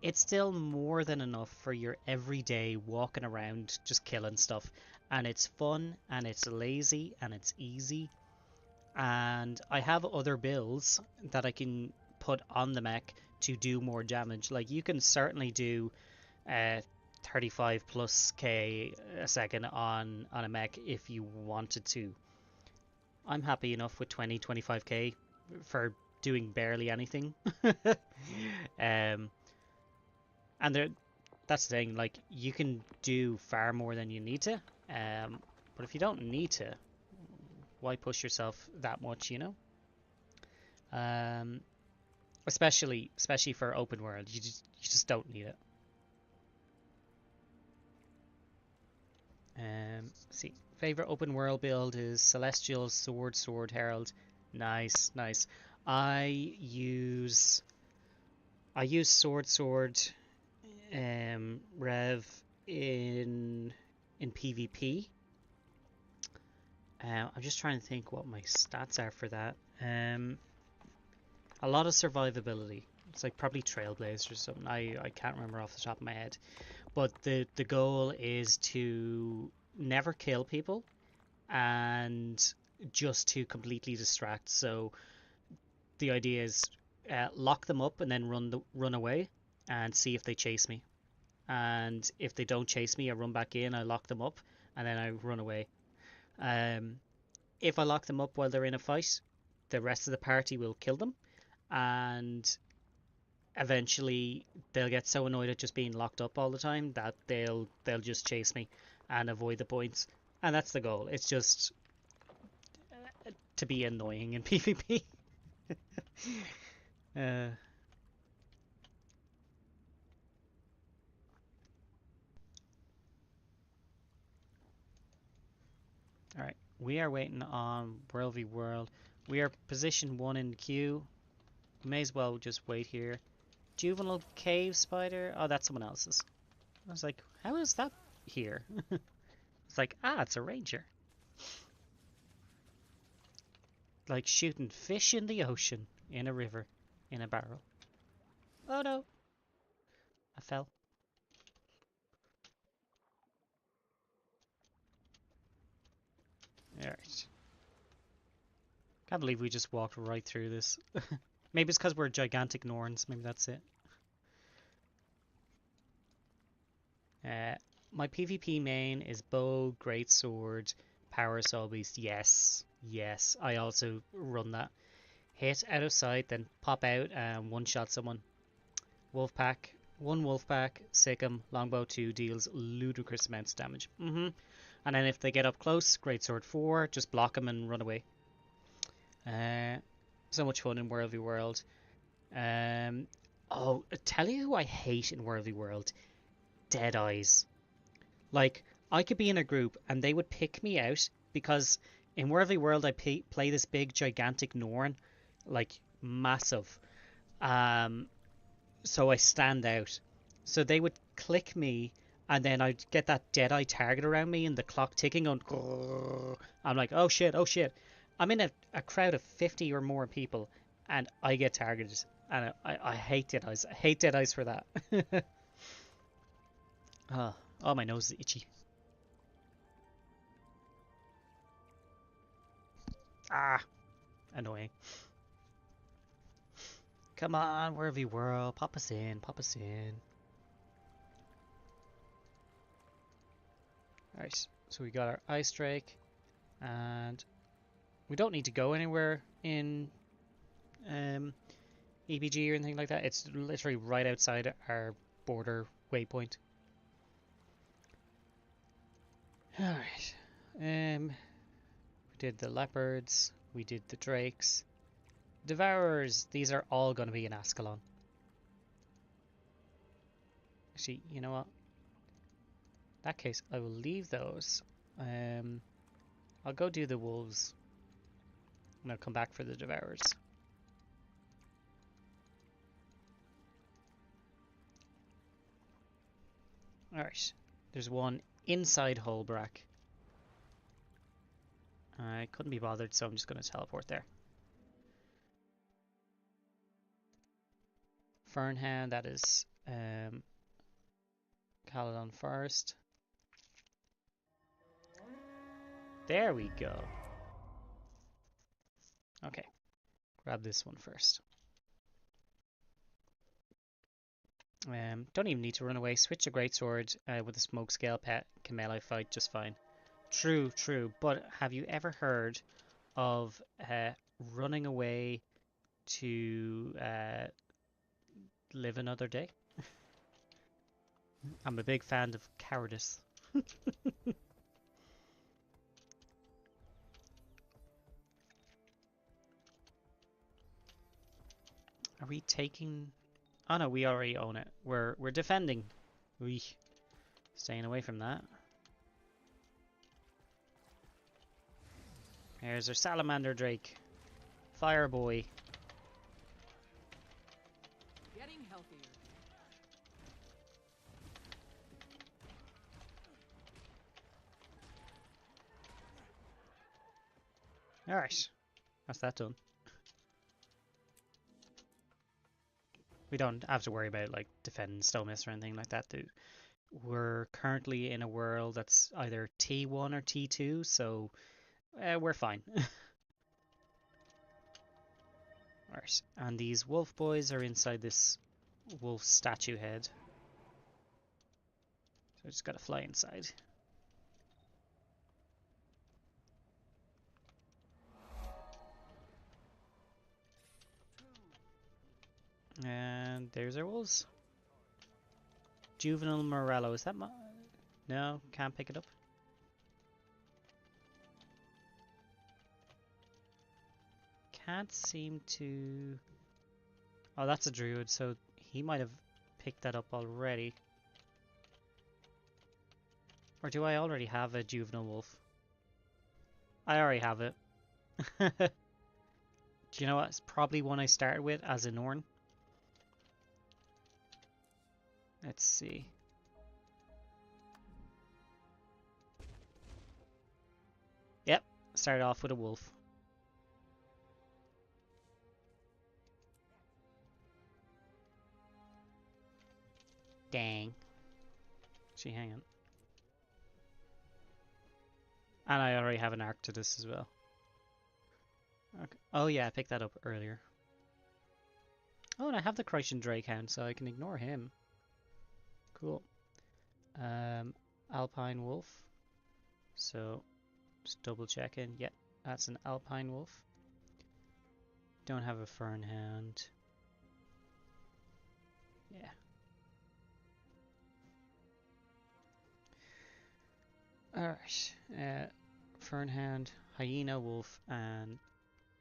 it's still more than enough for your everyday walking around just killing stuff. And it's fun and it's lazy and it's easy. And I have other builds that I can put on the mech to do more damage. Like you can certainly do 35 plus K a second on a mech if you wanted to. I'm happy enough with 25K for doing barely anything. um, and that's the thing, like you can do far more than you need to. But if you don't need to, why push yourself that much, you know? Especially for open world, you just don't need it. See, favorite open world build is Celestial Sword Herald. Nice, nice. I use Sword Rev in PvP. I'm just trying to think what my stats are for that. A lot of survivability. It's like probably Trailblazer or something. I can't remember off the top of my head. But the goal is to never kill people and just to completely distract. So the idea is lock them up and then run away and see if they chase me. And if they don't chase me, I run back in, I lock them up, and then I run away. If I lock them up while they're in a fight, the rest of the party will kill them, and eventually they'll get so annoyed at just being locked up all the time that they'll just chase me and avoid the points. And that's the goal. It's just to be annoying in PvP. uh, Alright, we are waiting on World v World. We are position 1 in the queue. May as well just wait here. Juvenile Cave Spider? Oh, that's someone else's. I was like, how is that here? It's like, it's a ranger. Like shooting fish in the ocean, in a river, in a barrel. Oh no! I fell. Alright. Can't believe we just walked right through this. Maybe it's because we're gigantic Norns. Maybe that's it. My PvP main is bow, greatsword, power soul beast. Yes, yes. I also run that. Hit out of sight, then pop out and one-shot someone. Wolfpack. One Wolfpack, sick 'em, longbow 2 deals ludicrous amounts of damage. And then if they get up close, greatsword 4, just block them and run away. So much fun in World v World. Oh, tell you who I hate in World v World? Dead Eyes. Like, I could be in a group and they would pick me out because in World v World I play this big gigantic Norn, like massive. So I stand out. So they would click me and then I'd get that dead-eye target around me and the clock ticking on. I'm like, oh shit, oh shit. I'm in a crowd of 50 or more people and I get targeted. And I hate Dead Eyes. I hate Dead Eyes for that. Oh, my nose is itchy. Annoying. Come on, wherever you whirl, pop us in, pop us in. Alright, so we got our ice drake, and we don't need to go anywhere in EBG or anything like that. It's literally right outside our border waypoint. Alright. We did the leopards, we did the drakes. Devourers, these are all going to be in Ascalon. Actually, you know what? In that case, I will leave those. I'll go do the wolves. And I'll come back for the devourers. Alright. There's one inside Holbrack. I couldn't be bothered, so I'm just going to teleport there. Fernhound, that is Caledon Forest. There we go. Okay, grab this one first. Don't even need to run away. Switch a greatsword with a smoke scale pet can melee fight just fine. True, true. But have you ever heard of running away to live another day? I'm a big fan of cowardice. Are we taking... Oh no, we already own it. We're defending. We staying away from that. There's our salamander drake. Fire boy. Getting healthier. Alright. That's that done. We don't have to worry about like defending Stonemis or anything like that. We're currently in a world that's either T1 or T2, so we're fine. Alright, and these wolf boys are inside this wolf statue head. So I just gotta fly inside. And there's our wolves. Juvenile Morello, is that my... No, can't pick it up. Can't seem to... Oh, that's a druid, so he might have picked that up already. Or do I already have a juvenile wolf? I already have it. Do you know what? It's probably one I started with as a Norn. Let's see. Yep, started off with a wolf. Dang. Actually, hang on. And I already have an Arctidus as well. Okay. Oh yeah, I picked that up earlier. Oh, and I have the Croatian Drakehound, so I can ignore him. Cool. Alpine Wolf. So, just double checking. Yeah, that's an Alpine Wolf. Don't have a Fernhound. Yeah. Alright. Fernhound, Hyena Wolf, and...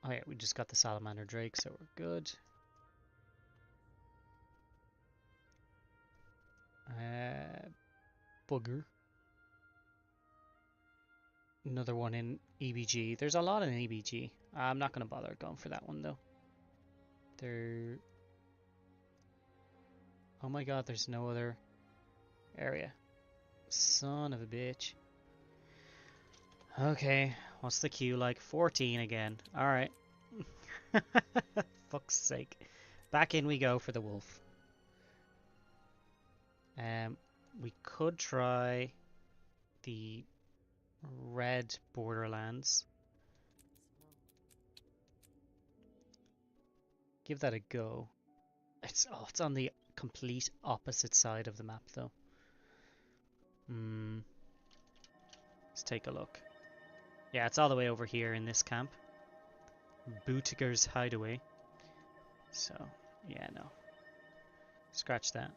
Oh yeah, we just got the Salamander Drake, so we're good. Bugger. Another one in EBG. There's a lot in EBG. I'm not going to bother going for that one though. There... Oh my god, there's no other area. Son of a bitch. Okay, what's the queue like? 14 again. Alright. Fuck's sake. Back in we go for the wolf. We could try the red Borderlands. Give that a go. It's on the complete opposite side of the map though. Let's take a look. Yeah, it's all the way over here in this camp. Bootiger's Hideaway. So, yeah, no. Scratch that.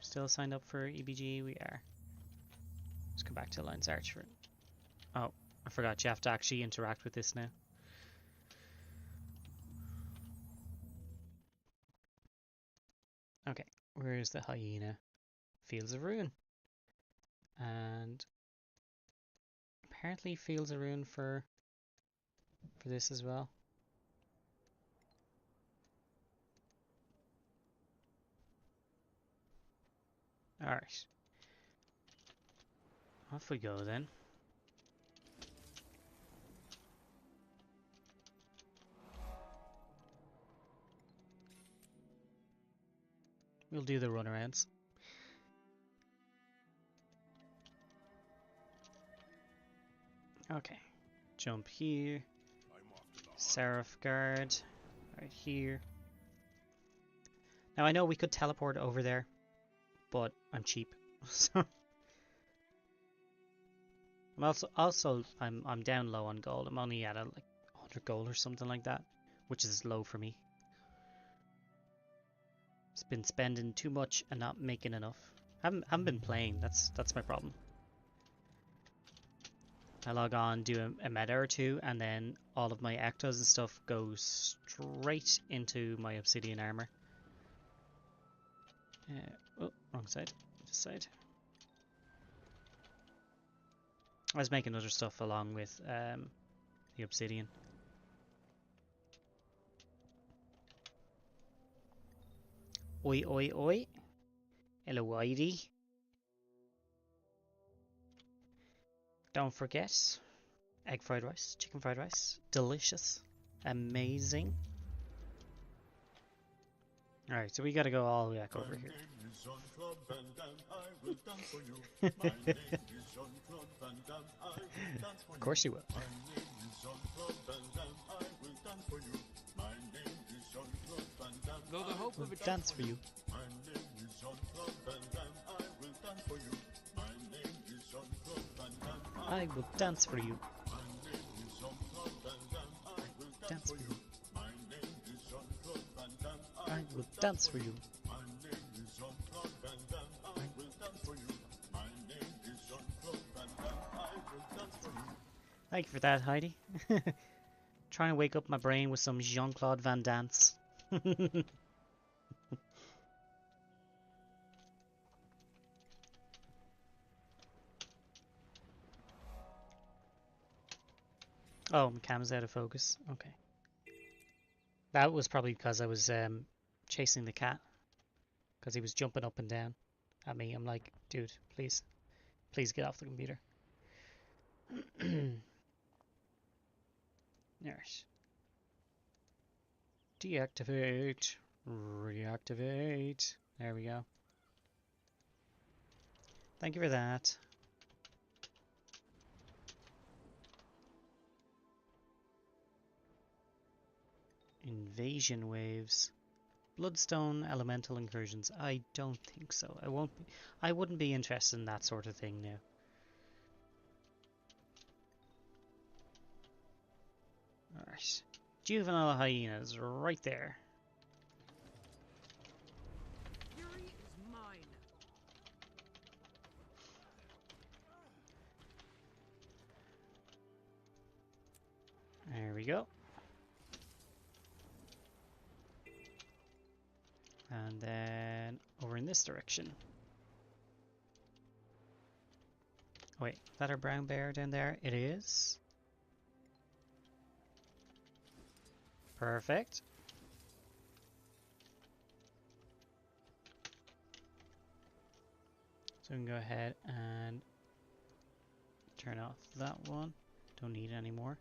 Still signed up for EBG? We are. Let's come back to Alliance Arch for... Oh, I forgot you have to actually interact with this now. Okay, where is the hyena? Fields of Ruin. And apparently Fields of Ruin for this as well. Alright. Off we go then. We'll do the runarounds. Okay. Jump here. Seraph Guard. Right here. Now I know we could teleport over there, but I'm cheap. So I'm down low on gold. I'm only at like 100 gold or something like that, which is low for me. It's been spending too much and not making enough. Haven't been playing. That's my problem. I log on, do a meta or two, and then all of my ectos and stuff go straight into my obsidian armor. Oh, wrong side. This side. I was making other stuff along with the obsidian. Oi, oi, oi. Hello, Whitey. Don't forget, egg fried rice, chicken fried rice. Delicious. Amazing. Alright, so we gotta go all the way back over here. Of course you will. Though the hope of a Dance for you. I will dance for you. Dance for you. I will dance for you. Thank you for that, Heidi. Trying to wake up my brain with some Jean-Claude Van Dance. Oh, my cam's out of focus. Okay. That was probably because I was chasing the cat. Because he was jumping up and down at me. I'm like, dude, please. Please get off the computer. Nurse. Deactivate. Reactivate. There we go. Thank you for that. Invasion waves. Bloodstone elemental incursions. I don't think so. I wouldn't be interested in that sort of thing now. Alright. Juvenile hyenas right there. fury is mine. There we go. And then over in this direction. Oh, wait, is that our brown bear down there? It is. Perfect. So we can go ahead and turn off that one. Don't need it anymore.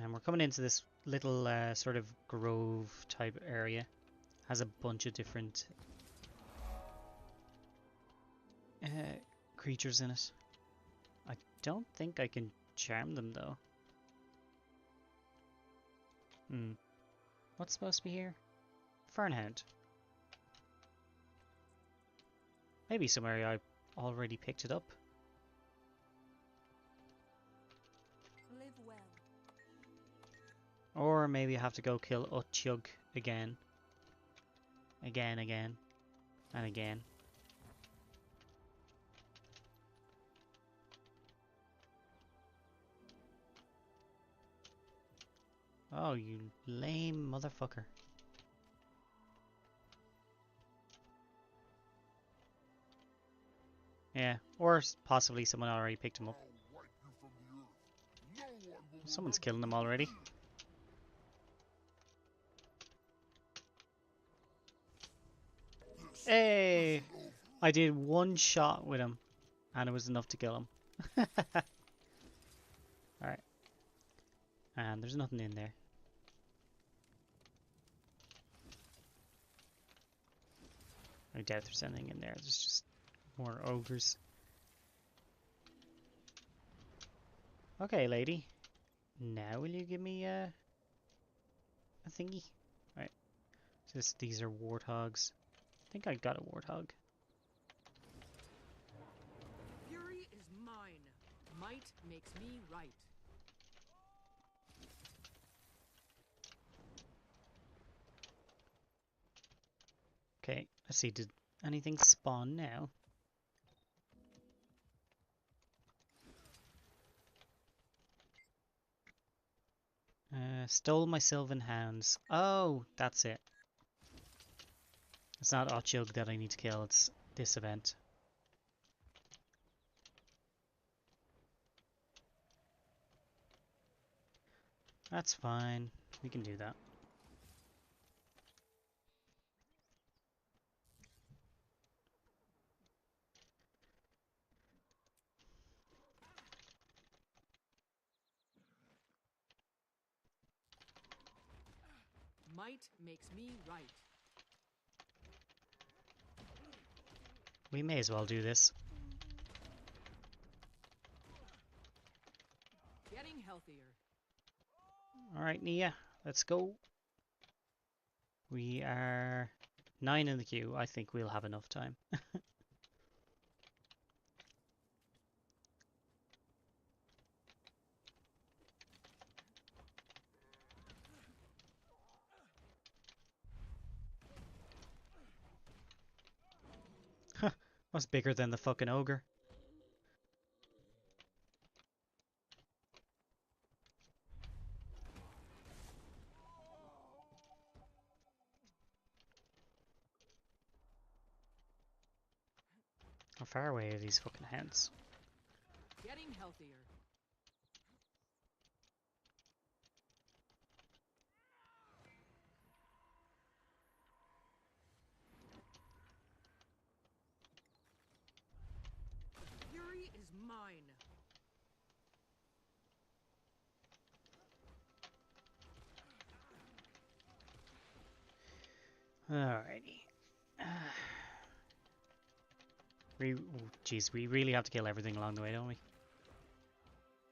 And we're coming into this little sort of grove type area. Has a bunch of different creatures in it. I don't think I can charm them though. What's supposed to be here? Fernhound. Maybe somewhere I already picked it up. Live well. Or maybe I have to go kill Utchug again. Again, and again. Oh, you lame motherfucker. Yeah, or possibly someone already picked him up. Someone's killing them already. Hey! I did one shot with him, and it was enough to kill him. Alright. And there's nothing in there. I doubt there's anything in there. There's just more ogres. Okay, lady. Now will you give me a thingy? Right. These are warthogs. I think I got a warthog. Fury is mine. Might makes me right. Okay, let's see. Did anything spawn now? Stole my Sylvan Hounds. Oh, that's it. It's not Ochug that I need to kill, it's this event. That's fine. We can do that. Might makes me right. We may as well do this. Getting healthier. Alright, Nia, let's go. We are 9 in the queue. I think we'll have enough time. What's bigger than the fucking ogre? How far away are these fucking hounds? Getting healthier. Fury is mine. Alrighty. Jeez, we really have to kill everything along the way, don't we?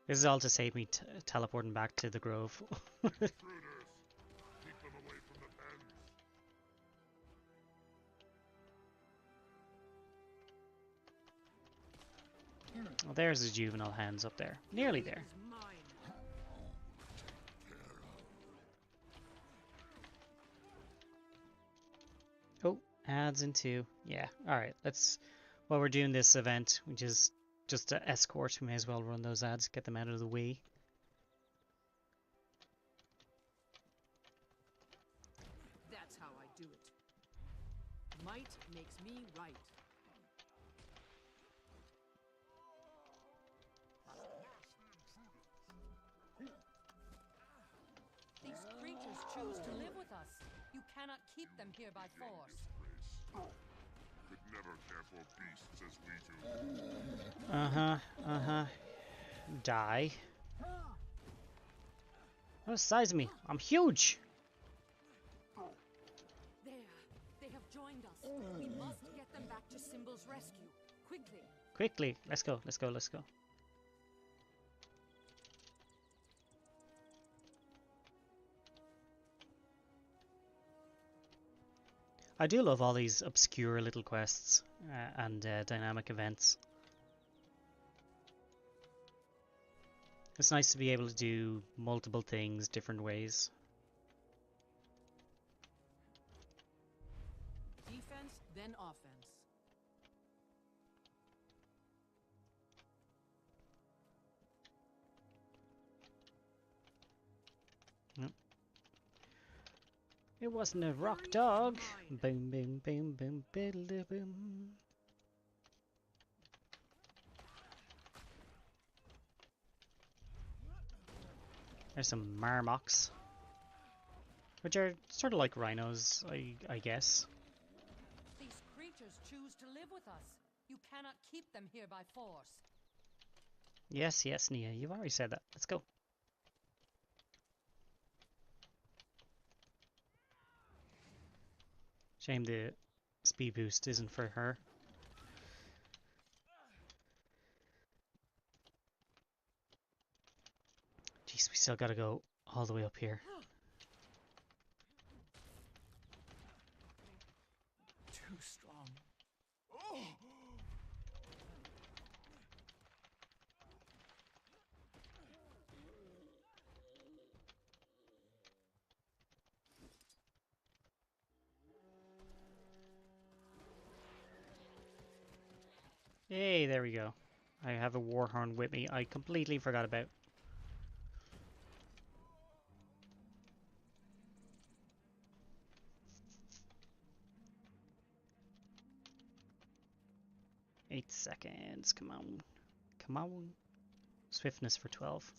This is all to save me teleporting back to the grove. Intruders! Keep them away from the pens! Well, there's the juvenile hands up there. Nearly there. Is mine. Oh, adds into... Yeah, alright, let's... While we're doing this event, which is just to escort, we may as well run those ads, get them out of the way. That's how I do it. Might makes me right. These creatures choose to live with us. You cannot keep them here by force. Could never care for beasts as we do. Die. What the size of me? I'm huge! There, they have joined us. We must get them back to Symbol's rescue. Quickly. Quickly, let's go, let's go, let's go. I do love all these obscure little quests and dynamic events. It's nice to be able to do multiple things different ways. Defense, then offense. Yep. It wasn't a rock dog. Mine. Boom, boom, boom, boom, biddle boom. There's some marmots, which are sort of like rhinos, I guess. These creatures choose to live with us. You cannot keep them here by force. Yes, yes, Nia, you've already said that. Let's go. Shame the speed boost isn't for her. Jeez, we still gotta go all the way up here. Too strong. Oh! Hey, there we go. I have a war horn with me. I completely forgot about. Eight seconds. Come on. Come on. Swiftness for 12.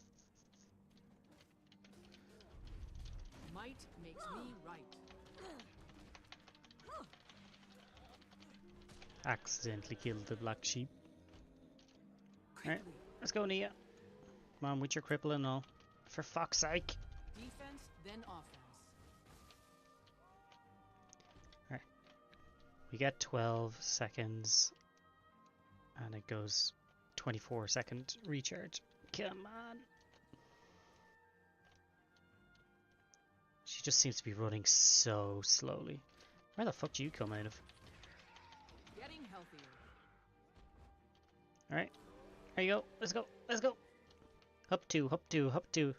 Might makes me right. Accidentally killed the black sheep. Alright, let's go, Nia. Come on, with your cripple and all. For fuck's sake. Defense, then offense. Alright. We get 12 seconds. And it goes 24-second recharge. Come on. She just seems to be running so slowly. Where the fuck do you come out of? Getting healthier. Alright. There you go. Let's go. Let's go. Up two, up two, up two.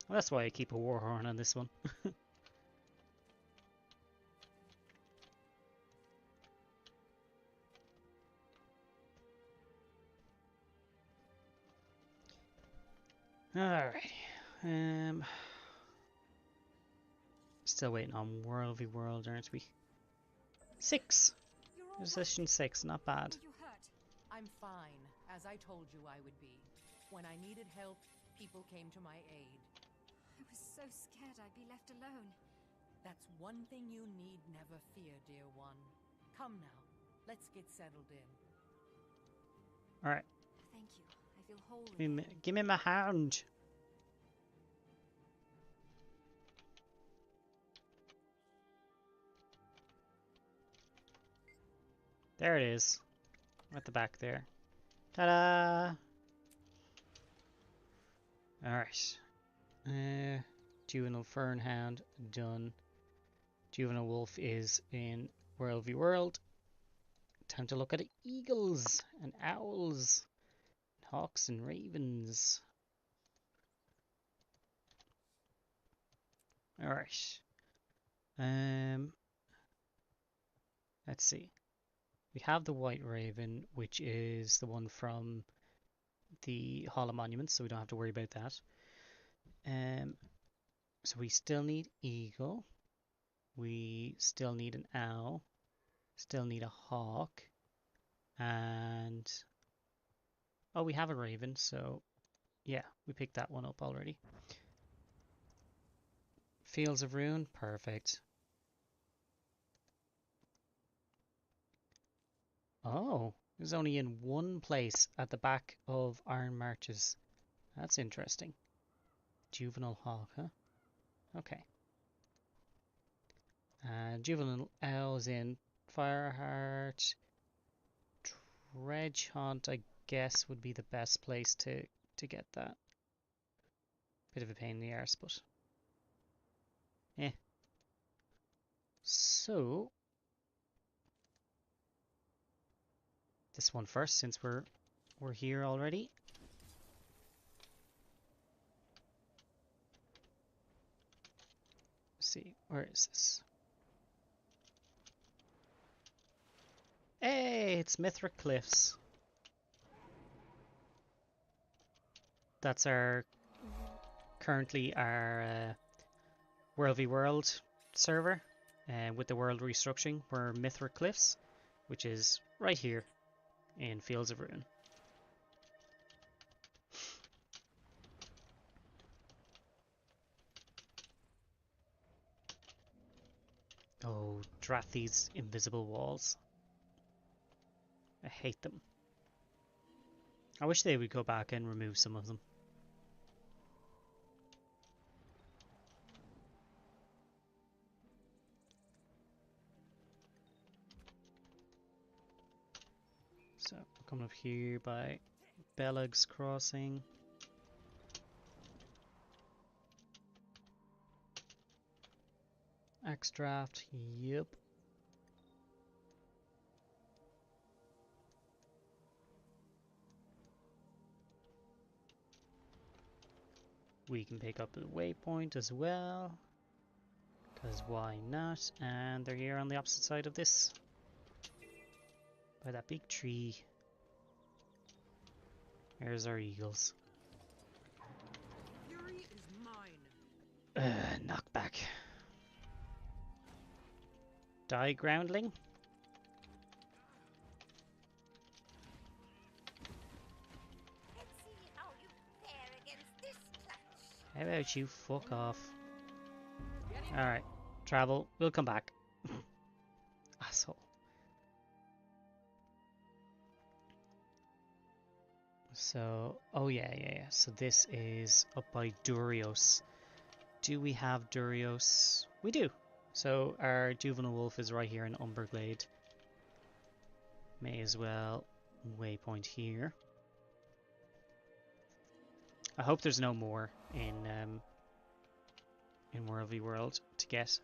Well, that's why I keep a war horn on this one. Alright. Still waiting on World v World, aren't we? 6! You're all Position 6, not bad. Are you hurt? I'm fine, as I told you I would be. When I needed help, people came to my aid. I was so scared I'd be left alone. That's one thing you need never fear, dear one. Come now, let's get settled in. Alright, Thank you. I feel whole again. give me my hand. There it is. At the back there. Ta-da! Alright. Juvenile Fernhound, done. Juvenile Wolf is in World v World. Time to look at eagles and owls, hawks and ravens. Alright. Let's see. We have the White Raven, which is the one from the Hall of Monuments, so we don't have to worry about that. So we still need eagle. We still need an owl. Still need a hawk. And oh, we have a raven, so yeah, we picked that one up already. Fields of Ruin, perfect. Oh, it was only in one place at the back of Iron Marches. That's interesting. Juvenile Hawk, huh? Okay. Juvenile Owls in Fireheart. Dredge Hunt, I guess, would be the best place to to get that. Bit of a pain in the arse, but eh. So this one first, since we're here already. Let's see, where is this? Hey, it's Mithric Cliffs. That's currently our World v World server, with the world restructuring. We're Mithric Cliffs, which is right here in Fields of Ruin. Oh, drat these invisible walls. I hate them. I wish they would go back and remove some of them. So, we're coming up here by Belag's Crossing. Axe draft, yep. We can pick up the waypoint as well, because why not? And they're here on the opposite side of this, by that big tree. There's our eagles. Fury is mine. Knockback. Die, groundling. Let's see how you fare against this clutch. How about you fuck off? Alright, travel. We'll come back. Asshole. So, oh yeah. So this is up by Durios. Do we have Durios? We do. So our juvenile wolf is right here in Umberglade. May as well waypoint here. I hope there's no more in World v World to get.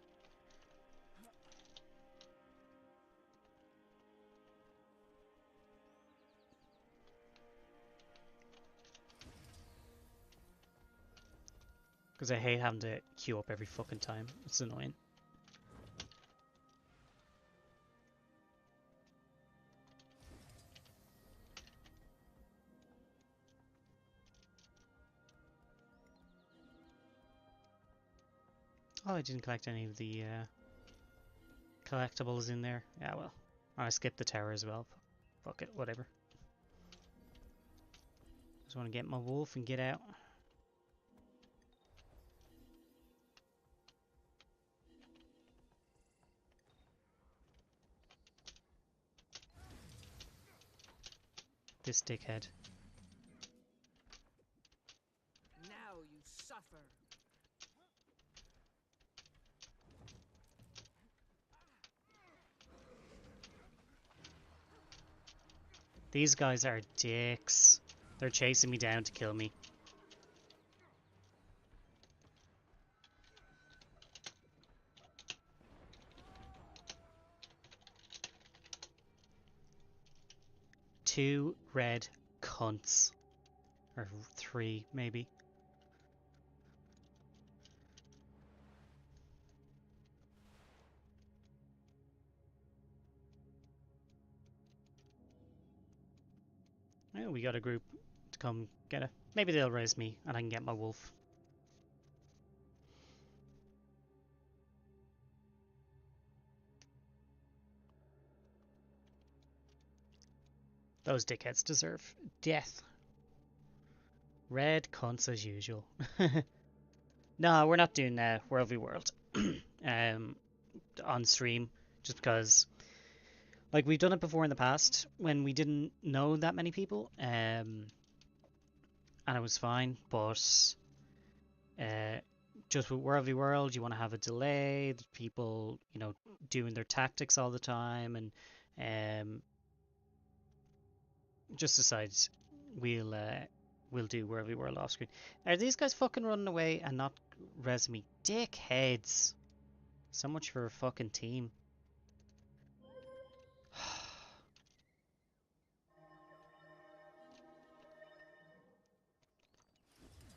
Because I hate having to queue up every fucking time. It's annoying. Oh, I didn't collect any of the collectibles in there. Yeah, well. I skipped the tower as well. Fuck it, whatever. Just want to get my wolf and get out. This dickhead. Now you suffer. These guys are dicks. They're chasing me down to kill me. Two red cunts. Or three, maybe. Oh, we got a group to come get it. Maybe they'll raise me and I can get my wolf. Those dickheads deserve death. Red cunts as usual. No, we're not doing World v World on stream, just because, like, we've done it before in the past when we didn't know that many people, and it was fine. But just with World v World, you want to have a delay. People, doing their tactics all the time, and just decides we'll will do Worldly World off screen. Are these guys fucking running away and not res me? Dickheads. So much for a fucking team.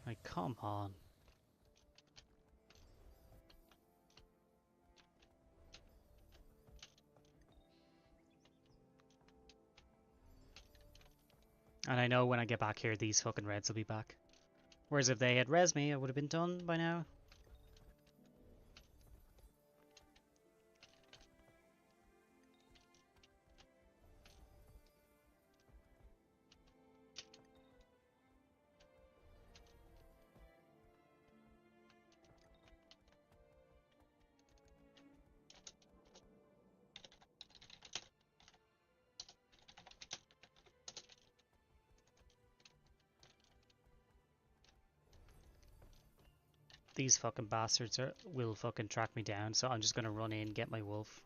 Like, come on. And I know when I get back here, these fucking reds will be back. Whereas if they had res me, I would have been done by now. These fucking bastards will fucking track me down, so I'm just gonna run in, get my wolf.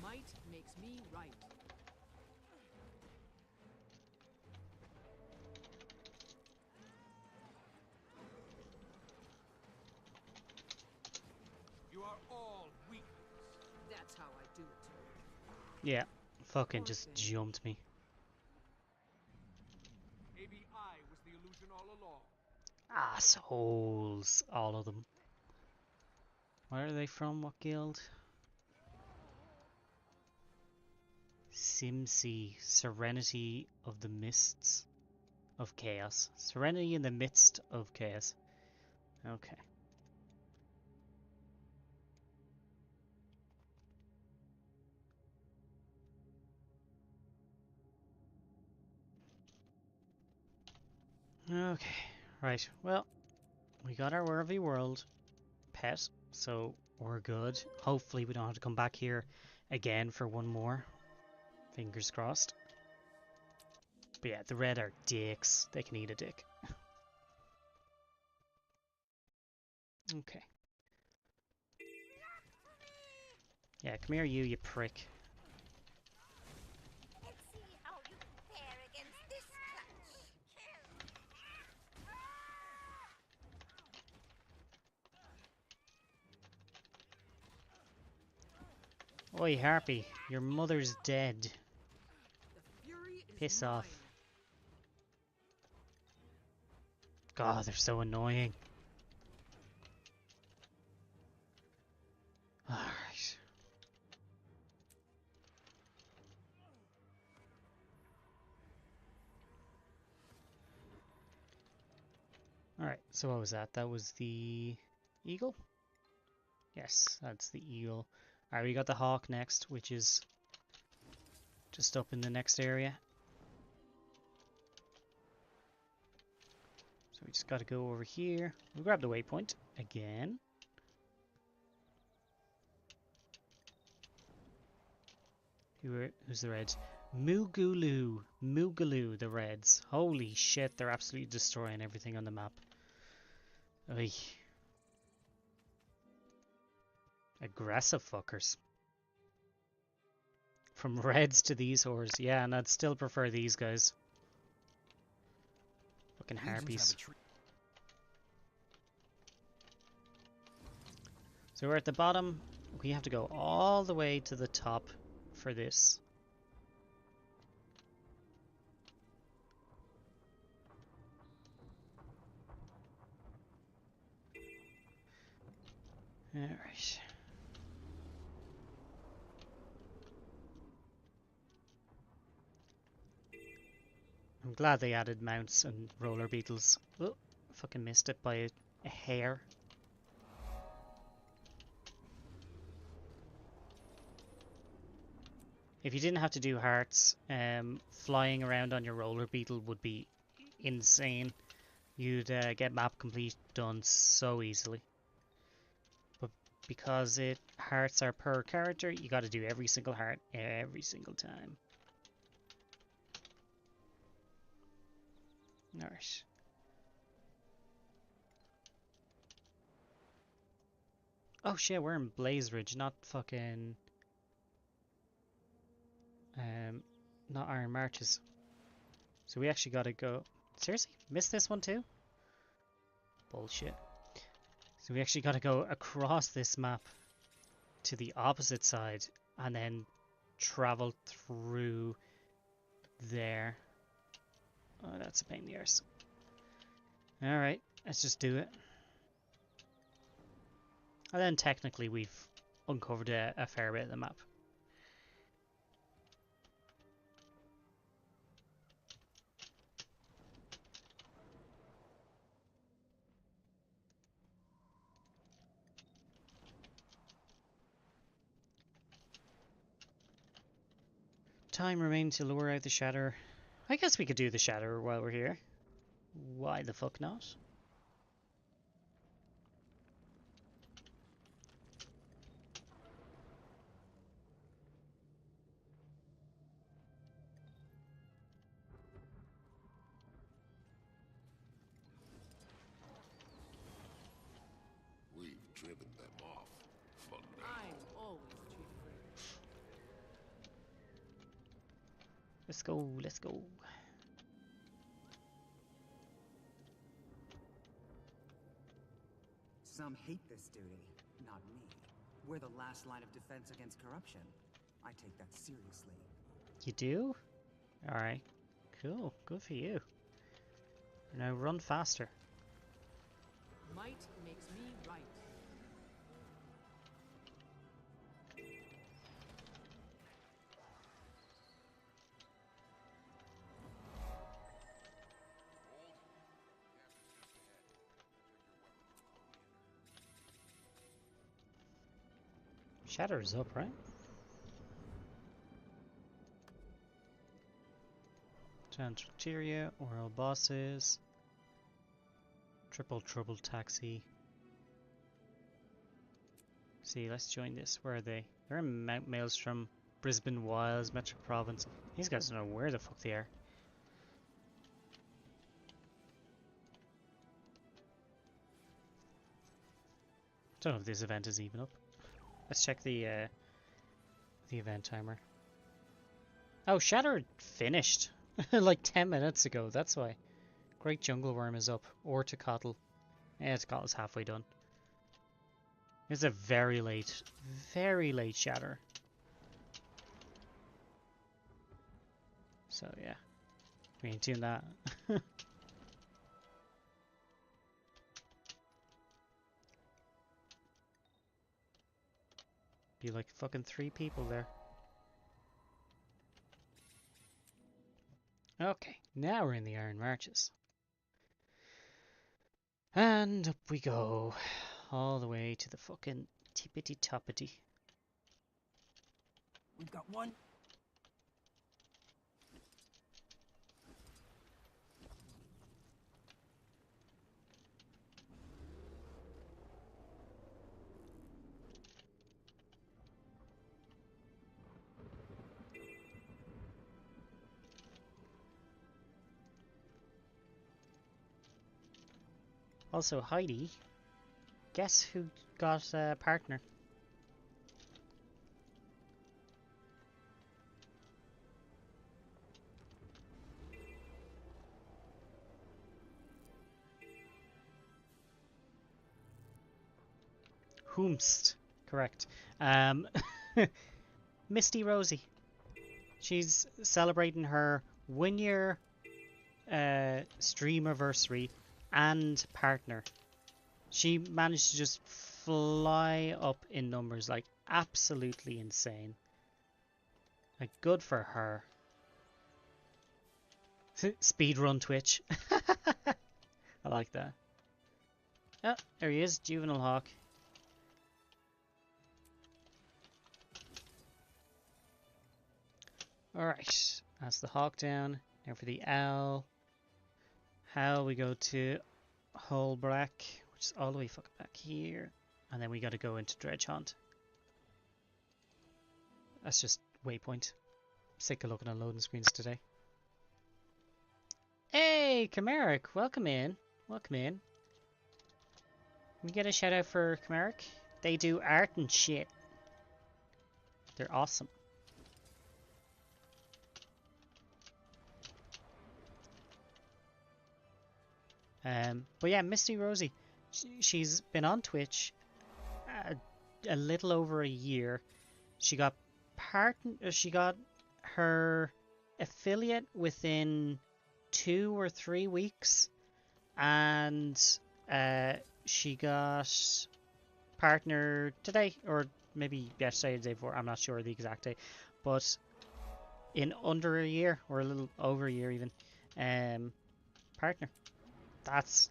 Might makes me right. You are all weaklings. That's how I do it. Yeah, fucking Poor just thing. jumped me. Maybe I was the illusion all along. Assholes, all of them. Where are they from? What guild? Simsea, Serenity of the Mists of Chaos. Serenity in the midst of chaos. Okay. Okay, right. Well, we got our Worthy World pet, so we're good. Hopefully we don't have to come back here again for one more. Fingers crossed. But yeah, the red are dicks. They can eat a dick. Okay. Yeah, come here you prick. Let's see how you compare against this clutch. Oi, Harpy, your mother's dead. The fury is Piss mine. off. God, they're so annoying. Alright. Alright, so what was that? That was the eagle? Yes, that's the eagle. Alright, we got the hawk next, which is just up in the next area. So we just gotta go over here. We'll grab the waypoint again. Who's the reds? Moogaloo. Moogaloo, the reds. Holy shit, they're absolutely destroying everything on the map. Oy. Aggressive fuckers. From reds to these whores. Yeah, and I'd still prefer these guys. Fucking harpies. So we're at the bottom. We have to go all the way to the top for this. Alright. I'm glad they added mounts and roller beetles. Oh, fucking missed it by a hair. If you didn't have to do hearts, flying around on your roller beetle would be insane. You'd get map complete done so easily. But because hearts are per character, you got to do every single heart every single time. Alright. Oh shit, we're in Blaze Ridge, not fucking... not Iron Marches. So we actually gotta go... Seriously? Missed this one too? Bullshit. So we actually gotta go across this map to the opposite side and then travel through there. Oh, that's a pain in the arse. Alright, let's just do it. And then technically we've uncovered a fair bit of the map. Time remains to lure out the shatter. I guess we could do the shatter while we're here. Why the fuck not? We've driven them off for now. I'm always chief free. Let's go, let's go. Some hate this duty, not me. We're the last line of defense against corruption. I take that seriously. You do? Alright. Cool. Good for you. Now run faster. Might makes me right. Shatter's up, right? Transfecteria, oral bosses. Triple Trouble Taxi. See, let's join this. Where are they? They're in Mount Maelstrom, Brisbane Wilds, Metro Province. These guys don't know where the fuck they are. Don't know if this event is even up. Let's check the event timer. Oh, Shatter finished like 10 minutes ago. That's why. Great Jungle Worm is up. Or Tecotl. Yeah, Tecotl's halfway done. It's a very late Shatter. So yeah, we ain't doing that. Be like fucking 3 people there. Okay, now we're in the Iron Marches. And up we go. All the way to the fucking tippity toppity. We've got one. Also, Heidi, guess who got a partner? Whomst. Correct. Misty Rosie. She's celebrating her 1-year streamiversary and partner. She managed to just fly up in numbers, like absolutely insane. Like, good for her. Speedrun Twitch. I like that. Oh, there he is, Juvenile Hawk. Alright, that's the Hawk down. Now for the Owl. How we go to Holbrack, which is all the way fucking back here. And then we gotta go into Dredge Hunt. That's just waypoint. Sick of looking at loading screens today. Hey, Kamaric, welcome in. Welcome in. Can we get a shout out for Kamaric? They do art and shit. They're awesome. But yeah, Misty Rosie, she's been on Twitch a little over a year. She got she got her affiliate within 2 or 3 weeks, and she got partner today, or maybe yesterday or the day before. I'm not sure the exact day, but in under a year, or a little over a year even, partner. That's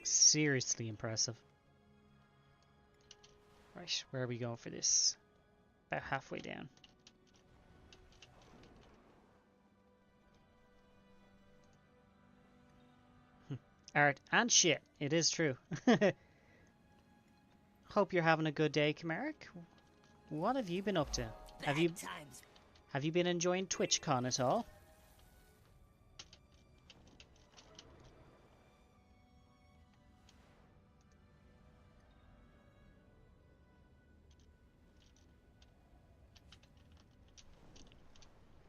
seriously impressive. Right, where are we going for this? About halfway down. Art and shit, it is true. Hope you're having a good day, Kamaric. What have you been up to? Have you been enjoying TwitchCon at all?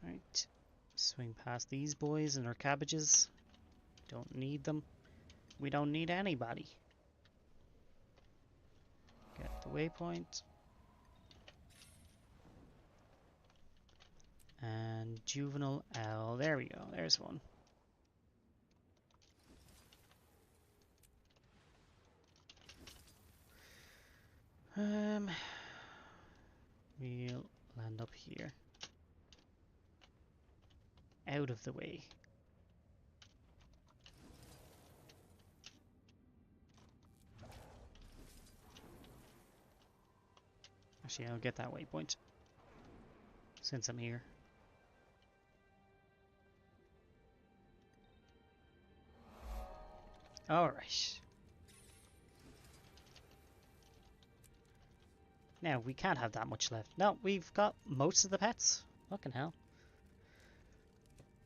Right, swing past these boys and their cabbages. Don't need them. We don't need anybody. Get the waypoint. And juvenile owl. There we go. There's one. We'll land up here. Out of the way. Actually, I'll get that waypoint since I'm here. Alright. Now, we can't have that much left. No, we've got most of the pets. Fucking hell.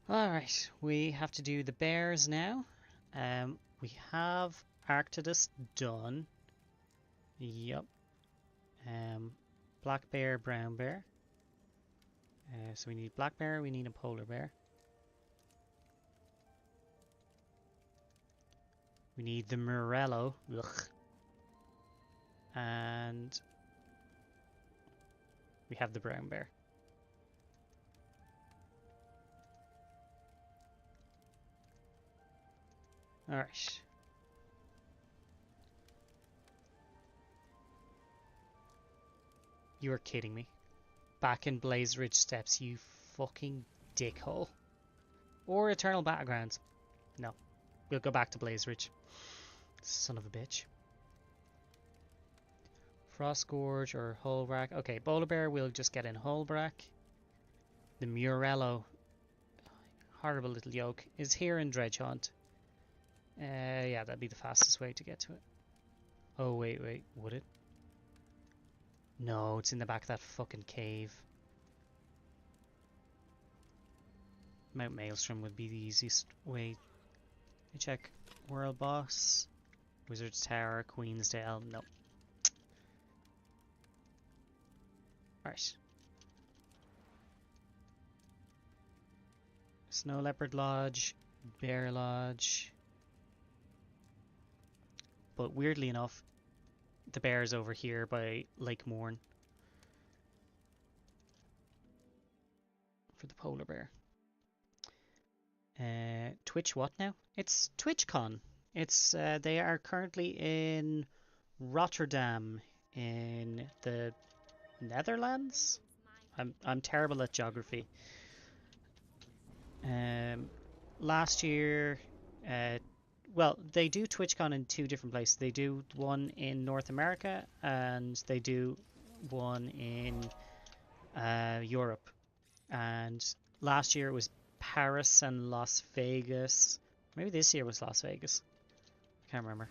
Alright, we have to do the bears now. We have Arctidus done. Yup. Black bear, brown bear. So we need black bear, we need a polar bear. We need the Morello. Ugh. And we have the brown bear. Alright. You are kidding me. Back in Blaze Ridge Steps, you fucking dickhole. Or Eternal Battlegrounds. No. We'll go back to Blaze Ridge. Son of a bitch. Frost Gorge or Holbrack. Okay, Polar Bear, we'll just get in Holbrack. The Morello, horrible little yoke, is here in Dredge Hunt. Yeah, that'd be the fastest way to get to it. Oh, wait, would it? No, it's in the back of that fucking cave. Mount Maelstrom would be the easiest way. Let me check. World Boss, Wizard's Tower, Queensdale. No. Right. Snow Leopard Lodge, Bear Lodge. But weirdly enough, the bear's over here by Lake Morn. For the polar bear. Twitch what now? It's TwitchCon. It's they are currently in Rotterdam in the Netherlands. I'm terrible at geography. Last year, well, they do TwitchCon in 2 different places. They do one in North America and they do one in Europe. And last year it was Paris and Las Vegas. Maybe this year was Las Vegas. I can't remember.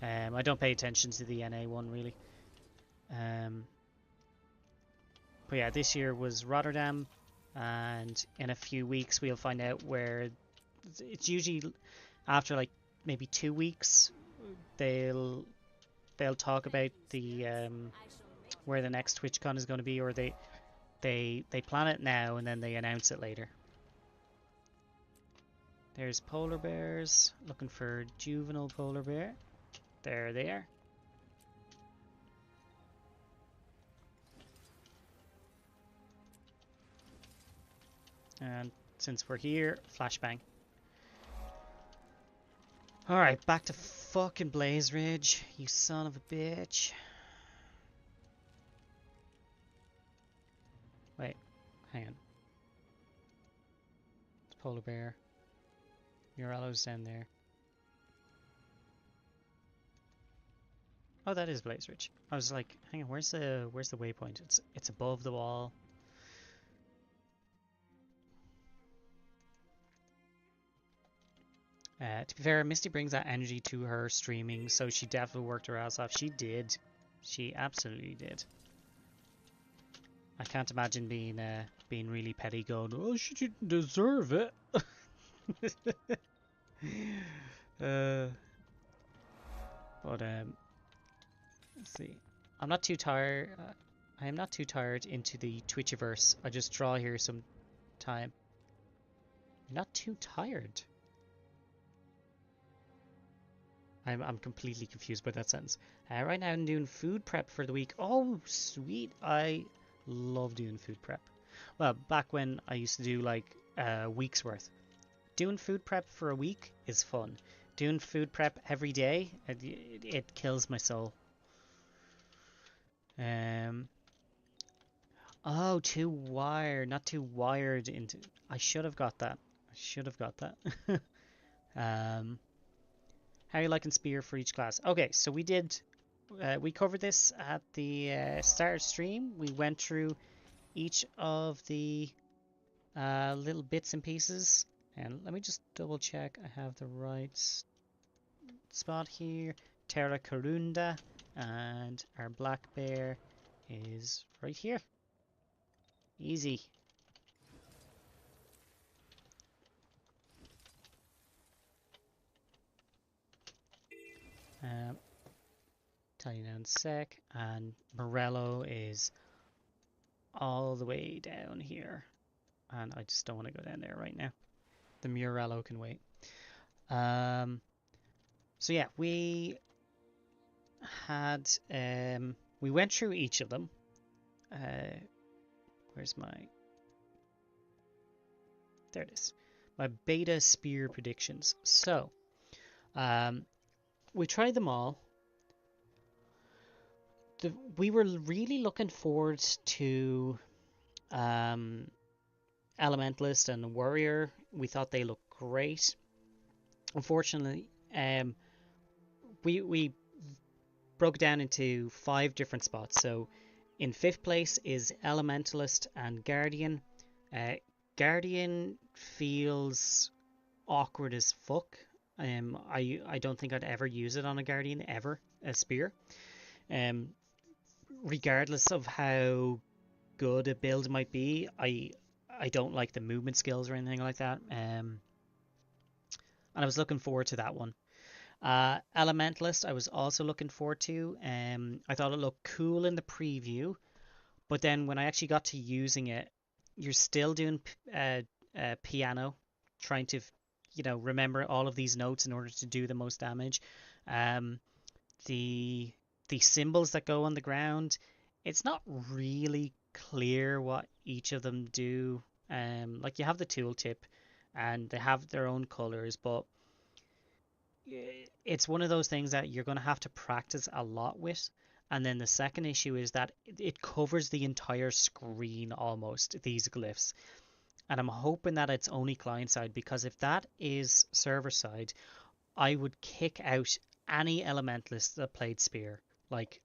I don't pay attention to the NA one really. But yeah, this year was Rotterdam, and in a few weeks we'll find out where. It's usually after like maybe 2 weeks they they'll talk about the where the next TwitchCon is going to be, or they plan it now and then they announce it later. There's polar bears, looking for juvenile polar bear. There they are. And since we're here, flashbang. Alright, back to fucking Blaze Ridge, you son of a bitch. Wait, hang on. It's polar bear. Muralo's down there. Oh, that is Blaze Ridge. I was like, hang on, where's the waypoint? It's above the wall. To be fair, Misty brings that energy to her streaming, so she definitely worked her ass off. She did. She absolutely did. I can't imagine being really petty, going, "Oh, she didn't deserve it." But let's see. I'm not too tired. I am not too tired into the Twitchiverse. I just draw here some time. You're not too tired. I'm completely confused by that sentence. Right now I'm doing food prep for the week. Oh, sweet. I love doing food prep. Well, back when I used to do like a week's worth. Doing food prep for a week is fun. Doing food prep every day, it kills my soul. Oh, too wired, not too wired into. I should have got that. I should have got that. How you liking spear for each class? Okay, so we covered this at the start of stream. We went through each of the little bits and pieces, and let me just double check I have the right spot here. Terra Corunda, and our black bear is right here. Easy. Tell you now in a sec. And Morello is all the way down here. And I just don't want to go down there right now. The Morello can wait. So yeah, we had we went through each of them. Where's my... There it is. My beta spear predictions. So, we tried them all. We were really looking forward to Elementalist and Warrior. We thought they looked great. Unfortunately, we broke down into 5 different spots. So, in 5th place is Elementalist and Guardian. Guardian feels awkward as fuck. I don't think I'd ever use it on a Guardian ever, a spear. Regardless of how good a build might be, I don't like the movement skills or anything like that. And I was looking forward to that one. Elementalist, I was also looking forward to. I thought it looked cool in the preview, but then when I actually got to using it, you're still doing piano, trying to, remember all of these notes in order to do the most damage. The symbols that go on the ground, it's not really clear what each of them do. Like you have the tooltip, and they have their own colors, but it's one of those things that you're going to have to practice a lot with. And then the second issue is that it covers the entire screen almost, these glyphs. And I'm hoping that it's only client side, because if that is server side, I would kick out any elementalist that played spear. Like,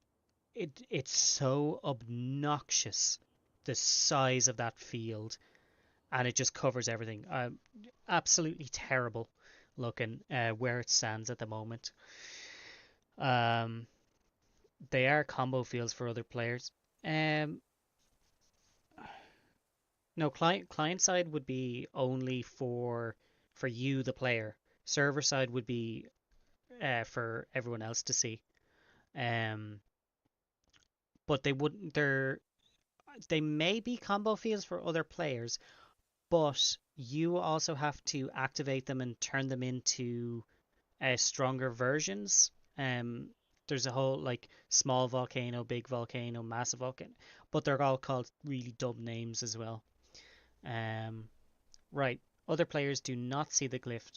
it's so obnoxious, the size of that field, and it just covers everything. Absolutely terrible looking where it stands at the moment. They are combo fields for other players. No, client side would be only for you, the player. Server side would be for everyone else to see. Um, but they wouldn't. They may be combo fields for other players, but you also have to activate them and turn them into stronger versions. Um, there's a whole like small volcano, big volcano, massive volcano, but they're all called really dumb names as well. Um, right. Other players do not see the glyph,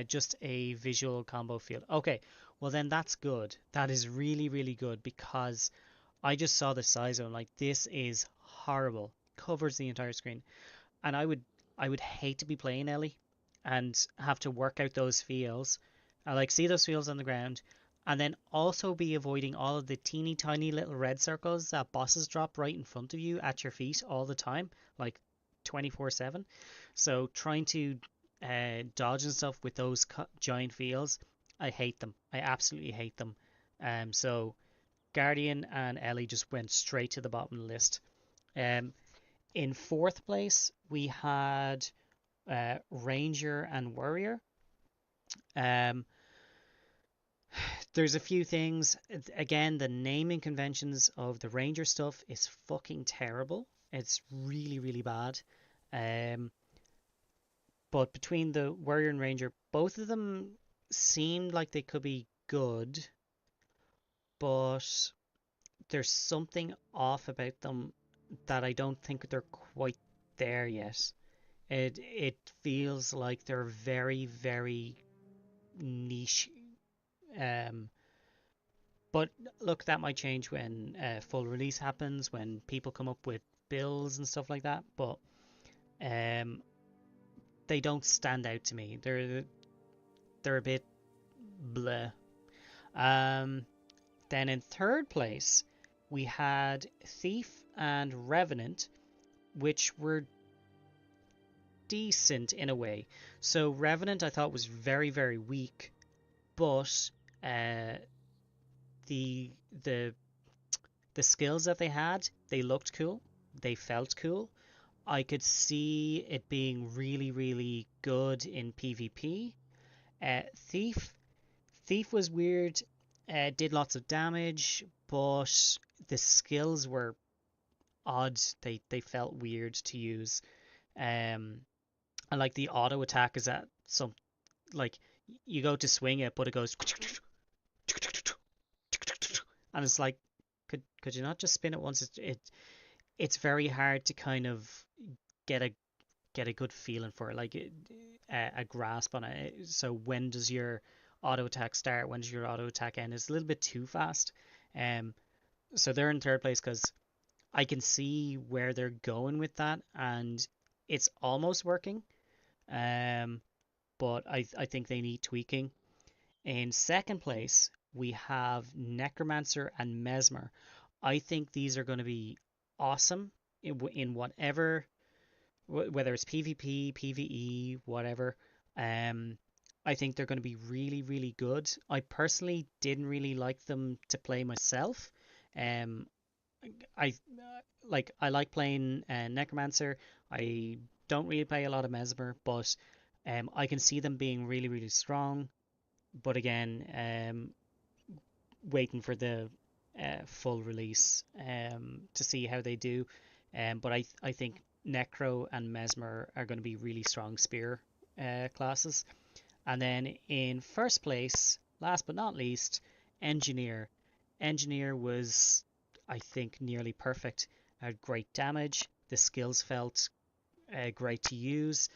just a visual combo field. Okay, well then that's good. That is really, really good because I just saw the size of it. Like this is horrible. Covers the entire screen, and I would hate to be playing Ellie and have to work out those fields. I like see those fields on the ground, and then also be avoiding all of the teeny tiny little red circles that bosses drop right in front of you at your feet all the time, like 24/7. So trying to dodge and stuff with those giant fields, I hate them. I absolutely hate them. So Guardian and Ellie just went straight to the bottom of the list. Um, in fourth place, we had Ranger and Warrior. Um, there's a few things. Again, the naming conventions of the Ranger stuff is fucking terrible. It's really, really bad. Um, but between the Warrior and Ranger, both of them seemed like they could be good, but there's something off about them that I don't think they're quite there yet. It feels like they're very, very niche. Um, but look, that might change when full release happens, when people come up with builds and stuff like that. But um, they don't stand out to me. They're a bit bleh. Um, then in third place, we had Thief and Revenant, which were decent in a way. So Revenant I thought was very, very weak, but uh, the the the skills that they had, they looked cool, they felt cool. I could see it being really, really good in PvP. Thief, Thief was weird, did lots of damage, but the skills were odd. They felt weird to use. Um, and like the auto attack is at some like you go to swing it, but it goes and it's like could you not just spin it once? It's very hard to kind of get a get a good feeling for it, like a grasp on it. So when does your auto attack start? When does your auto attack end? It's a little bit too fast. Um, so they're in third place because I can see where they're going with that, and it's almost working. Um, but I think they need tweaking. In second place, we have Necromancer and Mesmer. I think these are going to be awesome in whatever, whether it's PvP, PvE, whatever. Um, I think they're going to be really, really good. I personally didn't really like them to play myself. Um, I like playing Necromancer. I don't really play a lot of Mesmer, but I can see them being really, really strong. But again, waiting for the full release to see how they do. But I think Necro and Mesmer are going to be really strong spear classes. And then in first place, last but not least, Engineer. Engineer was, I think, nearly perfect. Had great damage. The skills felt great to use.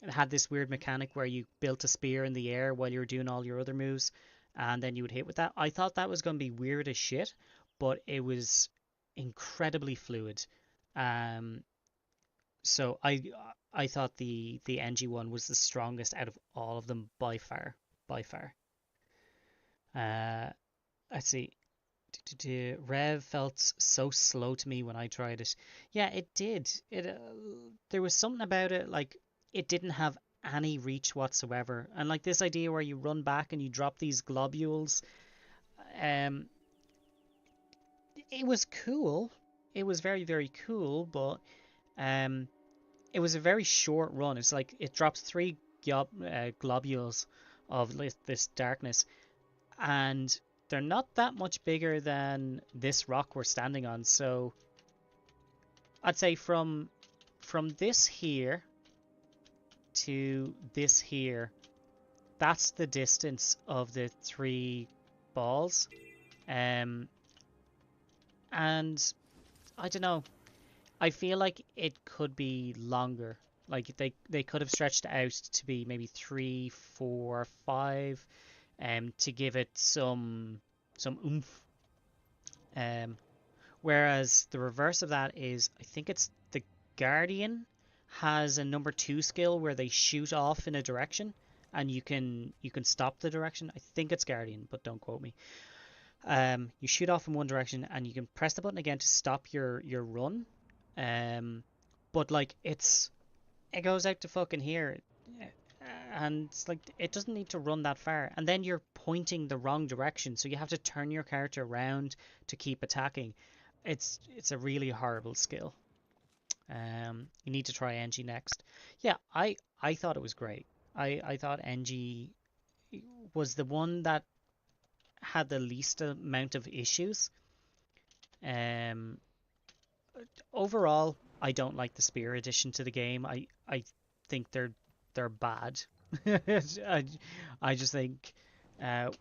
It had this weird mechanic where you built a spear in the air while you were doing all your other moves, and then you would hit with that. I thought that was going to be weird as shit, but it was incredibly fluid. Um, so I thought the NG one was the strongest out of all of them by far, by far. Uh, let's see. Rev felt so slow to me when I tried it. Yeah, it did. There was something about it like it didn't have any reach whatsoever. And like this idea where you run back and you drop these globules, um, it was cool. It was very, very cool, but um, it was a very short run. It's like it drops three globules of this darkness, and they're not that much bigger than this rock we're standing on. So I'd say from this here to this here, that's the distance of the 3 balls. And I don't know. I feel like it could be longer. Like they could have stretched it out to be maybe 3, 4, 5, to give it some oomph. Whereas the reverse of that is, I think it's the Guardian has a number 2 skill where they shoot off in a direction, and you can stop the direction. I think it's Guardian, but don't quote me. You shoot off in one direction, and you can press the button again to stop your run. But like it goes out to fucking here, and it's like it doesn't need to run that far, and then you're pointing the wrong direction, so you have to turn your character around to keep attacking. It's a really horrible skill. You need to try NG next. Yeah, I thought it was great. I thought NG was the one that had the least amount of issues. Overall, I don't like the spear addition to the game. I think they're bad. I just think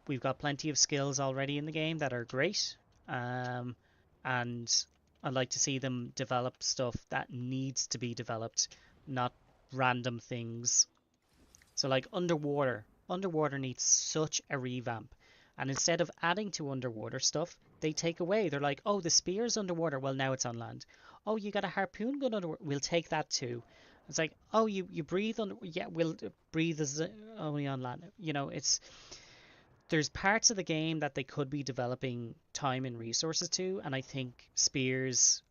we've got plenty of skills already in the game that are great. And I'd like to see them develop stuff that needs to be developed, not random things. So like underwater needs such a revamp. And instead of adding to underwater stuff, they take away. They're like, oh, the spear's underwater. Well, now it's on land. Oh, you got a harpoon gun underwater. We'll take that too. It's like, oh, you breathe under. Yeah, we'll breathe as only on land. You know, there's parts of the game that they could be developing time and resources to, and I think spears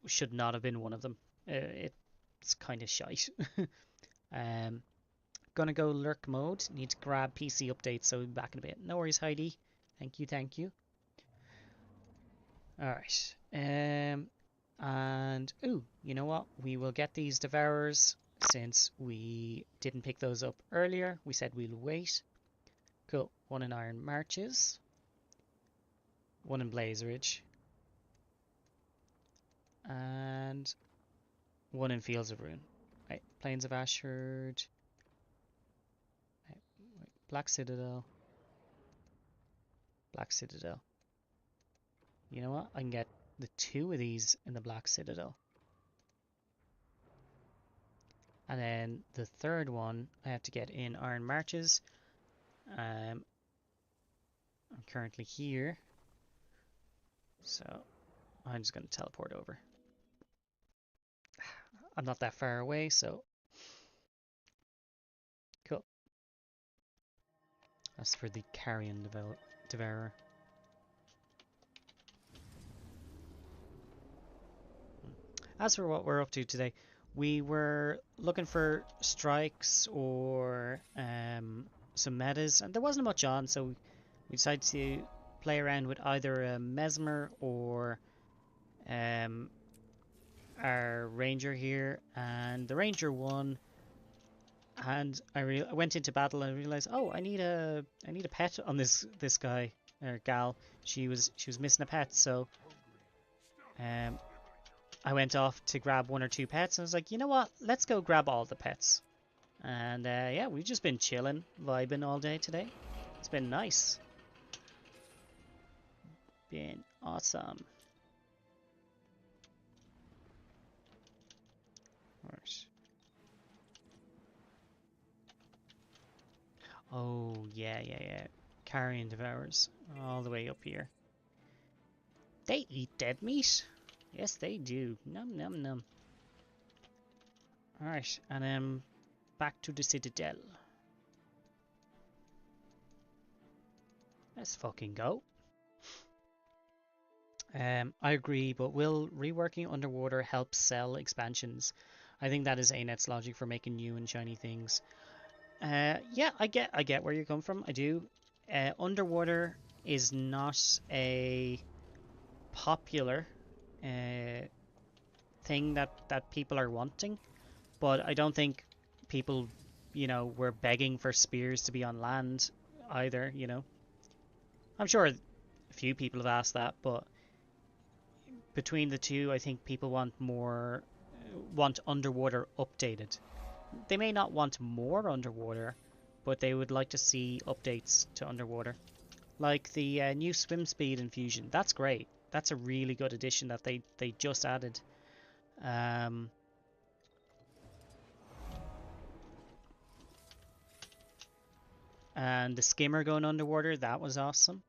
should not have been one of them. It's kind of shite. Gonna go lurk mode. Need to grab PC updates, so we'll be back in a bit. No worries, Heidi. Thank you. Alright. And ooh, you know what? We will get these devourers since we didn't pick those up earlier. We said we'll wait. Cool. 1 in Iron Marches. 1 in Blaze Ridge. And 1 in Fields of Ruin. Right. Plains of Ashford. Black Citadel. Black Citadel. You know what? I can get the 2 of these in the Black Citadel. And then the 3rd one I have to get in Iron Marches. I'm currently here. So I'm just going to teleport over. I'm not that far away, so cool. That's for the Carrion Devourer. As for what we're up to today, we were looking for strikes or some metas, and there wasn't much on, so we decided to play around with either a Mesmer or our Ranger here, and the Ranger won. And I went into battle and realized, oh, I need a pet on this guy or gal. She was missing a pet, so I went off to grab 1 or 2 pets, and I was like, you know what? Let's go grab all the pets. And yeah, we've just been chilling, vibing all day today. It's been nice. Been awesome. Right. Oh, yeah. Carrion Devourers. All the way up here. They eat dead meat. Yes, they do. Num num num. Alright, and then back to the Citadel. Let's fucking go. I agree, but will reworking underwater help sell expansions? I think that is ANET's logic for making new and shiny things. Yeah, I get where you come from. I do. Underwater is not a popular thing that people are wanting, but I don't think people, were begging for spears to be on land either. I'm sure few people have asked that, but between the two, I think people want more, want underwater updated. They may not want more underwater, but they would like to see updates to underwater. Like the new swim speed infusion. That's great. That's a really good addition that they just added. And the skimmer going underwater, that was awesome.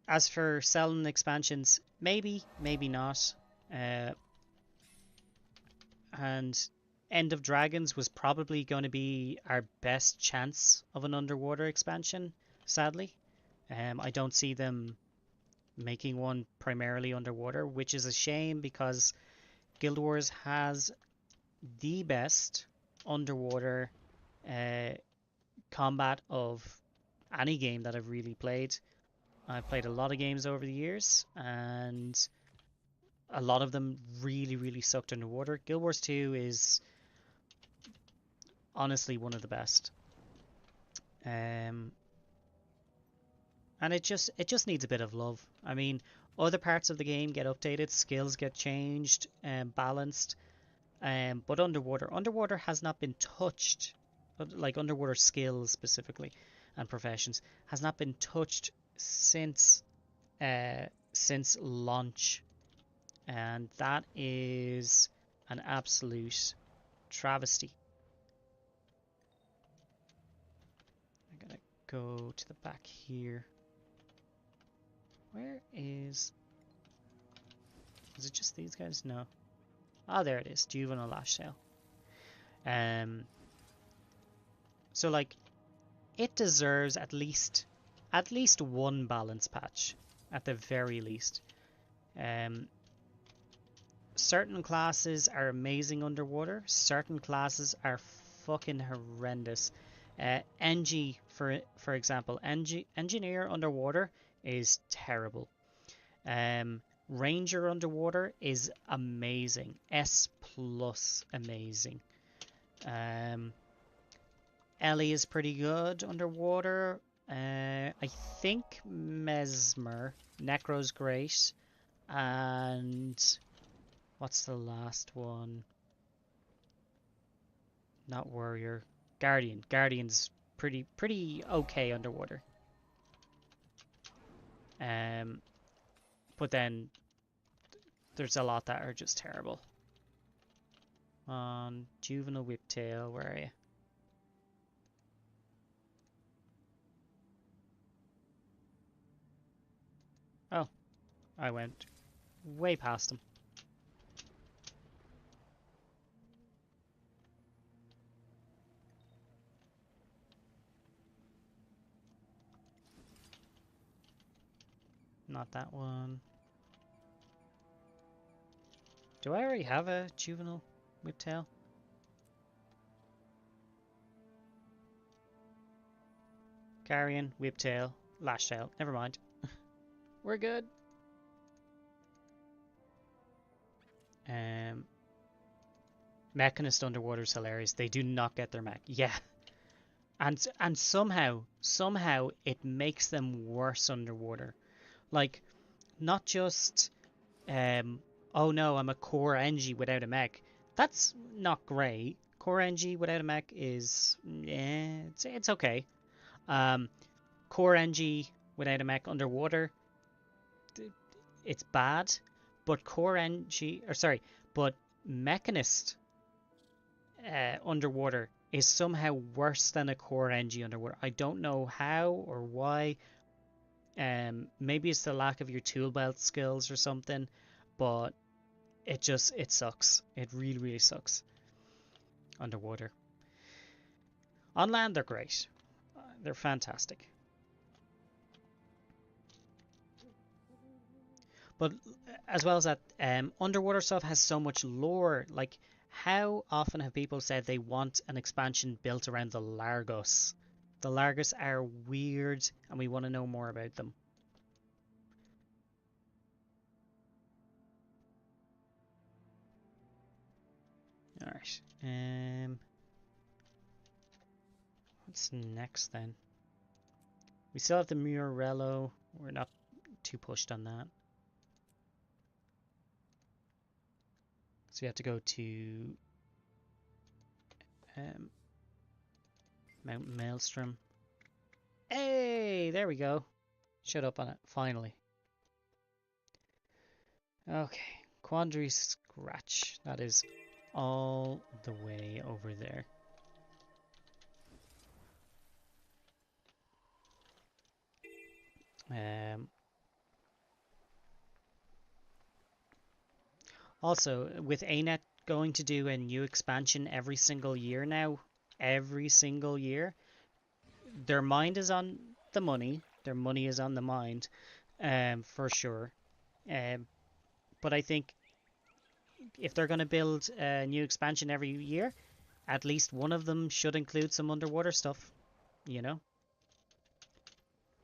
As for selling expansions, maybe, maybe not. And End of Dragons was probably going to be our best chance of an underwater expansion, sadly. I don't see them making one primarily underwater, which is a shame because Guild Wars has the best underwater combat of any game that I've really played. I've played a lot of games over the years, and a lot of them really, really sucked underwater. Guild Wars 2 is honestly one of the best. And it just needs a bit of love. I mean, other parts of the game get updated, skills get changed and balanced, but underwater has not been touched. Like underwater skills specifically and professions has not been touched since launch, and that is an absolute travesty. I'm gonna go to the back here. Where is it just these guys? No. Ah, there it is. Juvenile Lashtail. So like it deserves at least one balance patch at the very least. Certain classes are amazing underwater. Certain classes are fucking horrendous. NG, for example, Engineer underwater is terrible. Ranger underwater is amazing. S plus amazing. Ellie is pretty good underwater. I think Mesmer. Necro's great. And what's the last one? Not Warrior. Guardian. Guardian's pretty okay underwater. But then there's a lot that are just terrible. On Juvenile Whiptail, where are you? Oh, I went way past him. Not that one. Do I already have a Juvenile Whiptail? Carrion, Whiptail, Lashtail. Never mind. We're good. Mechanist underwater is hilarious. They do not get their mech. Yeah. And somehow it makes them worse underwater. Like, not just oh no, I'm a core NG without a mech. That's not great. Core NG without a mech is it's okay. Core NG without a mech underwater, it's bad. But core NG, but Mechanist underwater is somehow worse than a core NG underwater. I don't know how or why. Maybe it's the lack of your tool belt skills or something, but it sucks. It really, really sucks underwater. On land, they're great. They're fantastic. But as well as that, underwater stuff has so much lore. Like, how often have people said they want an expansion built around the Largos? The Largos are weird, and we want to know more about them. Alright. What's next then? We still have the Murello. We're not too pushed on that. So we have to go to Mount Maelstrom. Hey, there we go. Shut up on it, finally. Okay, Quandary Scratch. That is all the way over there. Also, with ANET going to do a new expansion every single year now, every single year, their mind is on the money. Their money is on the mind, for sure. But I think if they're going to build a new expansion every year, at least one of them should include some underwater stuff, you know?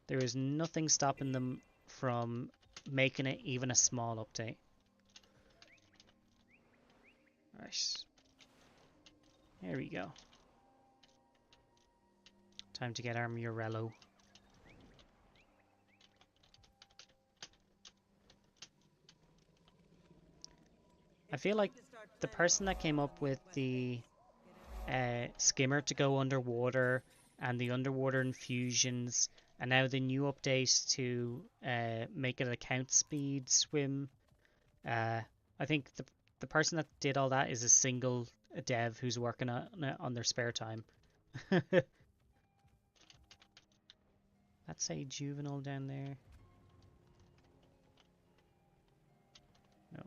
There is nothing stopping them from making it even a small update. Right. There we go. Time to get our Murello. I feel like the person that came up with the skimmer to go underwater and the underwater infusions and now the new update to make it a count speed swim, I think the person that did all that is a single dev who's working on it on their spare time. That's a juvenile down there. No.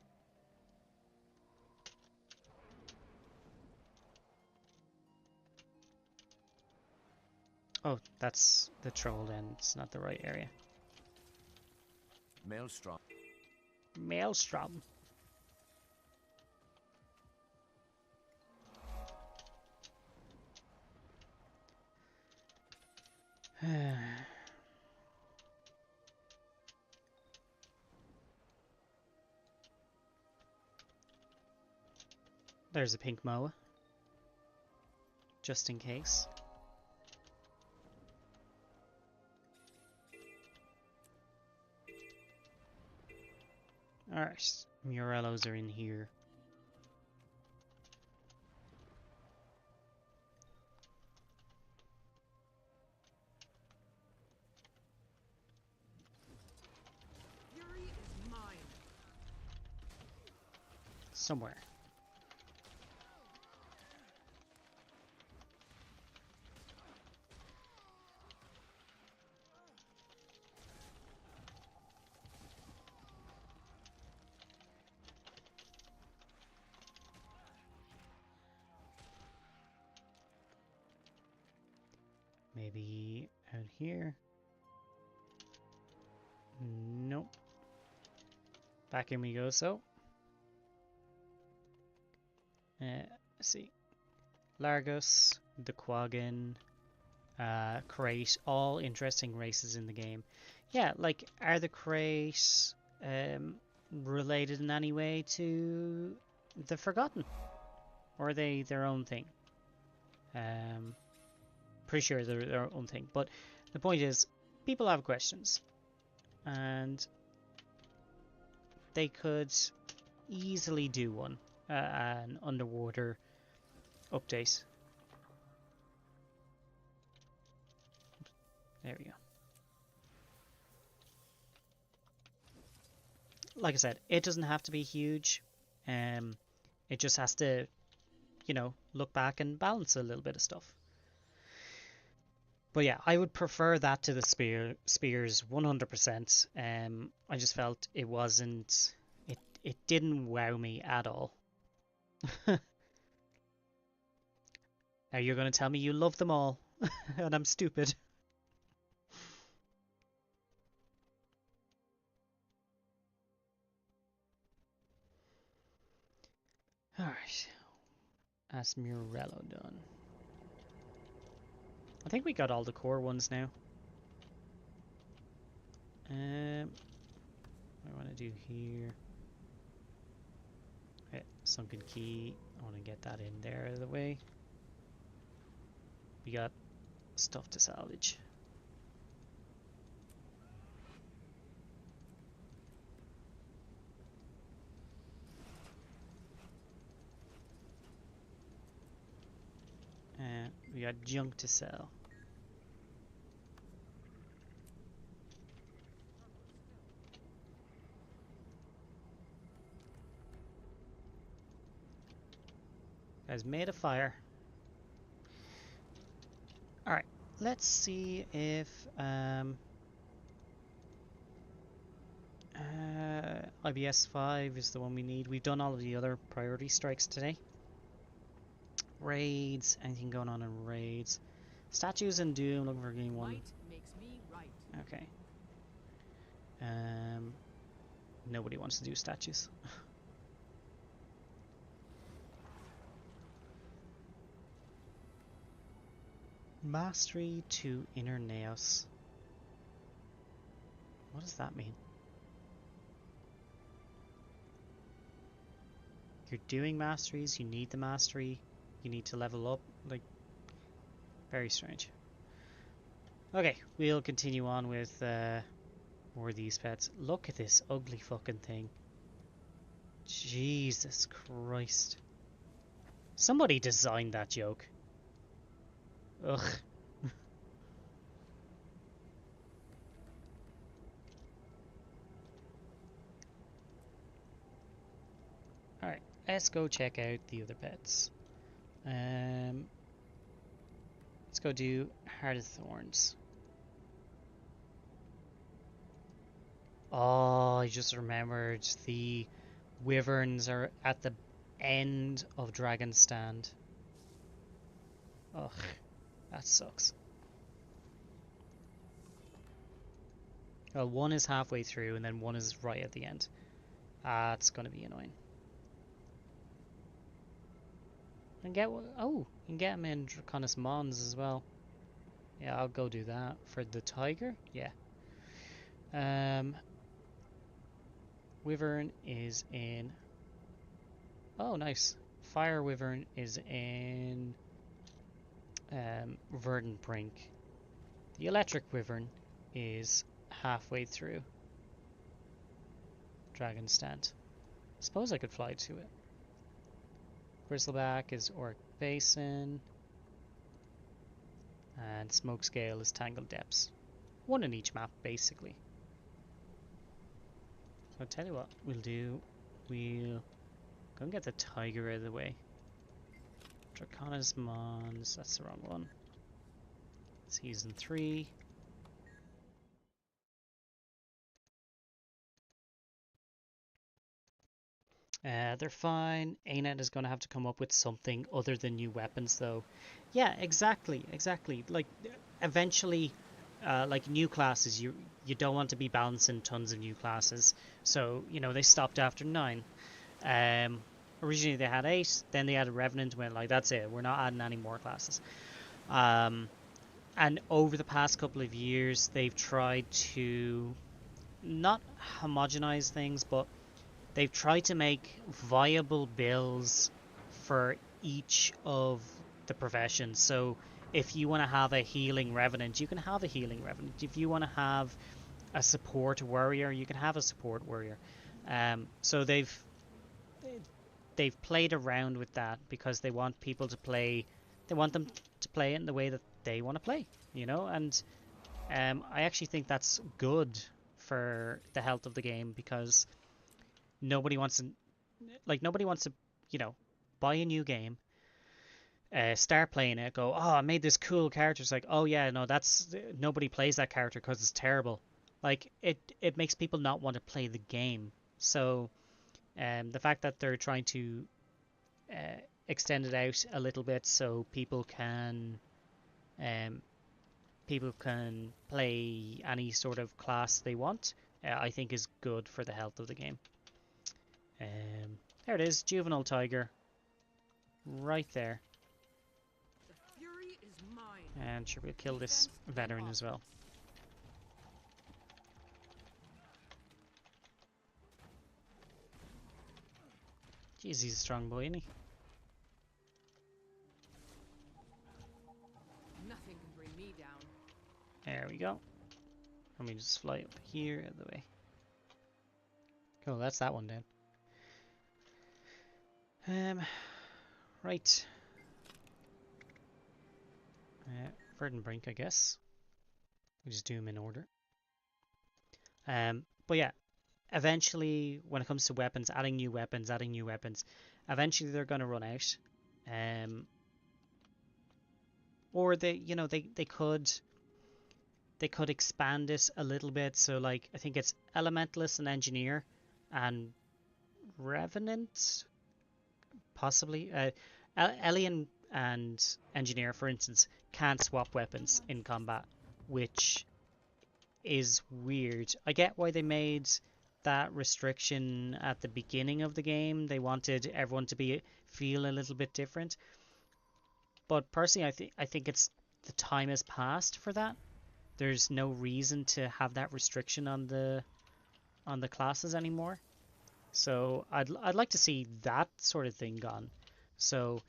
Oh, that's the troll then. It's not the right area. Maelstrom. Maelstrom. There's a pink moa. Just in case. Alright, Murellos are in here. Fury is mine. Somewhere. Maybe out here. Nope. Back in we go, so. Let's see. Largus, the Quaggan, Crate, all interesting races in the game. Yeah, like, are the Crate related in any way to the Forgotten? Or are they their own thing? Pretty sure they're their own thing. But the point is, people have questions. And they could easily do one. An underwater update. There we go. Like I said, it doesn't have to be huge. It just has to, you know, look back and balance a little bit of stuff. But yeah, I would prefer that to the spears 100%. I just felt it wasn't, it didn't wow me at all. Now you're going to tell me you love them all, and I'm stupid. Alright. That's Murello done. I think we got all the core ones now. What do I want to do here? Okay, sunken key. I want to get that in there out of the way. We got stuff to salvage. We got junk to sell. Guys made a fire. Alright, let's see if IBS 5 is the one we need. We've done all of the other priority strikes today. Raids, anything going on in raids? Statues in Doom, looking for game 1. Might makes me right. Okay. Nobody wants to do statues. Mastery to Inner Naos. What does that mean? You're doing masteries, you need the mastery, you need to level up, like, very strange. Okay, we'll continue on with more of these pets. Look at this ugly fucking thing. Jesus Christ. Somebody designed that joke. Ugh. Alright, let's go check out the other pets. Let's go do Heart of Thorns. Oh, I just remembered the wyverns are at the end of Dragon's Stand. Ugh, that sucks. Well, one is halfway through and then one is right at the end. That's gonna be annoying. And get you can get them in Draconis Mons as well. Yeah, I'll go do that for the tiger. Yeah. Wyvern is in. Oh, nice. Fire Wyvern is in Verdant Brink. The Electric Wyvern is halfway through Dragon's Stand. Suppose I could fly to it. Bristleback is Oric Basin. And Smokescale is Tangled Depths. One in each map, basically. So I'll tell you what we'll do. We'll go and get the tiger out of the way. Draconis Mons, that's the wrong one. Season 3. They're fine. ANET is going to have to come up with something other than new weapons, though. Yeah, exactly. Like, eventually, like new classes, you don't want to be balancing tons of new classes. So, you know, they stopped after 9. Originally they had 8, then they added Revenant, went like, that's it, we're not adding any more classes. And over the past couple of years, they've tried to not homogenize things, but they've tried to make viable builds for each of the professions. So if you want to have a healing Revenant, you can have a healing Revenant. If you want to have a support warrior, you can have a support warrior. So they've played around with that because they want people to play. They want them to play it in the way that they want to play, you know. And I actually think that's good for the health of the game, because nobody wants to, you know, buy a new game, start playing it, go, oh, I made this cool character. It's like, oh yeah, no, that's nobody plays that character because it's terrible. Like it makes people not want to play the game. So the fact that they're trying to extend it out a little bit so people can play any sort of class they want, I think is good for the health of the game. There it is, Juvenile Tiger, right there. The fury is mine. And sure, we'll kill this veteran as well. Jeez, he's a strong boy, isn't he? Nothing can bring me There we go. Let me just fly up here out of the way. Cool, that's that one down. Right. Verdenbrink, I guess. We just do them in order. But yeah, eventually, when it comes to weapons, adding new weapons, eventually they're going to run out. Or they could expand it a little bit. So like I think it's Elementalist and Engineer, and Revenant, possibly. Alien and Engineer, for instance, can't swap weapons in combat, which is weird. I get why they made that restriction at the beginning of the game. They wanted everyone to feel a little bit different. But personally, I think it's the time has passed for that. There's no reason to have that restriction on the classes anymore. So I'd like to see that sort of thing gone. So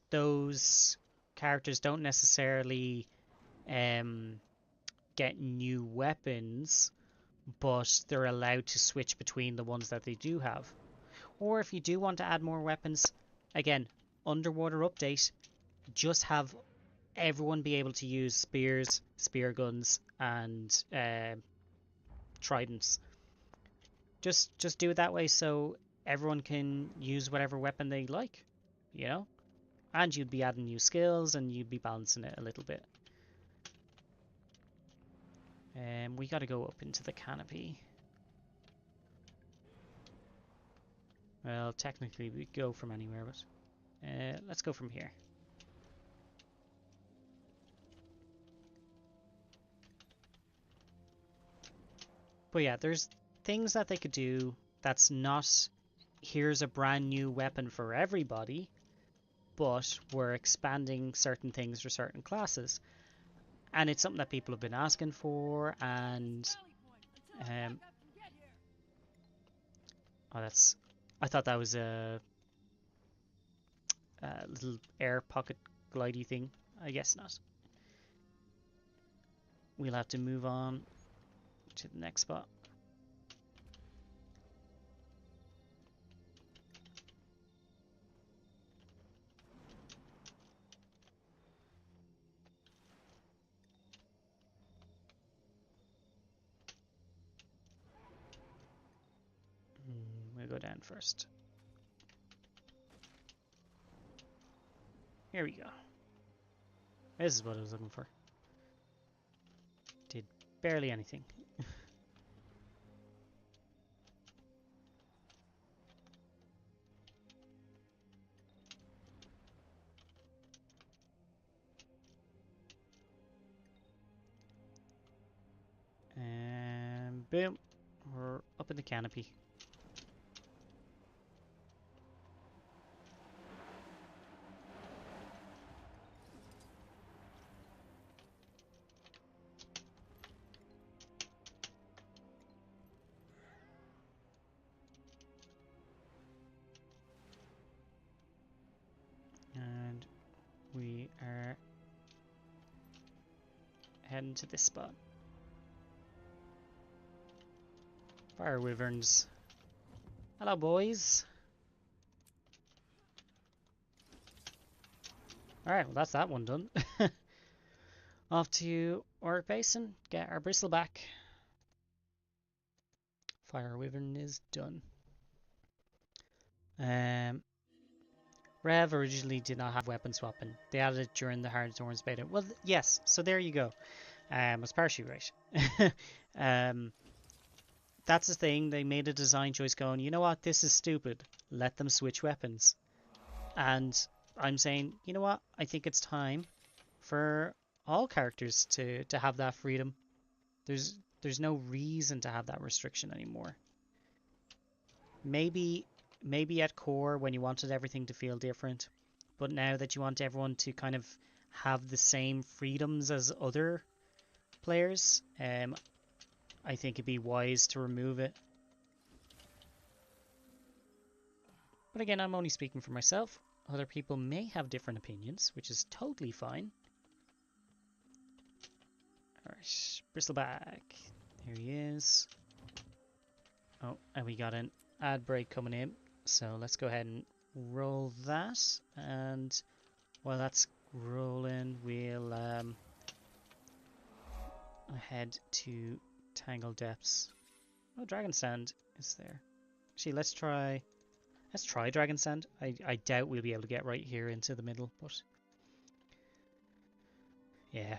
those characters don't necessarily get new weapons, but they're allowed to switch between the ones that they do have. Or if you do want to add more weapons, again, underwater update, just have everyone be able to use spears, spear guns, and tridents. Just do it that way so everyone can use whatever weapon they like, you know? And you'd be adding new skills and you'd be balancing it a little bit. We got to go up into the canopy. Well, technically we go from anywhere, but let's go from here. But yeah, there's things that they could do that's not here's a brand new weapon for everybody, but we're expanding certain things for certain classes. And it's something that people have been asking for, and I thought that was a little air pocket glidey thing. I guess not. We'll have to move on to the next spot. We'll go down first. Here we go. This is what I was looking for. Did barely anything. And boom, we're up in the canopy. And we are heading to this spot. Fire wyverns. Hello, boys. Alright, well that's that one done. Off to Orc Basin, get our bristle back. Fire wyvern is done. Rev originally did not have weapon swapping. They added it during the Hard Thorns beta. Well, yes, so there you go. Was partially right. That's the thing. They made a design choice going, you know what, this is stupid. Let them switch weapons. And I'm saying, you know what, I think it's time for all characters to have that freedom. There's no reason to have that restriction anymore. Maybe at core when you wanted everything to feel different, but now that you want everyone to kind of have the same freedoms as other players, I think it'd be wise to remove it. But again, I'm only speaking for myself. Other people may have different opinions, which is totally fine. Alright, Bristleback. Here he is. Oh, and we got an ad break coming in. So let's go ahead and roll that. And while that's rolling, we'll head to Tangle Depths. Oh, Dragon Stand is there. Actually, let's try Dragon Stand. I doubt we'll be able to get right here into the middle, but yeah.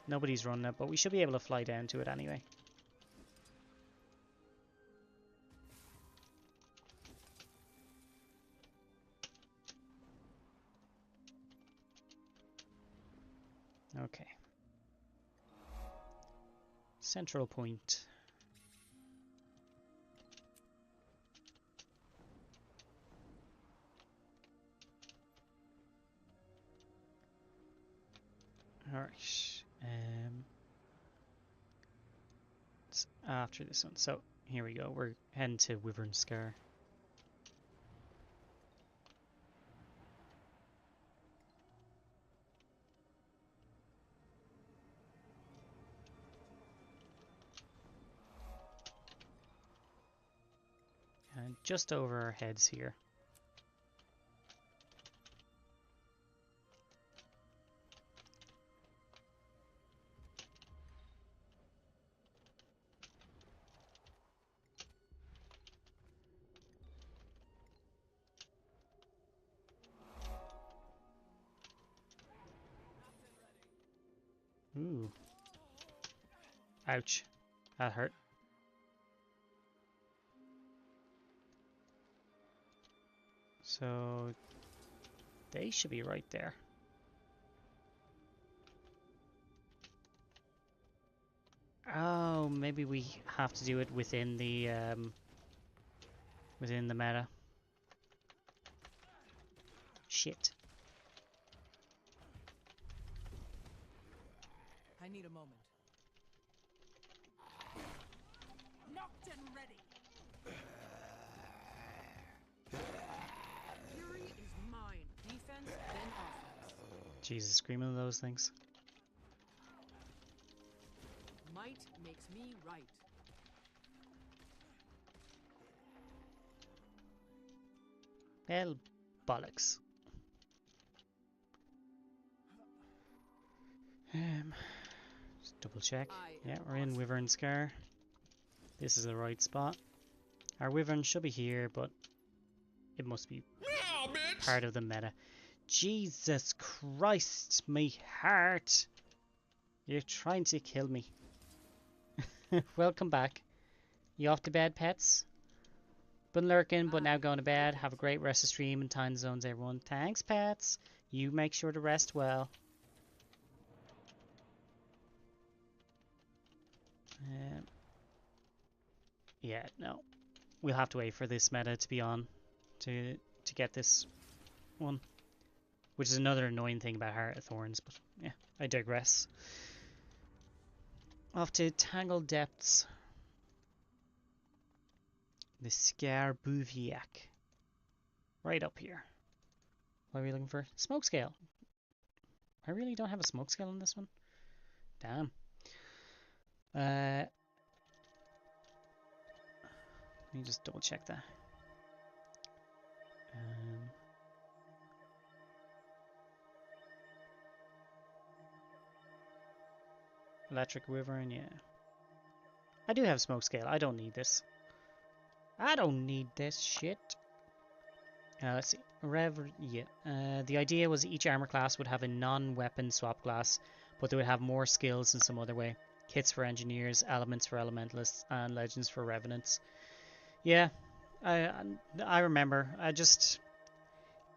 Nobody's running it, but we should be able to fly down to it anyway. Okay. Central point. Alright. It's after this one. So here we go. We're heading to Wyvern Scar. And just over our heads here. Ooh. Ouch. That hurt. So they should be right there. Oh, maybe we have to do it within the meta. Shit. I need a moment. Knocked and ready. Fury is mine. Defense, then offense. Jesus, screaming those things. Might makes me right. Hell, bollocks. Just double check. Yeah, we're in Wyvern Scar. This is the right spot. Our Wyvern should be here, but it must be part of the meta. Jesus Christ, my heart! You're trying to kill me. Welcome back. You off to bed, pets? Been lurking, but now going to bed. Have a great rest of stream and time zones, everyone. Thanks, pets. You make sure to rest well. Yeah, no. We'll have to wait for this meta to be on to get this one. Which is another annoying thing about Heart of Thorns, but yeah, I digress. Off to Tangle Depths. The Scarbuviac. Right up here. What are we looking for? Smoke scale. I really don't have a smoke scale on this one. Damn. Let me just double check that. Electric Wyvern, yeah. I do have smoke scale. I don't need this. I don't need this shit. Let's see. The idea was each armor class would have a non-weapon swap class, but they would have more skills in some other way. Kits for engineers, elements for elementalists, and legends for revenants. Yeah, I remember.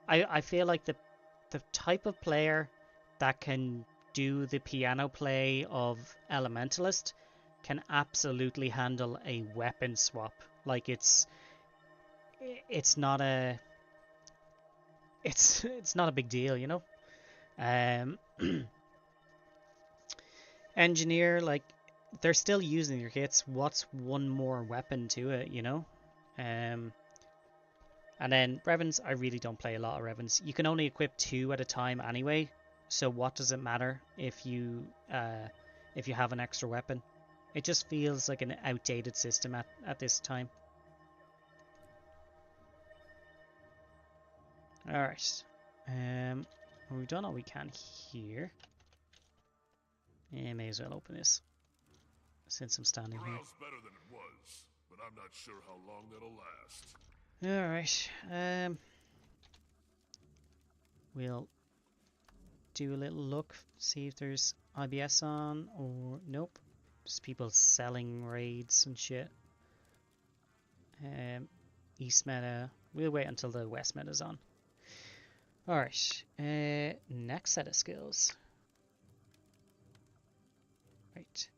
I feel like the type of player that can do the piano play of elementalist can absolutely handle a weapon swap. Like it's not a big deal, you know. Engineer, like, they're still using your kits. What's one more weapon to it, you know? And then Revens, I really don't play a lot of Revens. You can only equip 2 at a time anyway. so what does it matter if you have an extra weapon? It just feels like an outdated system at this time. Alright. We've done all we can here. May as well open this. Since I'm standing here. Morale's better than it was, but I'm not sure how long that'll last. Alright. We'll do a little look, see if there's IBS on, or nope. Just people selling raids and shit. East meta. We'll wait until the West meta's on. Alright. Next set of skills. Right.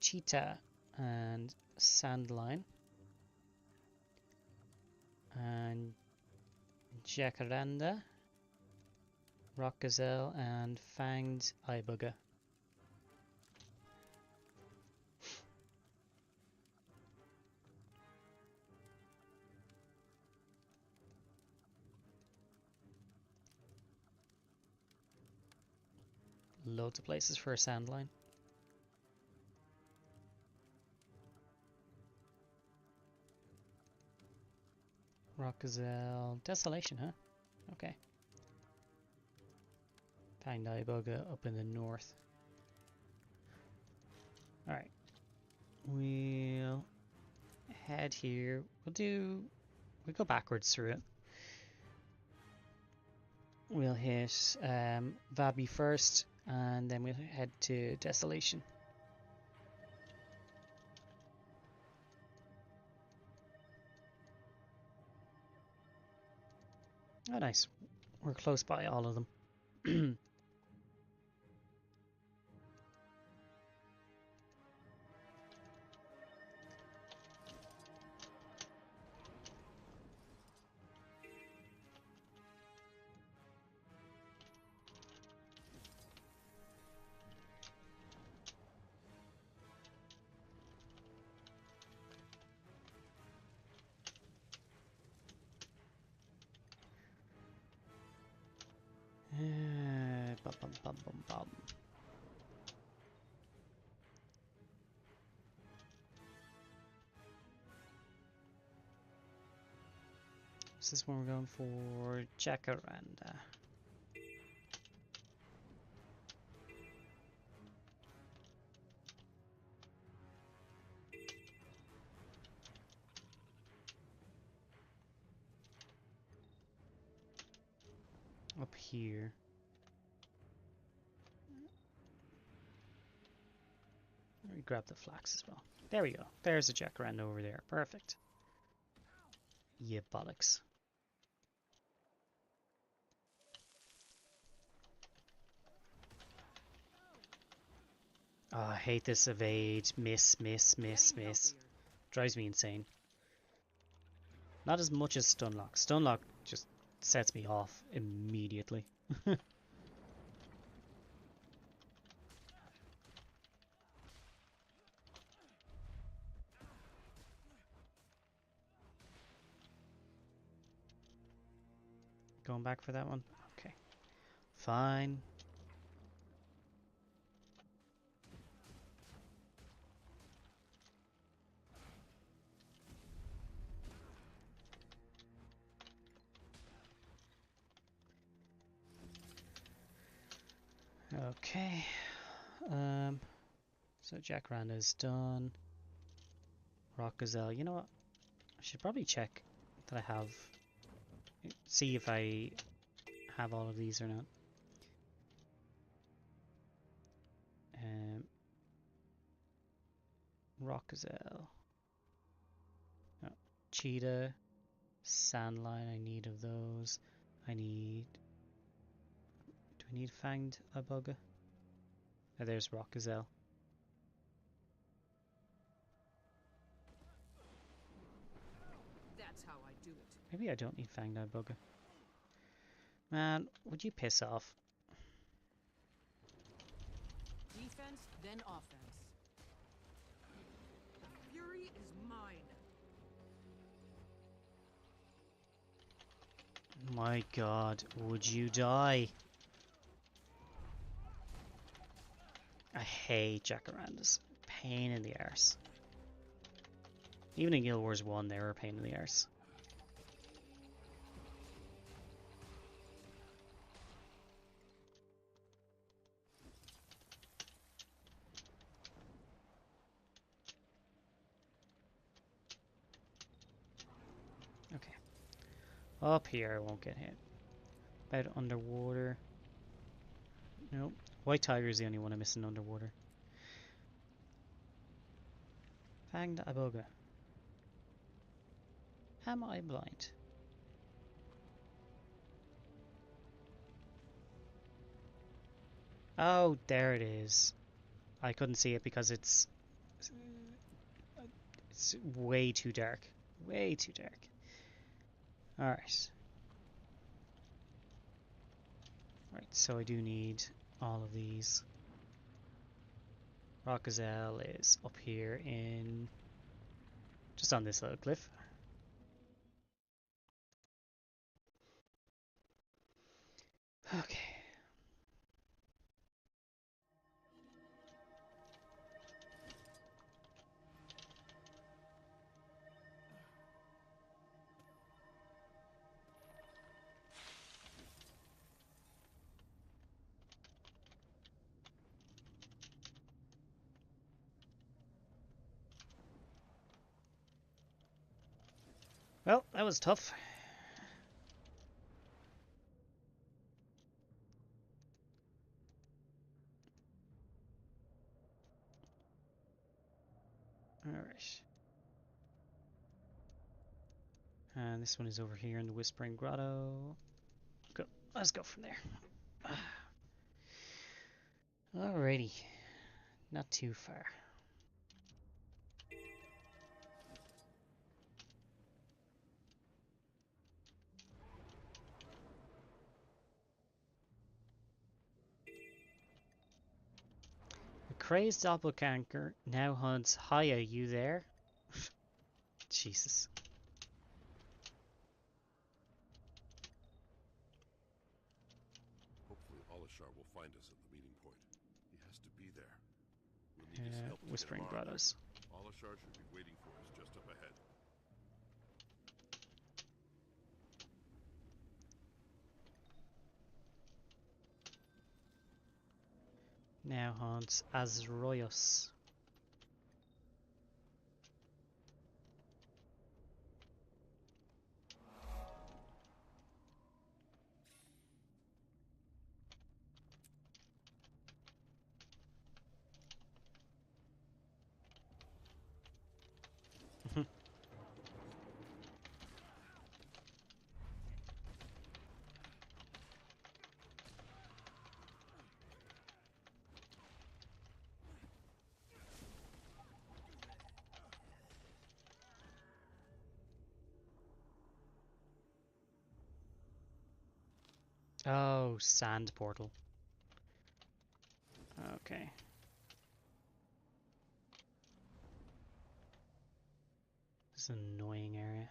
Cheetah and Sandline. And Jacaranda. Rock Gazelle and Fanged Eyebugger. Loads of places for a Sandline. Rock Gazelle. Desolation, huh? Okay. Fanged Eyebugger up in the north. Alright. We'll head here. We'll go backwards through it. We'll hit Vabi first, and then we'll head to Desolation. Oh, nice. We're close by all of them. Bum, bum, bum, bum, bum. This is when we're going for Jacaranda. Up here. Let me grab the flax as well. There we go. There's a Jacaranda over there. Perfect. Yeah, bollocks. Oh, I hate this evade. Miss. Drives me insane. Not as much as Stunlock. Stunlock just sets me off immediately. Going back for that one? Okay. Fine. Okay. So Jacaranda is done. Rock Gazelle. You know what? I should probably check that I have. See if I have all of these or not. Rock Gazelle. Oh, Cheetah. Sandline. I need of those. I need. Do I need Fanged Eyebugger? Oh, there's Rock Gazelle. That's how I do it. Maybe I don't need Fanged Eyebugger. Man, would you piss off? Defense, then offense. Fury is mine. My god, would you die? I hate jacarandas. Pain in the arse. Even in Guild Wars 1, they were a pain in the arse. Okay. Up here, I won't get hit. About underwater. Nope. White Tiger is the only one I'm missing underwater. Fanged Aboga. Am I blind? Oh, there it is. I couldn't see it because it's way too dark. Way too dark. Alright. Right, so I do need all of these. Rock Gazelle is up here in... just on this little cliff. Okay. Well, that was tough. Alright. And this one is over here in the Whispering Grotto. Go. Let's go from there. Alrighty. Not too far. The crazed doppelganger now hunts Haya. You there? Jesus. Hopefully Alishar will find us at the meeting point. He has to be there. We'll need his help to Whispering get him armed. Grottos. Alishar should be waiting for us just up ahead. Now haunts Azroyos. Oh, sand portal. Okay. This is an annoying area.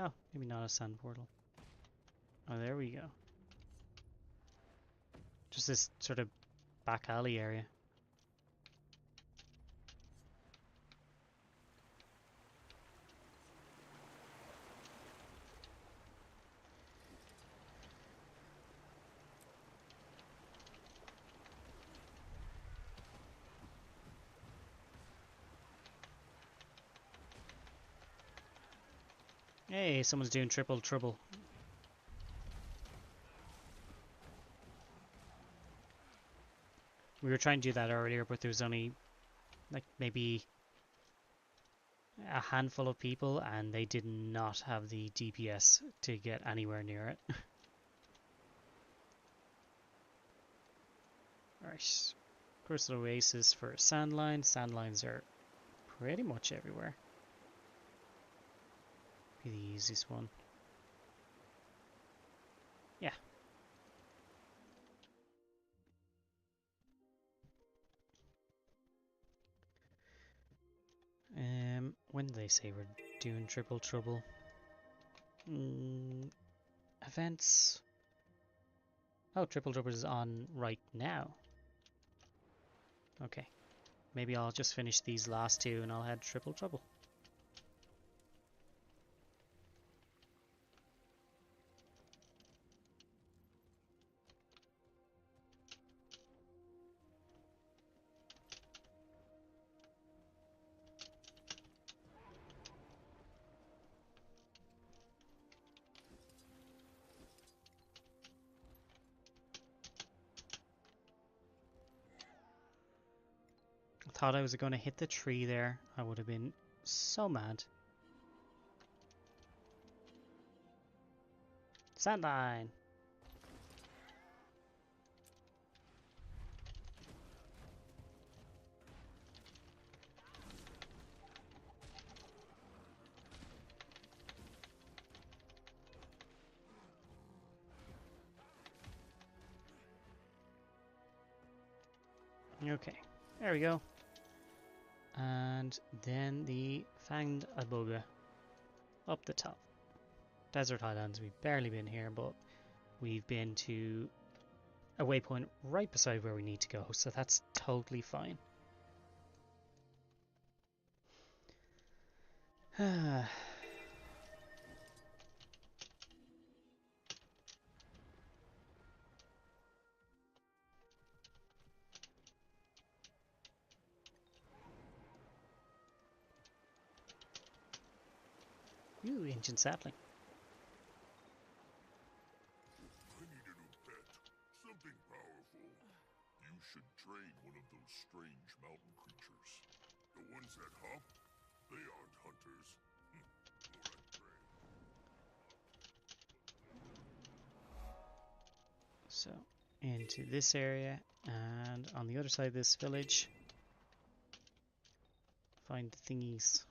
Oh, maybe not a sand portal. Oh, there we go. Just this sort of back alley area. Hey, someone's doing triple trouble. We were trying to do that earlier, but there was only like maybe a handful of people, and they did not have the DPS to get anywhere near it. Alright. Crystal Oasis for sandlines. Sandlines are pretty much everywhere. Be the easiest one. Yeah. When did they say we're doing Triple Trouble? Events. Oh, Triple Trouble is on right now. Okay. Maybe I'll just finish these last two and I'll head Triple Trouble. I thought I was going to hit the tree there. I would have been so mad. Sandline! Okay, there we go. And then the Fanged Iboga up the top. Desert Highlands, we've barely been here, but we've been to a waypoint right beside where we need to go, so that's totally fine. Ooh, ancient sapling. I need a new pet. Something powerful. You should train one of those strange mountain creatures. The ones that hop? They aren't hunters. More like prey. So, into this area, and on the other side of this village, find the thingies.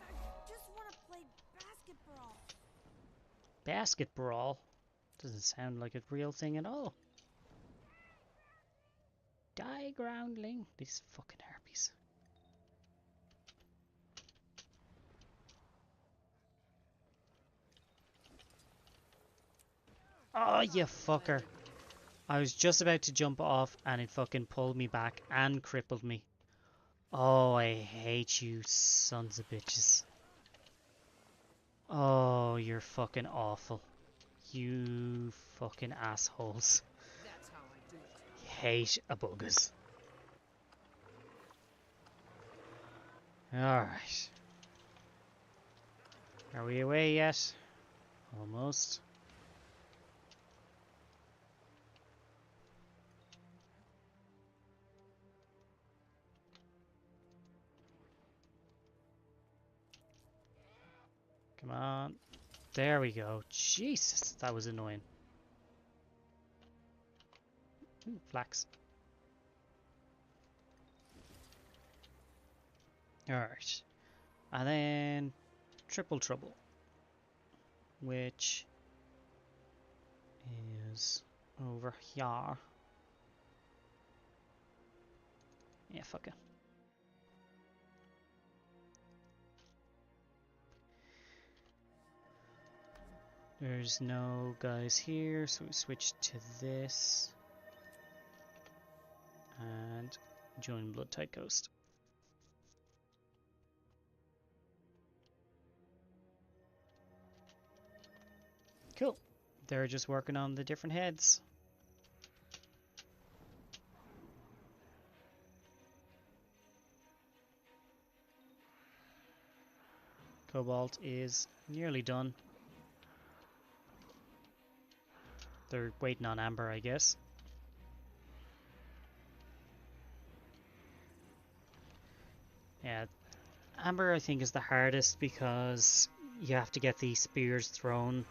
I just want to play basketball. Basket brawl? Doesn't sound like a real thing at all. Die, groundling. These fucking harpies. Oh, you fucker. I was just about to jump off and it fucking pulled me back and crippled me. Oh, I hate you sons of bitches. Oh, you're fucking awful. You fucking assholes. That's how I do it. Hate abogas. Alright. Are we away yet? Almost. Come on. There we go. Jesus, that was annoying. Ooh, flax. Alright. And then Triple Trouble. Which is over here. Yeah, fuck it. There's no guys here, so we switch to this. And join Blood Tide Coast. Cool. They're just working on the different heads. Cobalt is nearly done. They're waiting on Amber, I guess. Yeah, Amber I think is the hardest because you have to get the spears thrown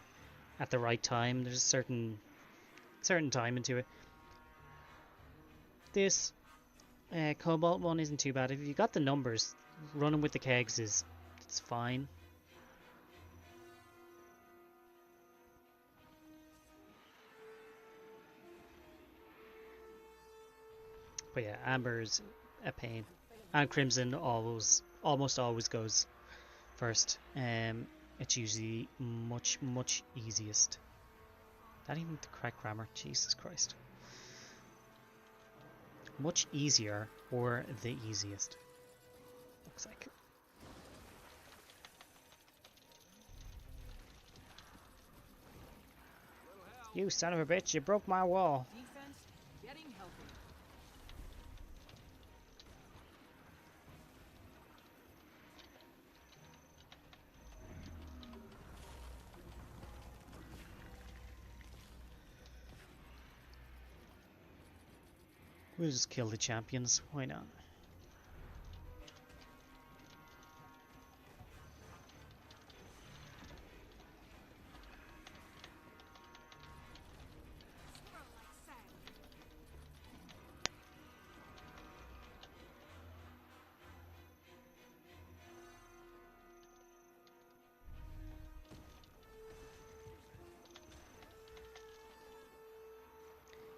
at the right time. There's a certain time into it. This Cobalt one isn't too bad. If you got the numbers, running with the kegs it's fine. But yeah, Amber's a pain, and Crimson almost always goes first. It's usually much easiest. That even the correct grammar? Jesus Christ. Much easier or the easiest. Looks like. You son of a bitch! You broke my wall. Defense getting healthy. We'll just kill the champions. Why not?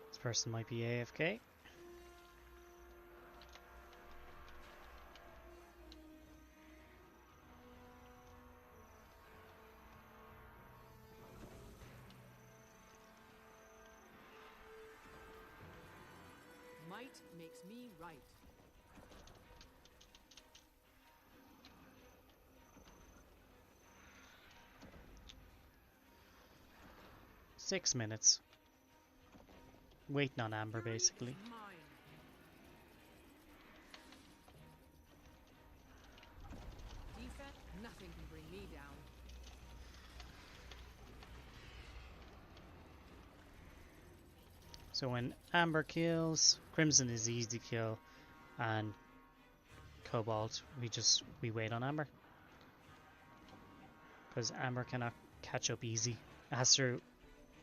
This person might be AFK. Might makes me right. Six minutes. Waiting on Amber, basically. Mine. Defense, nothing can bring me down. So when Amber kills, Crimson is easy to kill, and Cobalt, we wait on Amber. Because Amber cannot catch up easy.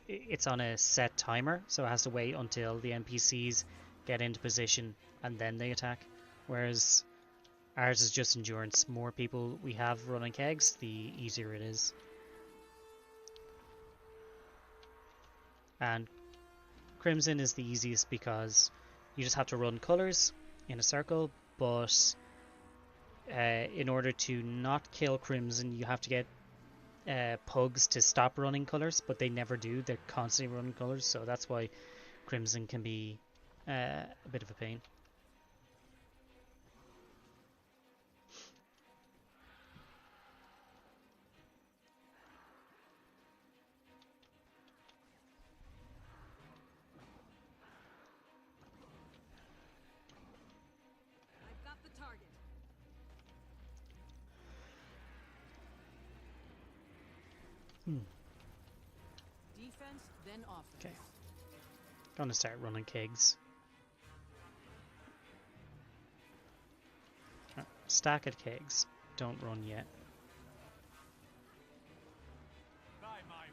It's on a set timer, so it has to wait until the NPCs get into position and then they attack. Whereas ours is just endurance. More people we have running kegs, the easier it is. And Crimson is the easiest because you just have to run colours in a circle, but in order to not kill Crimson, you have to get pugs to stop running colours, but they never do. They're constantly running colours, so that's why Crimson can be a bit of a pain. I've got the target. Defense, then offense. Okay. Gonna start running kegs. Stack of kegs. Don't run yet. By my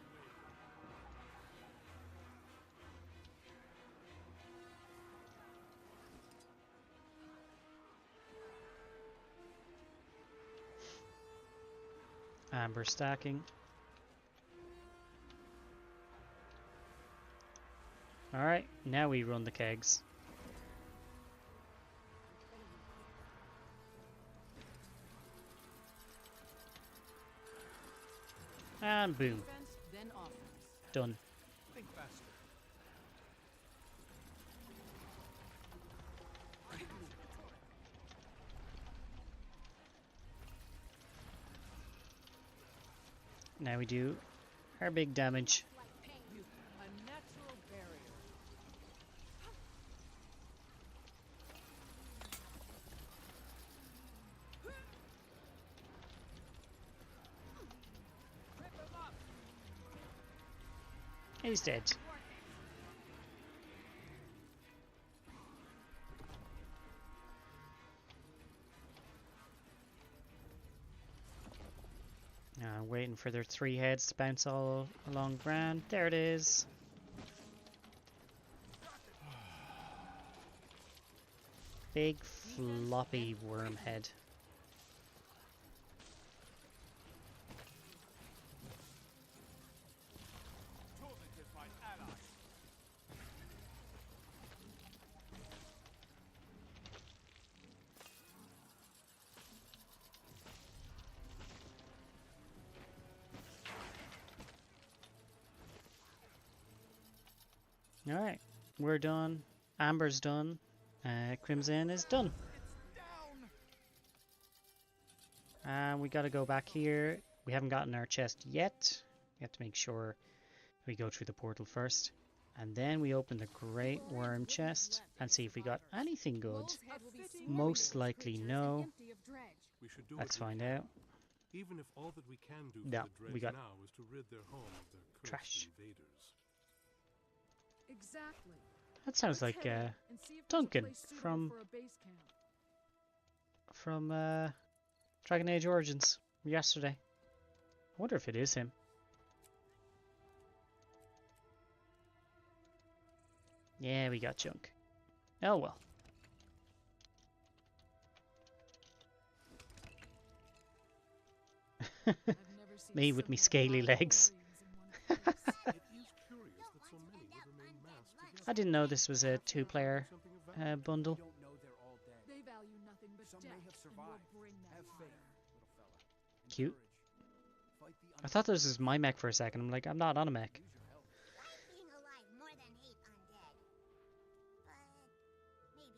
will. Amber stacking. Alright, now we run the kegs. And boom. Defense, then offense. Done. Think faster. Now we do our big damage. A natural barrier. Rip him up! He's dead. waiting for their 3 heads to bounce all along ground. There it is. Big floppy worm head. Torment is my ally. Alright, we're done. Amber's done. Crimson is done. And we gotta go back here. We haven't gotten our chest yet. We have to make sure we go through the portal first. And then we open the Great Worm chest and see if we got anything good. Most likely no. We should do Let's what we find can, out. even if all that we can do No, for the we Dredge got now is to rid their home of their cursed trash. invaders. Exactly. That sounds like Duncan from Dragon Age Origins yesterday. I wonder if it is him. Yeah, we got junk. Oh well. Me with me scaly legs. It is curious that so many would remain massed together. I didn't know this was a 2-player Something of value. bundle. Don't know they're all dead. They value nothing but Some death, may have and survived. will bring that Have fire. faith, little fella. Cute. Courage. Fight the I thought this was my mech for a second. I'm like, I'm not on a mech. Use your help. Like being alive more than hate undead. But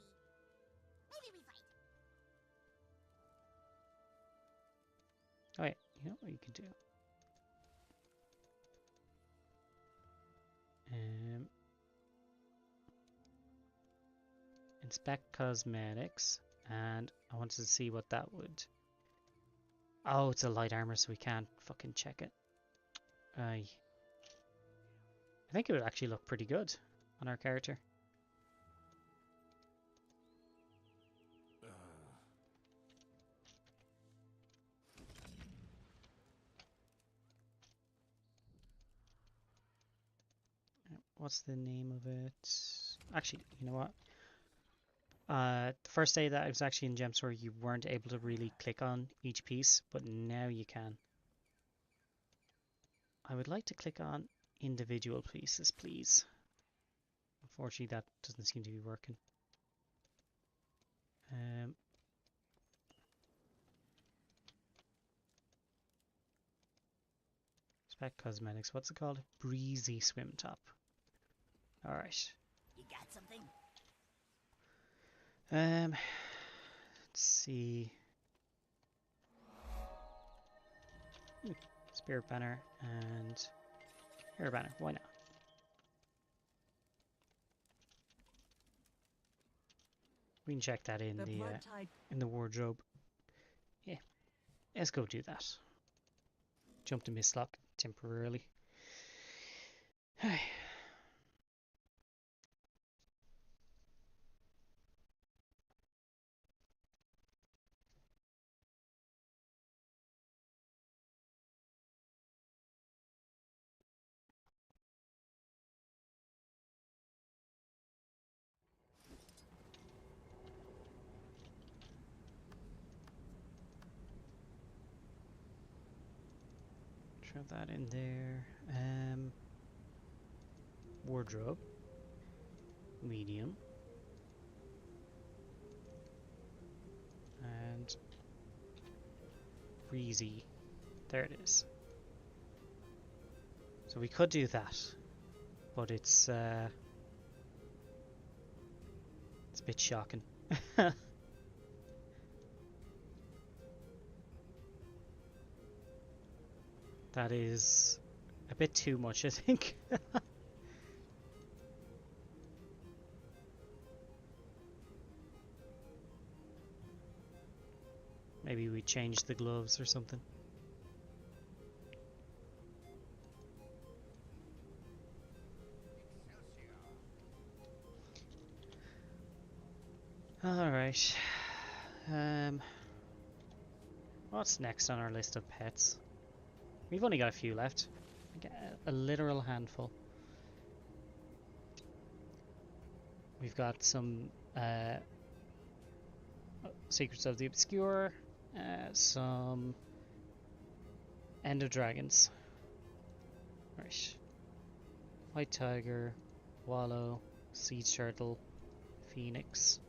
maybe we fight. Oh yeah, you know what you can do? Inspect cosmetics, and I wanted to see what that would. Oh, it's a light armor, so we can't fucking check it. I think it would actually look pretty good on our character. What's the name of it? Actually, you know what? The first day that I was actually in Gemstore, you weren't able to really click on each piece, but now you can. I would like to click on individual pieces, please. Unfortunately, that doesn't seem to be working. Spec Cosmetics, what's it called? Breezy Swim Top. Alright. You got something? Let's see. Spirit Banner and Air Banner, why not? We can check that in the wardrobe. Yeah, let's go do that. Jump to Mistlock temporarily. Throw that in there. Wardrobe. Medium. And breezy. There it is. So we could do that, but it's a bit shocking. That is a bit too much, I think. Maybe we change the gloves or something. Alright. What's next on our list of pets? We've only got a few left. Like a literal handful. We've got some Secrets of the Obscure, some Ender Dragons. Right. White Tiger, Wallow, Siege Turtle, Phoenix.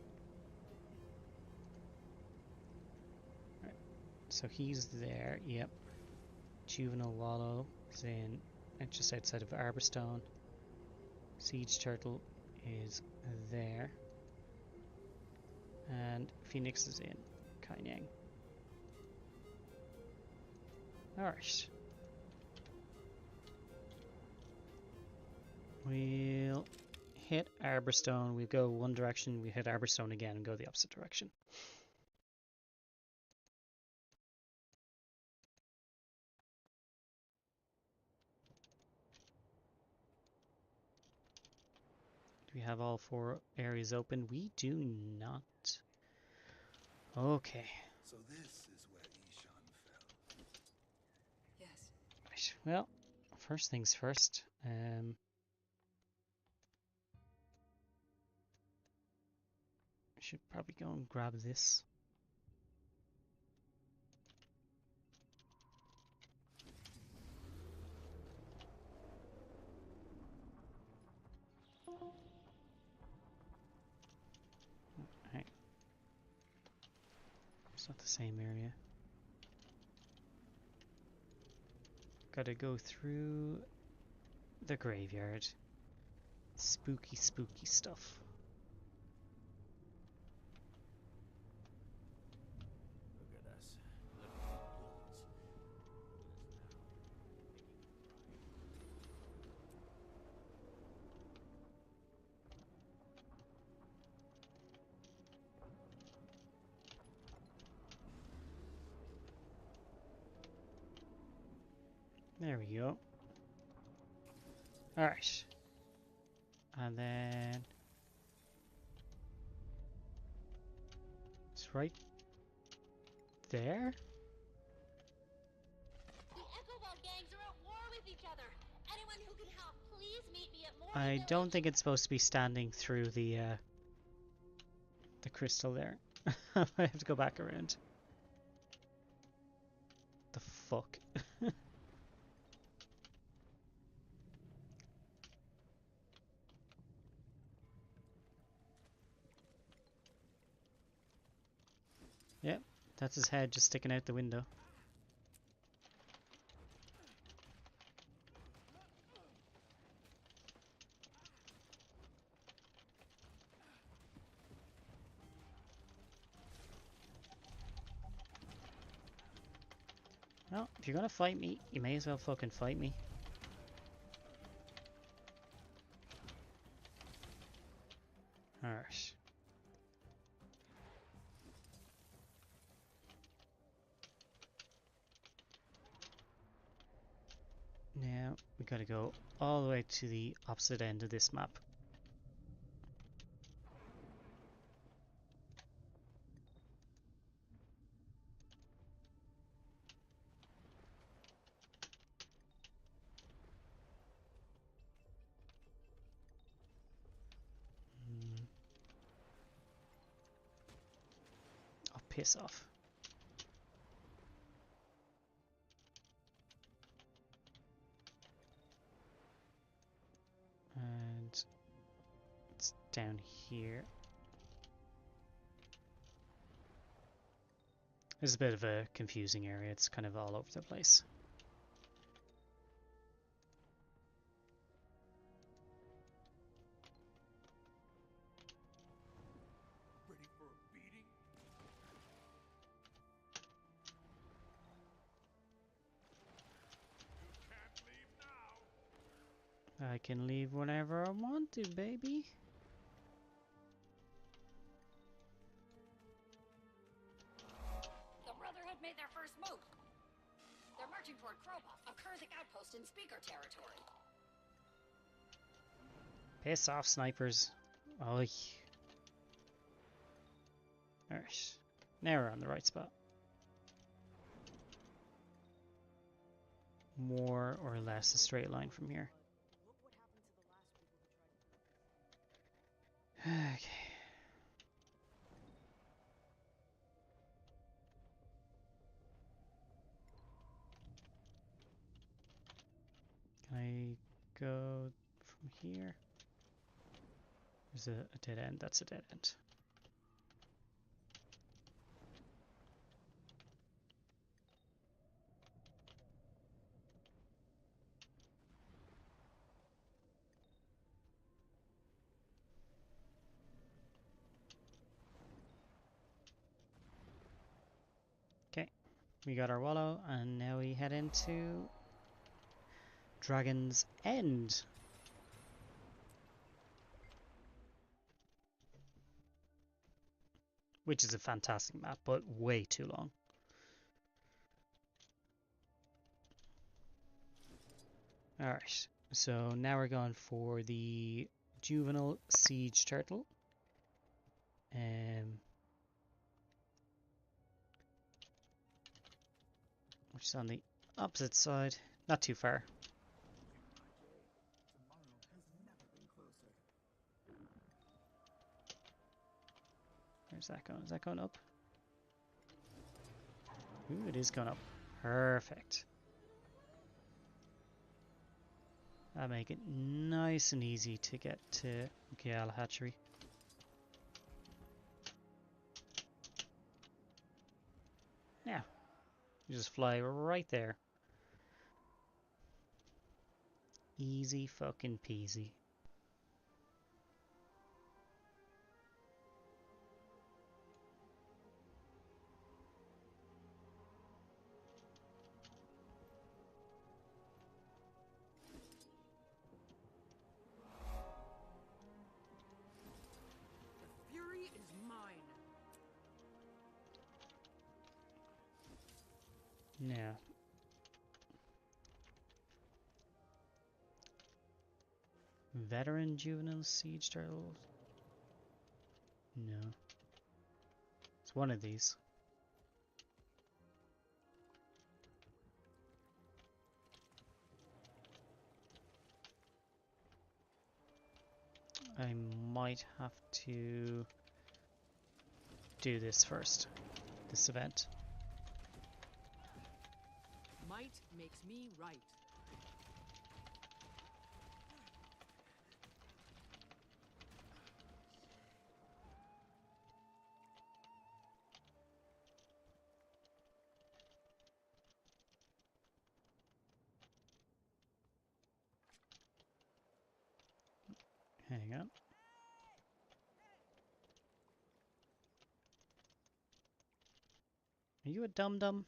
Right. So he's there, yep. Juvenile Wallow is in just outside of Arborstone. Siege Turtle is there. And Phoenix is in Kanyang. Alright. We'll hit Arborstone. We go one direction, we hit Arborstone again and go the opposite direction. Do we have all 4 areas open? We do not. Okay. So this is where Ishan fell. Yes. Right. Well, first things first. I should probably go and grab this. Right. It's not the same area. Gotta go through the graveyard. Spooky, spooky stuff. Look at us. Living in the woods. There we go. Alright. And then it's right there. The Echobot gangs are at war with each other. Anyone who can help, please meet me at Morning I Village. don't think it's supposed to be standing through the crystal there. I have to go back around. The fuck? Yep, that's his head just sticking out the window. Well, if you're gonna fight me, you may as well fucking fight me. Alright. Now, we gotta go all the way to the opposite end of this map. Oh, piss off. And it's down here. This is a bit of a confusing area. It's kind of all over the place. Ready for a beating? You can't leave now. I can leave whenever I want to, baby. The Brotherhood made their first move. They're marching toward Krobov, a Kurzik outpost in Speaker territory. Piss off, snipers. Oi. Alright. Now we're on the right spot. more or less a straight line from here. Look what happened to the last people who tried to. Okay. Can I go from here? There's a dead end. That's a dead end. Okay, we got our wallow, and now we head into Dragon's End. Which is a fantastic map, but way too long. Alright, so now we're going for the juvenile siege turtle. Which is on the opposite side, not too far. Where's that going? Is that going up? Ooh, it is going up. Perfect. That'll make it nice and easy to get to Gale Hatchery. Now, you just fly right there. Easy fucking peasy. The fury is mine. Now, veteran juvenile siege turtles? No. It's one of these. I might have to do this first. This event. Might makes me right. Hang on. Are you a dum-dum?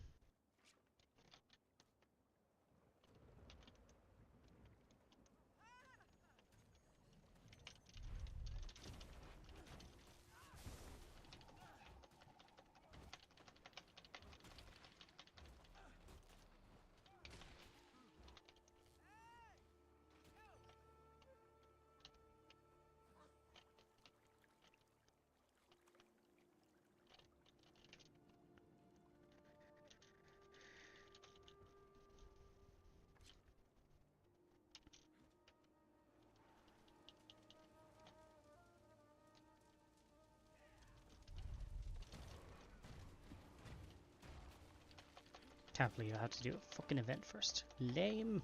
Can't believe I had to do a fucking event first. Lame.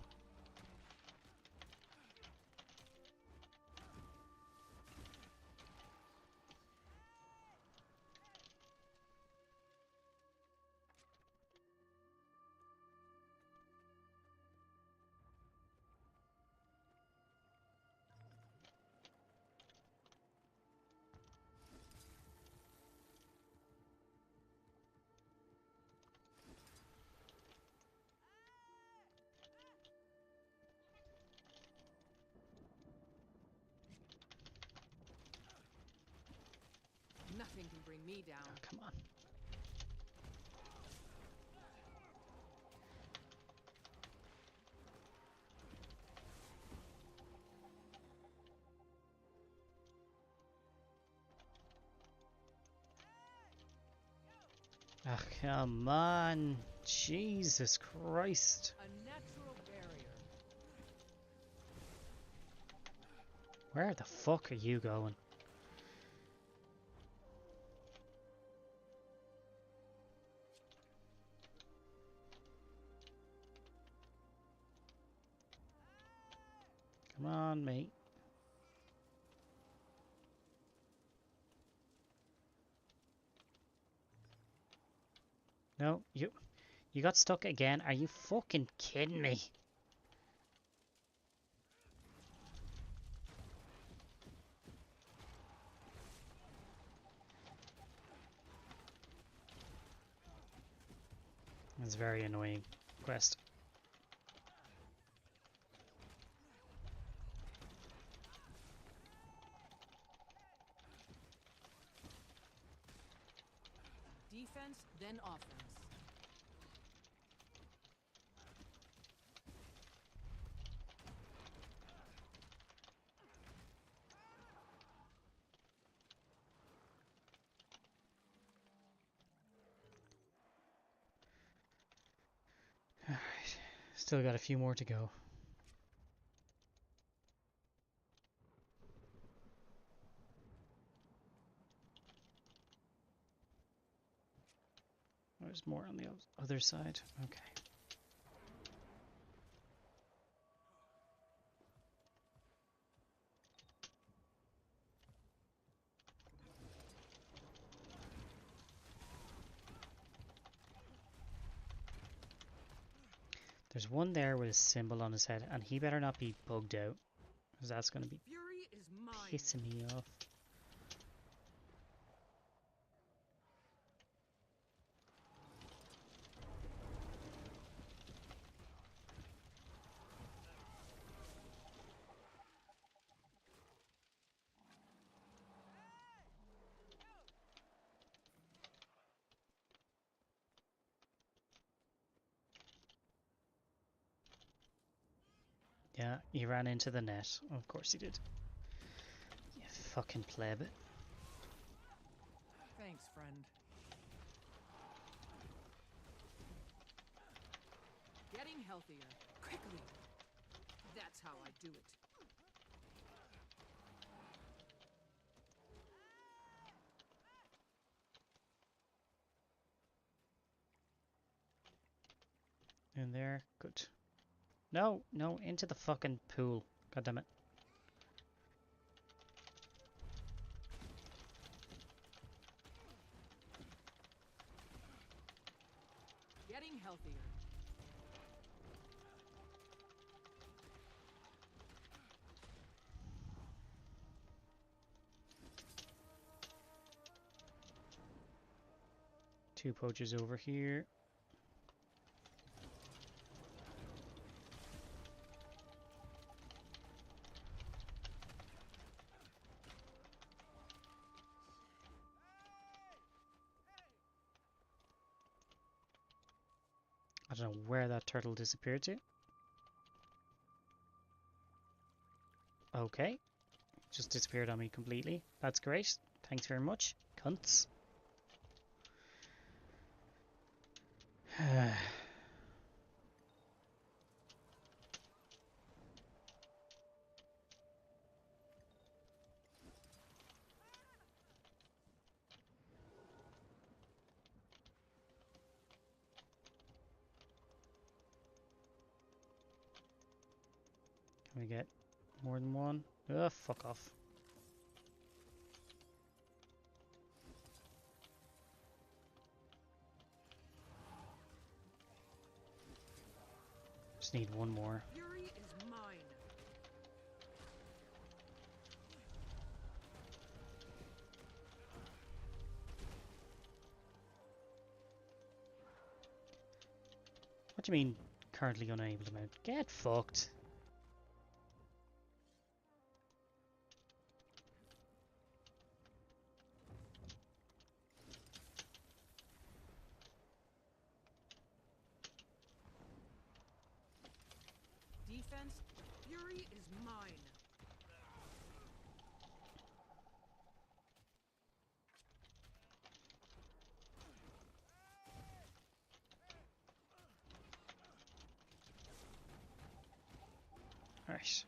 Nothing can bring me down. Oh, come on. Oh, come on. Jesus Christ. A natural Where the fuck are you going? Come on, mate. No, you got stuck again. Are you fucking kidding me? It's very annoying quest. Defense, then offense. Alright, still got a few more to go. There's more on the other side. Okay. There's one there with a symbol on his head, and he better not be bugged out, because that's going to be Fury is mine. pissing me off. Yeah, he ran into the net. Of course he did. You fucking pleb. Thanks, friend. Getting healthier. Quickly. That's how I do it. In there. Good. No, no, into the fucking pool. God damn it. Getting healthier. Two poachers over here. I don't know where that turtle disappeared to. Okay. Just disappeared on me completely. That's great. Thanks very much. Cunts. Can we get more than one? Ugh, fuck off. Just need one more. Fury is mine. What do you mean, currently unable to mount? Get fucked. Defense, Fury is mine. Alright.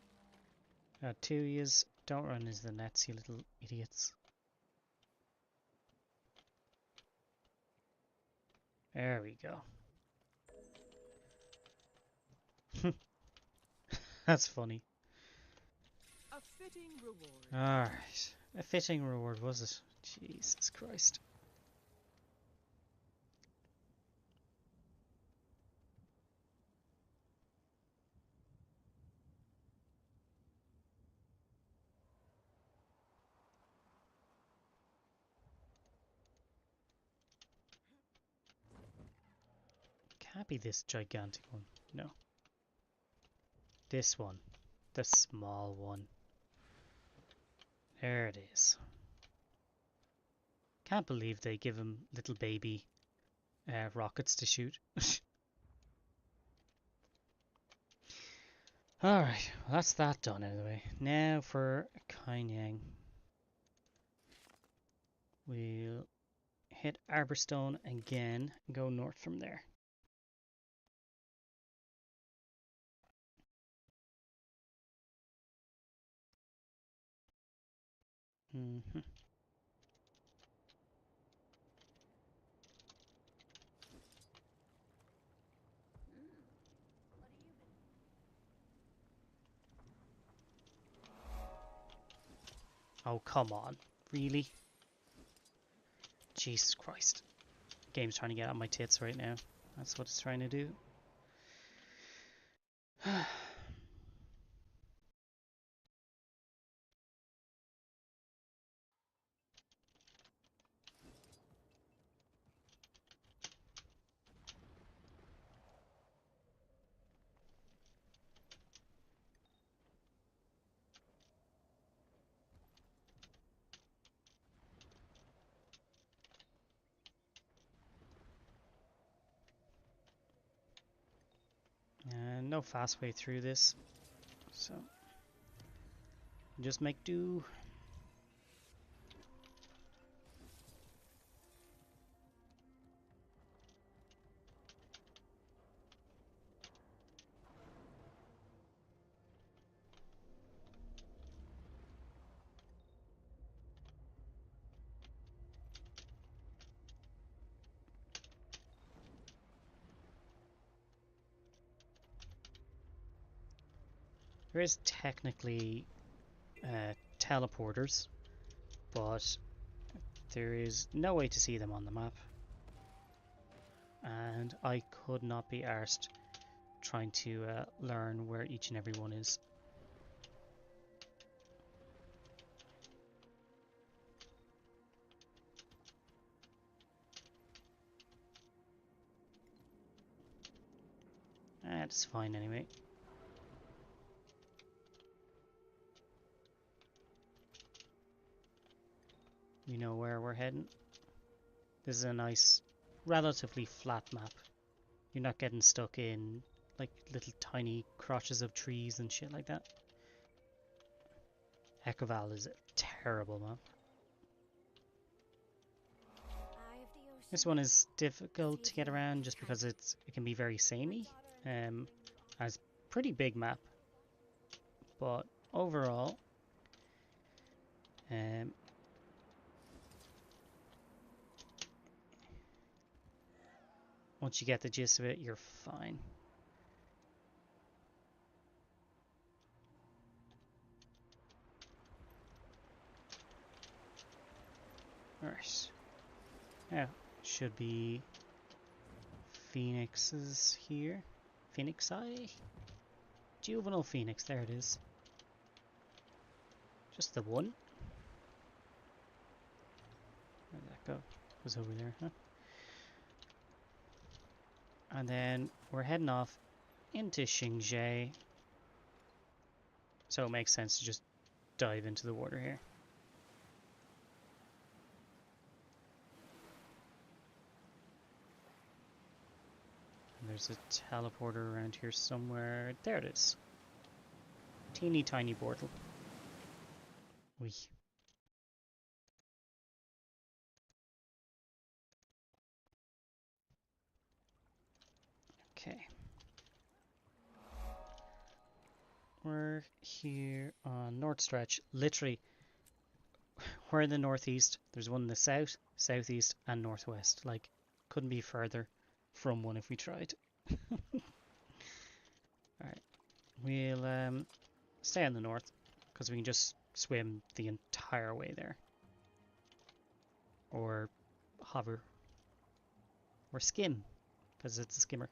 Got two years Don't run into the nets, you little idiots. There we go. That's funny. A fitting reward. Alright. A fitting reward, was it? Jesus Christ. Can't be this gigantic one. No. This one. The small one. There it is. Can't believe they give him little baby rockets to shoot. Alright, well that's that done anyway. Now for Kanyang. We'll hit Arborstone again and go north from there. Mm-hmm. Oh, come on. Really? Jesus Christ. The game's trying to get on my tits right now. That's what it's trying to do. And no fast way through this. So, just make do. There is technically teleporters, but there is no way to see them on the map. And I could not be arsed trying to learn where each and every one is. It's fine anyway. We know where we're heading. This is a nice, relatively flat map. You're not getting stuck in like little tiny crotches of trees and shit like that. Echoval is a terrible map. This one is difficult to get around just because it can be very samey. Has pretty big map, but overall, once you get the gist of it, you're fine. Alright. Yeah, should be Phoenixes here. Phoenixi? Juvenile Phoenix, there it is. Just the one. Where'd that go? It was over there, huh? And then we're heading off into Xingzhe. So it makes sense to just dive into the water here. And there's a teleporter around here somewhere. There it is. Teeny tiny portal. Wee. Okay. we're here on North Stretch. Literally, we're in the northeast. There's one in the south, southeast, and northwest. Like, couldn't be further from one if we tried. Alright, we'll stay on the north because we can just swim the entire way there. Or hover. Or skim, because it's a skimmer.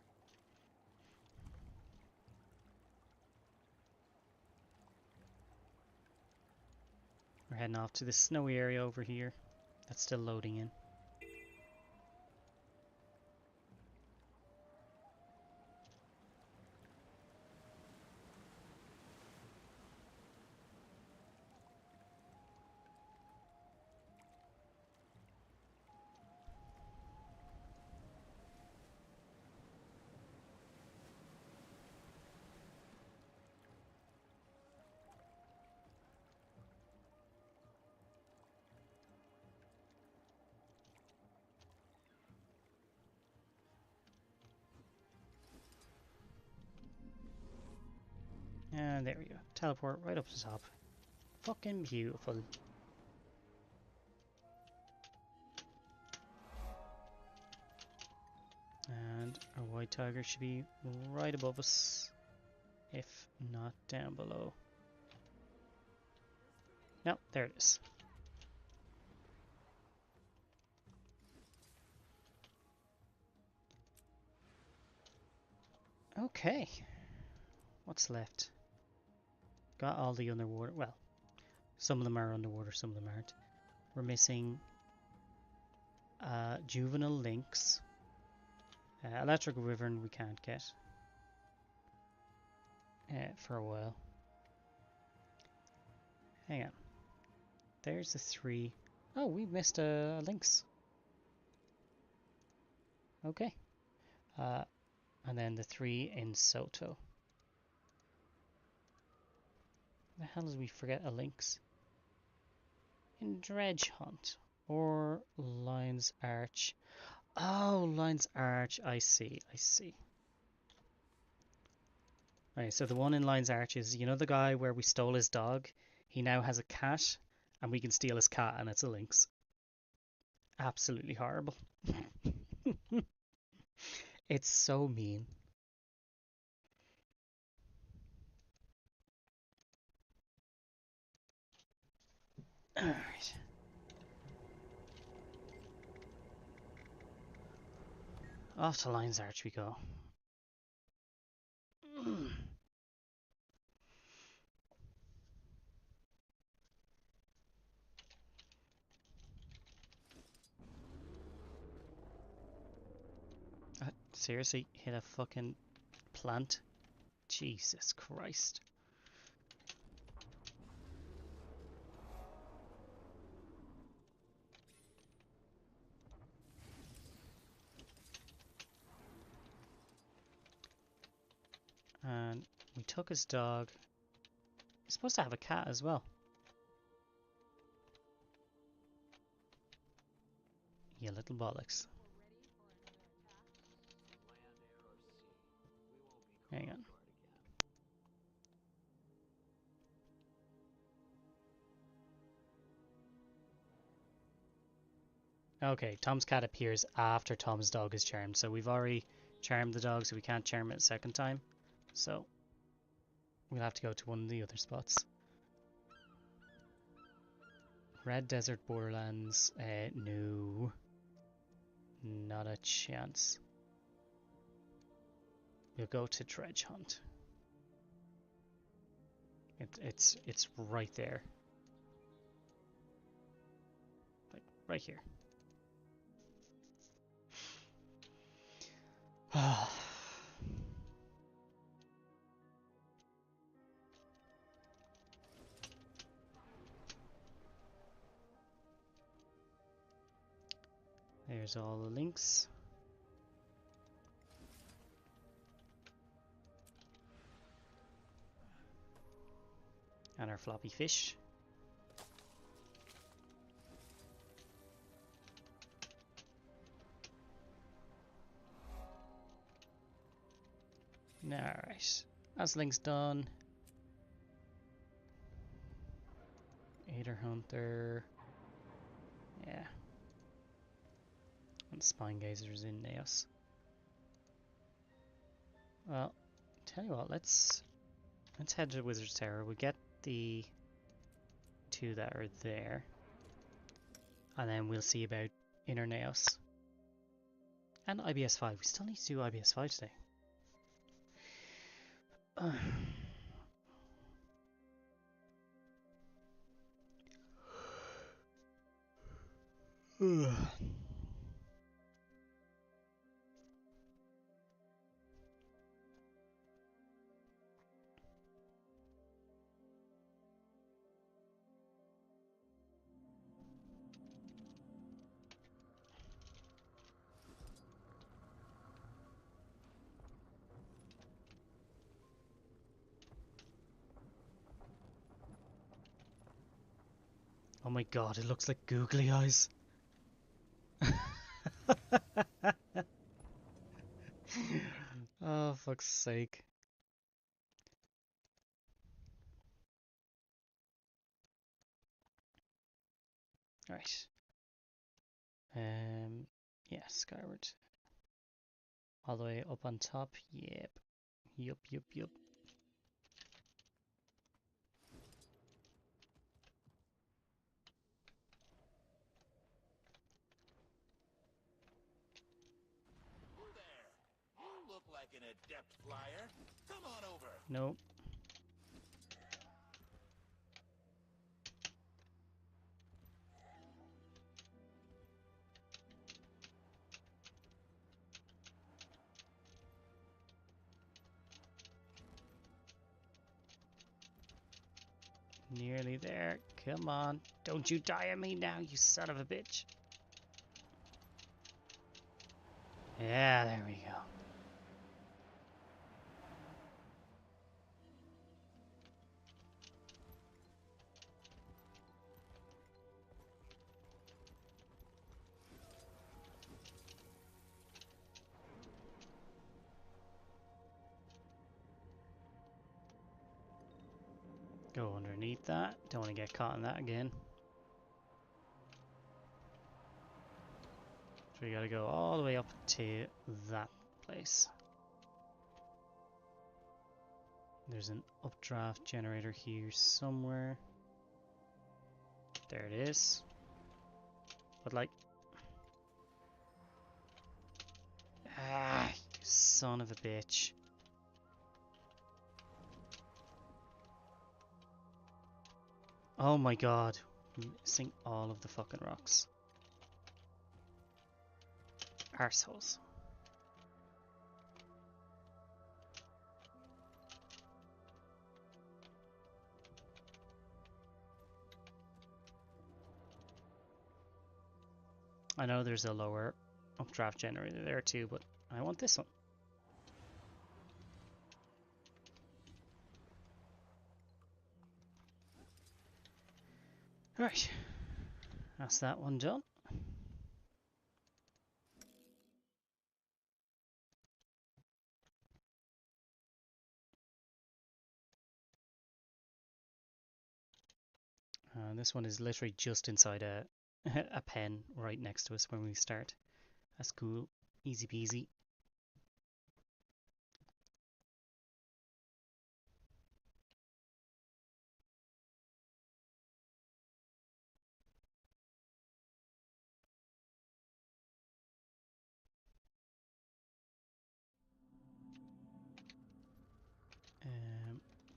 We're heading off to this snowy area over here. That's still loading in. And there we go. Teleport right up to the top. Fucking beautiful. And our white tiger should be right above us, if not down below. No, there it is. Okay. What's left? Got all the underwater. Well, some of them are underwater, some of them aren't. We're missing juvenile lynx. Electrical wyvern we can't get for a while. Hang on. There's the 3. Oh, we missed a lynx. Okay. And then the 3 in Soto. The hell did we forget a lynx? In Dredge Hunt or Lion's Arch. Oh, Lion's Arch. I see. I see. Right, so the one in Lion's Arch is, you know, the guy where we stole his dog? He now has a cat, and we can steal his cat, and it's a lynx. Absolutely horrible. It's so mean. Alright. Off to Lion's Arch we go. Seriously, hit a fucking plant? Jesus Christ. And we took his dog. He's supposed to have a cat as well. You little bollocks. Hang on. Okay, Tom's cat appears after Tom's dog is charmed. So we've already charmed the dog, so we can't charm it a second time. So we'll have to go to one of the other spots. Red Desert Borderlands. No. Not a chance. We'll go to Dredge Hunt. It's right there. Like, right here. There's all the links. And our floppy fish. Alright. That's links done. Spider Hunter. Yeah. And Spine Gazer's in Naos. Well, tell you what, let's head to Wizard's Tower. We get the 2 that are there. And then we'll see about Inner Naos. And IBS 5. We still need to do IBS 5 today. Oh my god, it looks like googly eyes. Oh, fuck's sake. Right. Yeah, skyward. All the way up on top. Yep. Yup. There. You look like an adept flyer. Come on over. Nope. Nearly there. Come on. Don't you die on me now, you son of a bitch. Yeah, there we go. Go underneath that. Don't want to get caught in that again. So we gotta go all the way up to that place. There's an updraft generator here somewhere. There it is. But like... Ah, you son of a bitch. Oh my god. Missing all of the fucking rocks. Arseholes. I know there's a lower updraft generator there too, but I want this one. Right, that's that one done. This one is literally just inside a a pen right next to us when we start. That's cool. Easy peasy.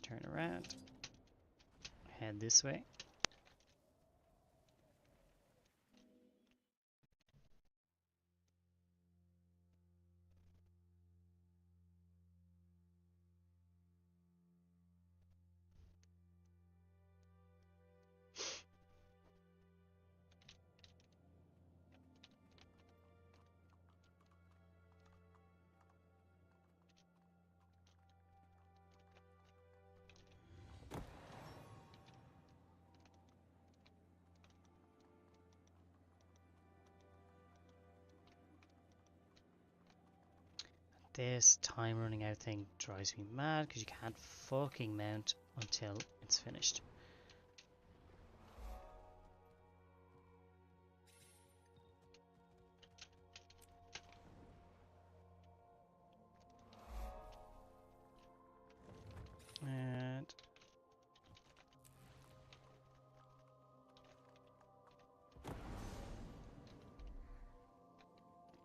Turn around. Head this way. This time running out thing drives me mad because you can't fucking mount until it's finished.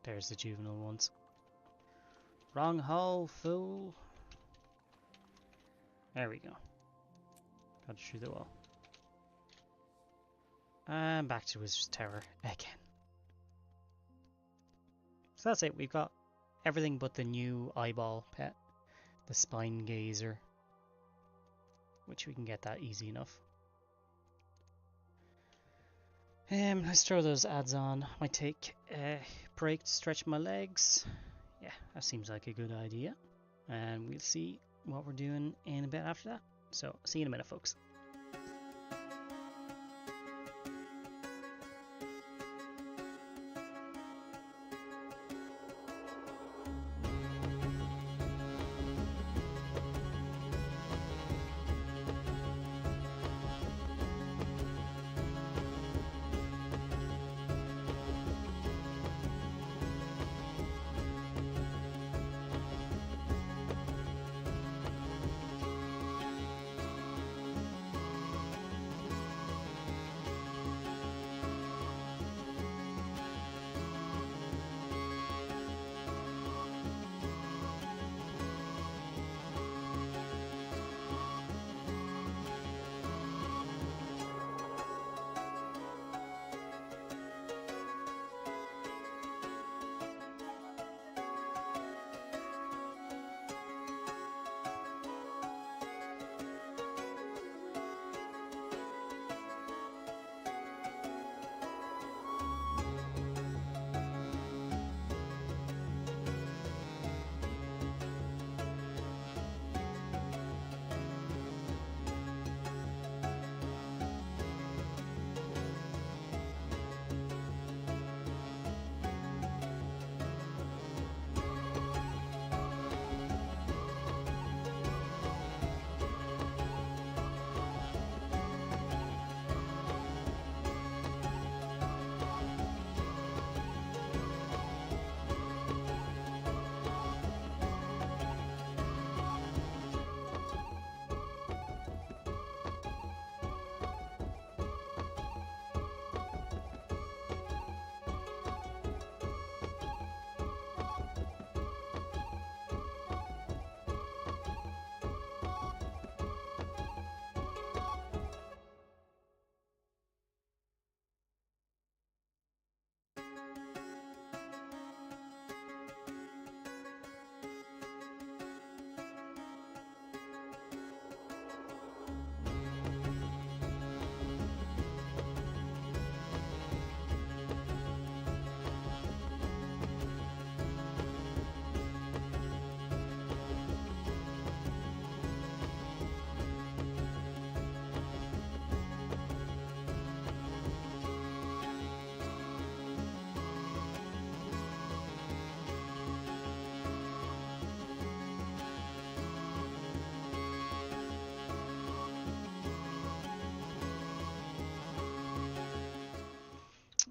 There's the juvenile ones. Wrong hole, fool. There we go. Got through the wall. And back to Wizard's Tower again. So that's it. We've got everything but the new eyeball pet. The spine gazer. Which we can get that easy enough. Let's throw those ads on. Might take a break to stretch my legs. Yeah, that seems like a good idea. And we'll see what we're doing in a bit after that. So, see you in a minute, folks.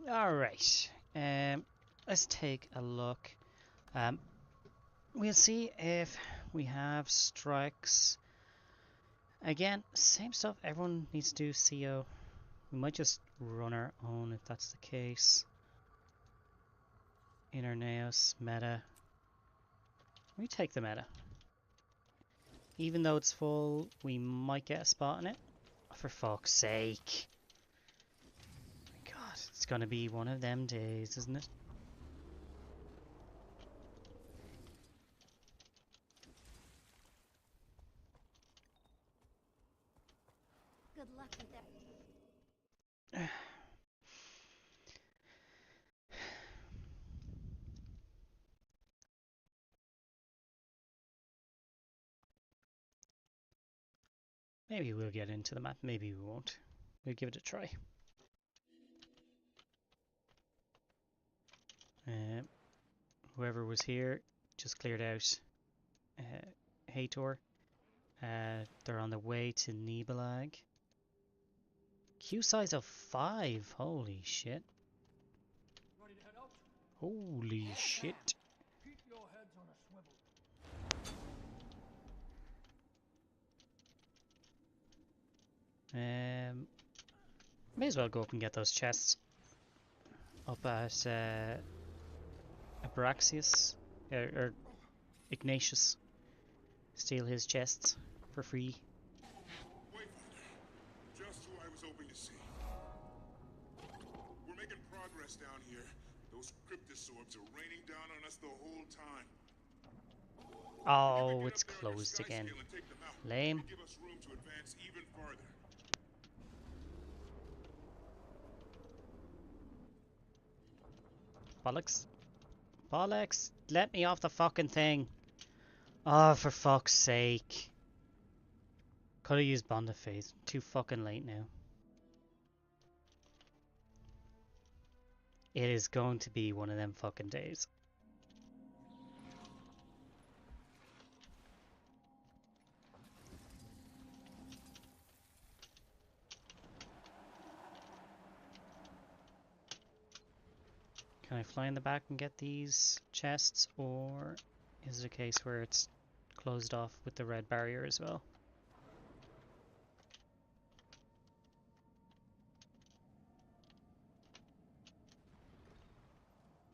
Alright, let's take a look. We'll see if we have strikes. Again, same stuff, everyone needs to do CO. We might just run our own if that's the case. Inner Naos, meta. We take the meta. Even though it's full, we might get a spot in it. For fuck's sake. God, it's gonna be one of them days, isn't it? Good luck with that. Maybe we'll get into the map, maybe we won't. We'll give it a try. Whoever was here just cleared out Hator. They're on the way to Nibelag. Queue size of 5. Holy shit. Ready to head out? Holy shit. Keep your heads on a swivel. May as well go up and get those chests. Up at Abraxius or Ignatius steal his chests for free. Wayfinder, just who I was hoping to see. We're making progress down here. Those cryptosorbs are raining down on us the whole time. Oh, it's closed again. Lame. Give us room to advance even farther. Bollocks. Bollocks! Let me off the fucking thing! Oh, for fuck's sake. Could have used Bond of Faith. Too fucking late now. It is going to be one of them fucking days. Can I fly in the back and get these chests, or is it a case where it's closed off with the red barrier as well?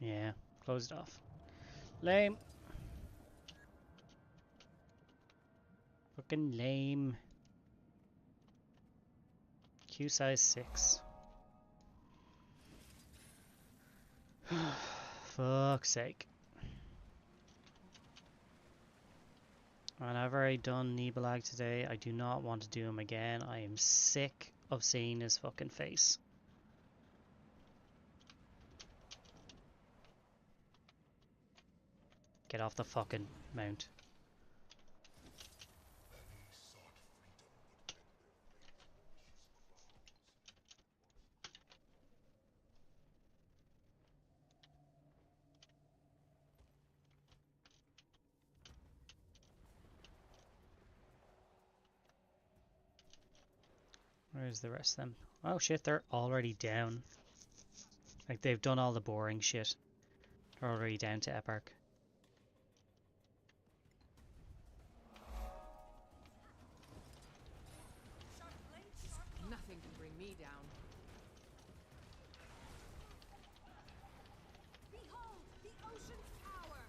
Yeah, closed off. Lame. Fucking lame. Q size 6. Fuck's sake. And I've already done Nibelag today. I do not want to do him again. I am sick of seeing his fucking face. Get off the fucking mount. Where's the rest of them? Oh shit, they're already down. Like they've done all the boring shit. They're already down to Eparch. Nothing can bring me down. Behold, the ocean's power!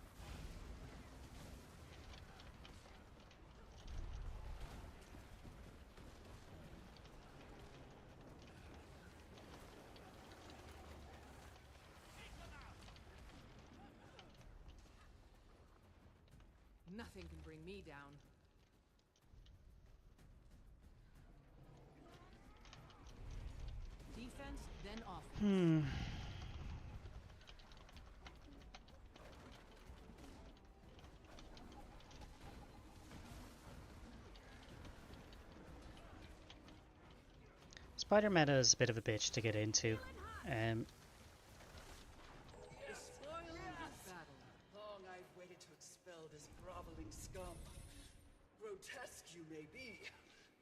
Nothing can bring me down. Defense, then offense. Spider meta is a bit of a bitch to get into. The spoils of battle. Long I've waited to expel this groveling scum. Grotesque you may be,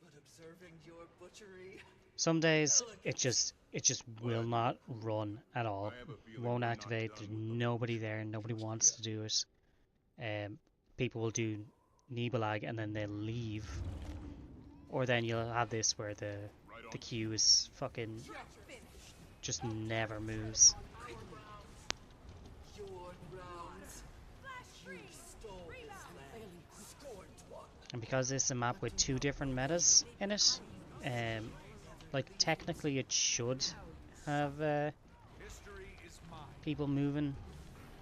but observing your butchery... Some days it just will not run at all. Won't activate. There's nobody there. Nobody wants to do it. People will do Nibelag and then they'll leave. Or then you'll have this where the queue is fucking just never moves. Your rounds. You stole this land. Scorned one. And because this is a map with 2 different metas in it, like technically it should have people moving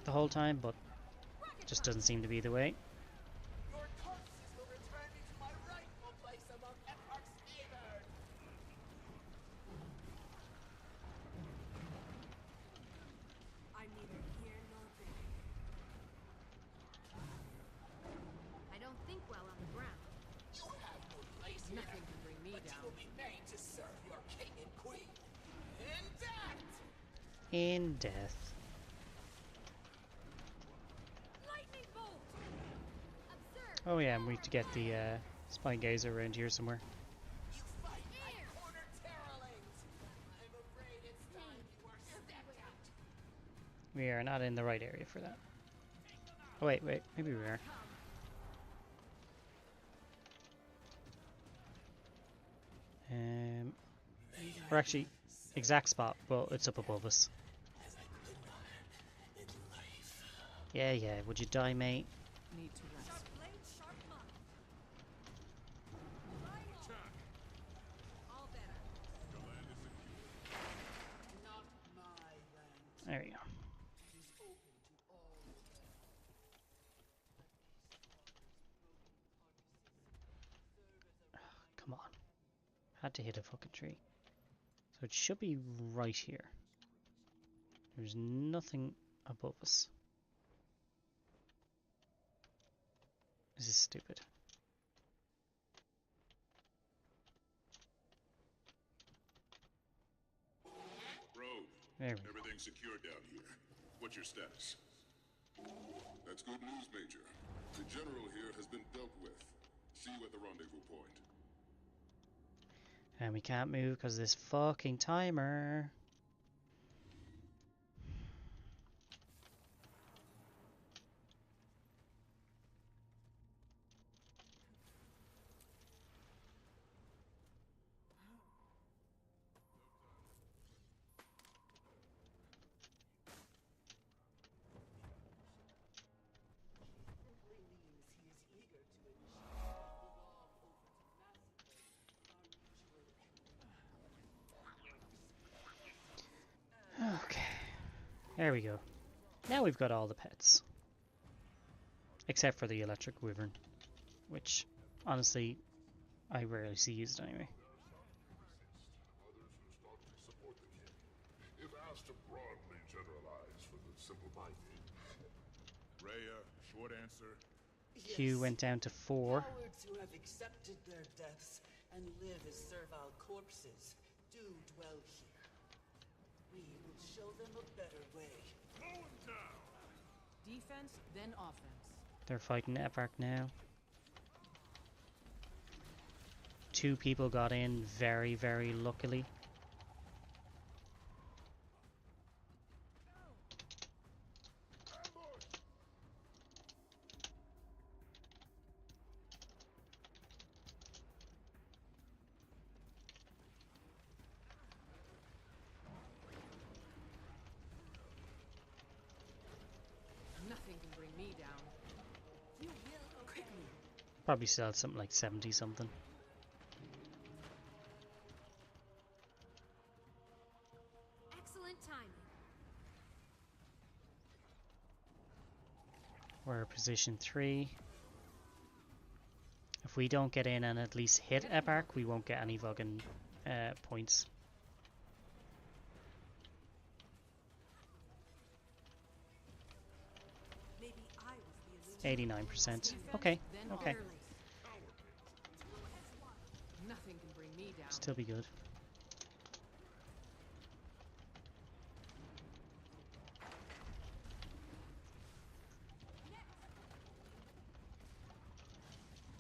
the whole time, but it just doesn't seem to be the way. Your corpses will return me to my rightful place among Eparch's neighbors. I'm neither here nor there. I don't think well on the ground. You have no place here. Nothing can bring me But you down. will be made to serve your king and queen. In death! In death. Lightning bolt! Observe! Oh yeah, and we need to get the spine gazer around here somewhere. You fight like corner terralings. I'm afraid it's time you were stepped out. We are not in the right area for that. Oh wait, maybe we are. We're actually exact spot, but it's up above us. As I could not in life. Yeah, yeah. Would you die, mate? Need to rest. All better. Not my land. There we go. It is open to all men. Let these fathers' broken carcasses serve as a reminder. Come on. Had to hit a fucking tree. So it should be right here. There's nothing above us. This is stupid. Rogue, There we go. everything's secure down here. What's your status? That's good news, Major. The general here has been dealt with. See you at the rendezvous point. And we can't move because of this fucking timer. Simply means he is eager to initiate the long overdue massacre of our mutual enemy. Okay. There we go. Now we've got all the pets. Except for the electric wyvern. Which, honestly, I rarely see used anyway. Others who staunchly support the king. If asked to broadly generalize for the simple-minded, Rhea, short answer. Q went down to 4. Cowards who have accepted their deaths and live as servile corpses do dwell here. We will show them a better way. Slow him down. Defense, then offense. They're fighting Evark now. 2 people got in very, very luckily. Nothing can bring me down. You will obey. Probably sell something like 70 something. Excellent timing. We're position 3. If we don't get in and at least hit Evark, we won't get any fucking points. Maybe I was the illusion. 89%. Okay, Then okay. offense. Nothing can bring me down. Still be good.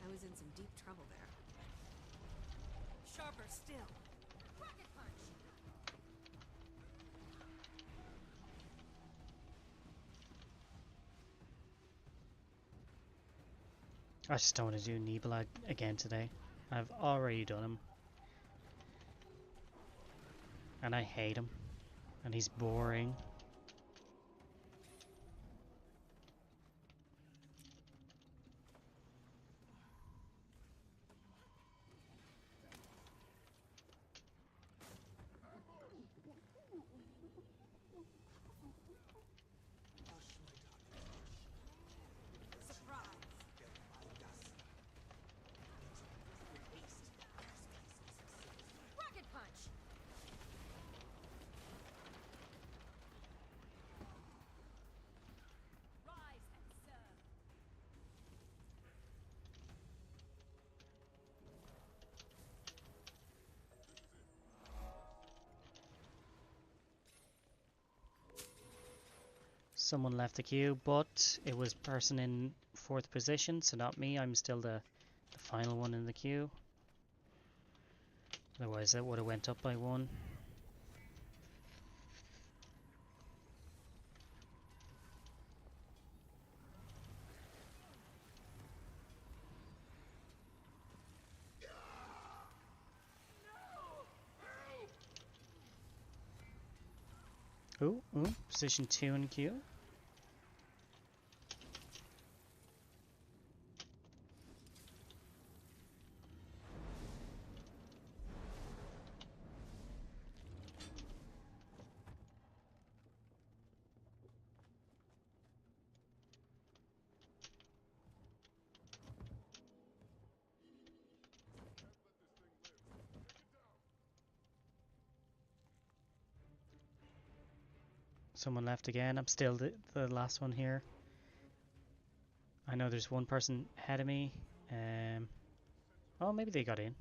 I was in some deep trouble there. Sharper still. Rocket punch. I just don't want to do Nibelheim again today. I've already done him. And I hate him. And he's boring. Rocket punch. Rise and serve. Someone left the queue, but it was person in 4th position, so not me. I'm still the final one in the queue. Otherwise that would have went up by 1. Ooh, position 2 in queue. Someone left again. I'm still the last one here. I know there's one person ahead of me. Oh, maybe they got in.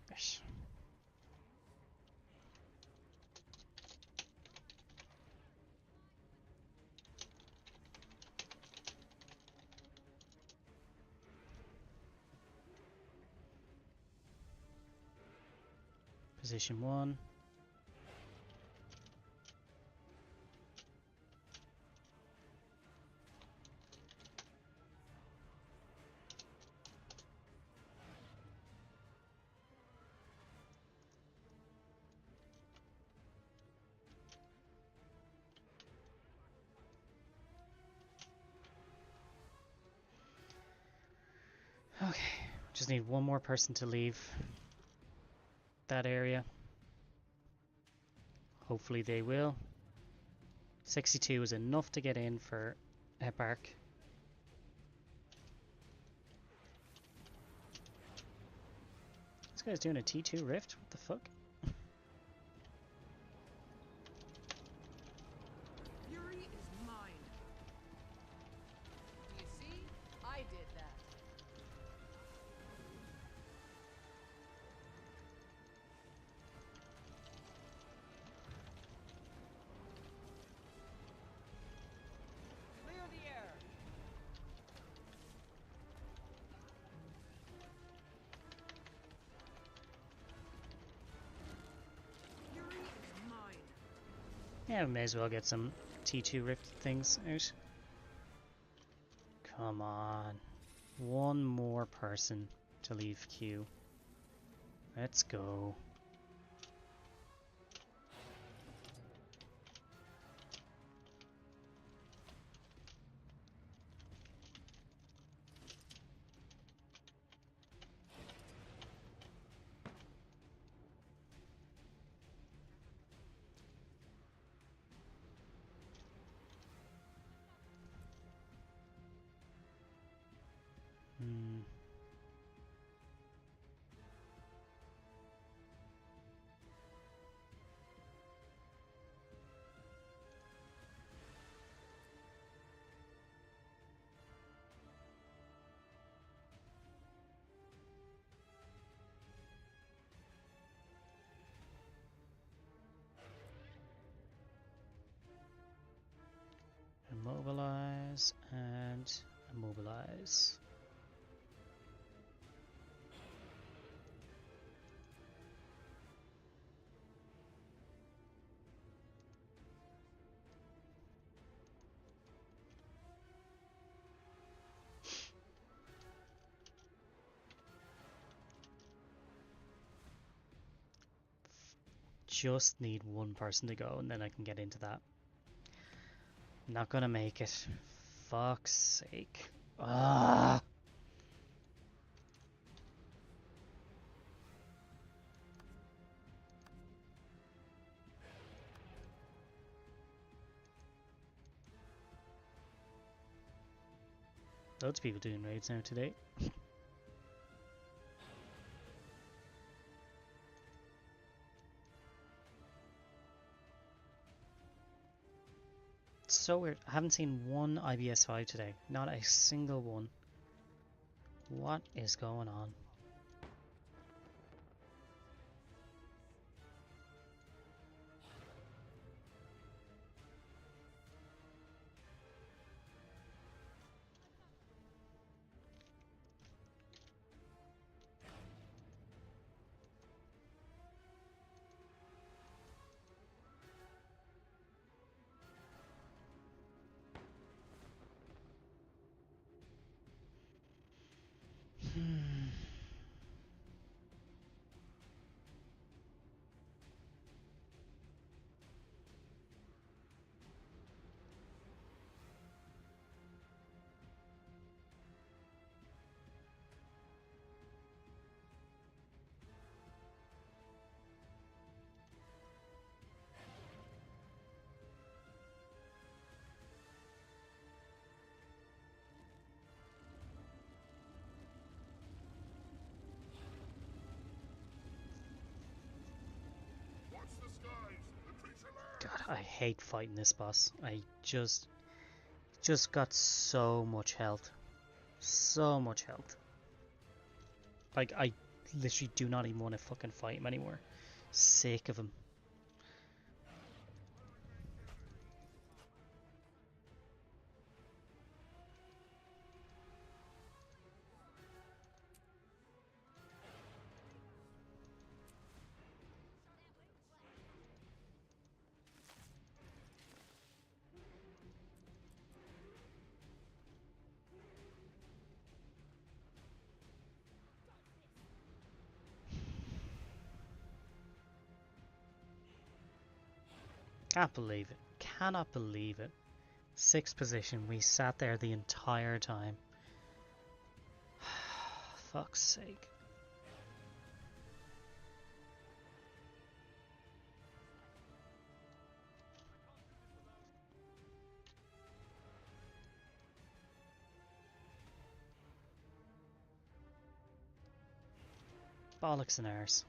Gosh. Position 1. Okay, just need one more person to leave that area. Hopefully they will. 62 is enough to get in for Epark. This guy's doing a T2 rift? What the fuck? Fury is mine. Do you see? I did that. Clear the air. Fury is mine. Yeah, we may as well get some T2 rift things out. Come on. One more person to leave queue. Let's go. Immobilize and immobilize. Just need one person to go and then I can get into that. Not gonna make it. Fuck's sake. Ah! Loads of people doing raids now today. It's so weird. I haven't seen one IBS 5 today. Not a single one. What is going on? I hate fighting this boss. I just got so much health. So much health. Like, I literally do not even want to fucking fight him anymore. Sick of him. Can't believe it. Cannot believe it. 6th position. We sat there the entire time. Fuck's sake. Bollocks and arse.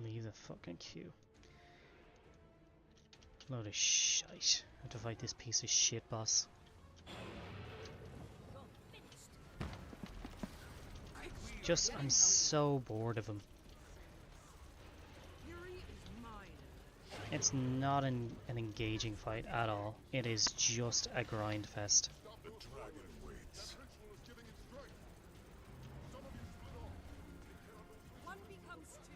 Leave the fucking queue. Load of shite. I have to fight this piece of shit boss. Just, I'm so bored of him. It's not an engaging fight at all. It is just a grind fest. The dragon waits. One becomes two.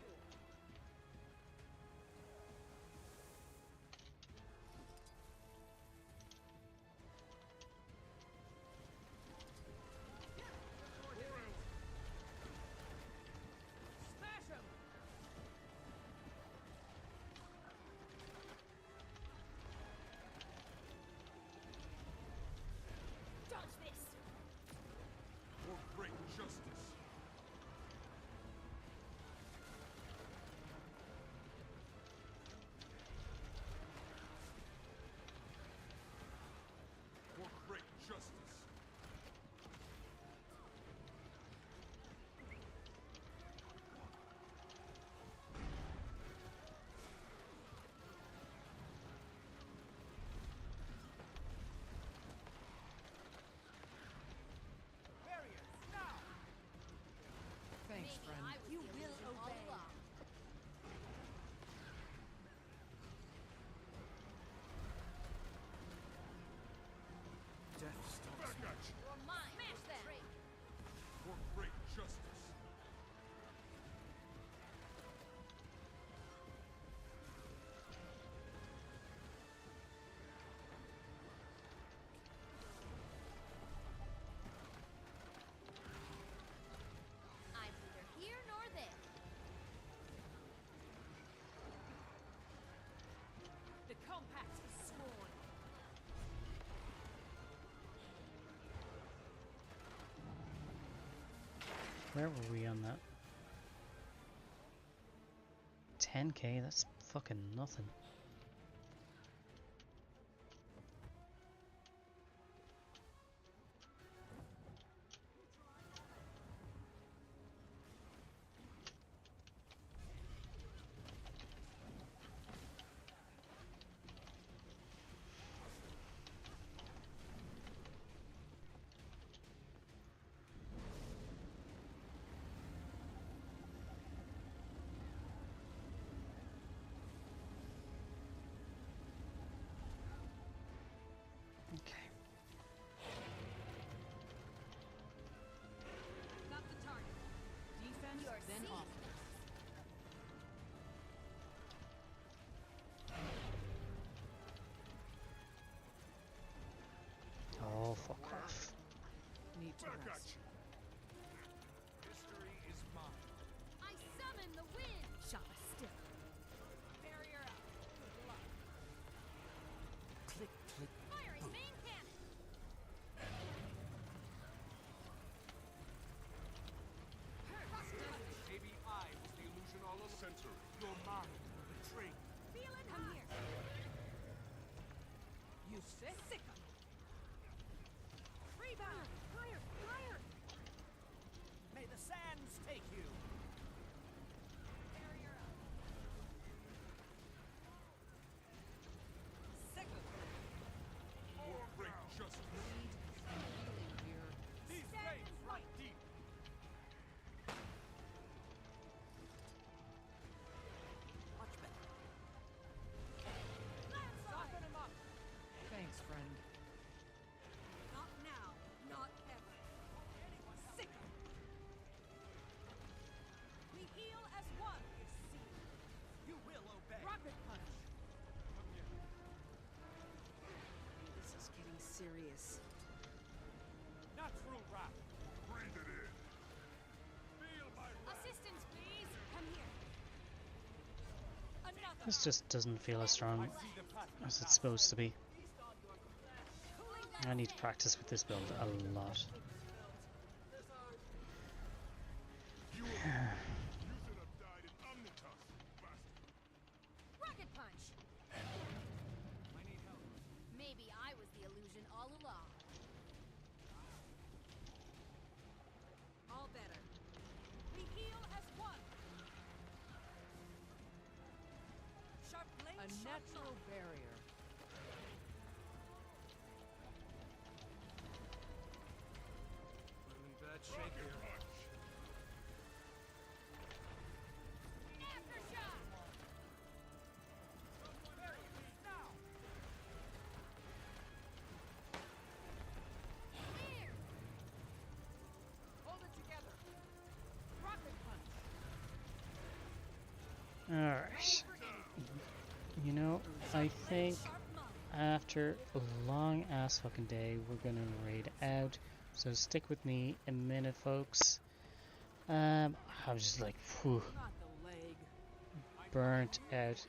Smash him! Dodge this! For great justice. For great justice. Thanks, Maybe friend. I was You the will illusion all obey. along. Death stalks me. You're mine. Smash them! For great justice. I'm neither here nor there. The compact is sworn. Where were we on that? 10k? That's fucking nothing. Okay. Got the target. Defense, You're then seeing offense. Oh, fuck off. Need to Back at rest. you. History is mine. I summon the wind! Shot a stick. Barrier up. Good luck. Click, click. Firing main cannon! Maybe I was the illusion all along. Center. Your mind betrayed. Feel it! Come here. You sick? Sick 'em. This just doesn't feel as strong as it's supposed to be. I need to practice with this build a lot. Rocket punch. Maybe I was the illusion all along. All better. We heal as one. Sharp blade, A natural barrier. I'm in bad shape here. Aftershock. Here. hold it together. Rocket punch. Alright. You know, I think after a long ass fucking day, we're gonna raid out. So stick with me a minute, folks. I'm just like, whew, Not the leg. burnt out.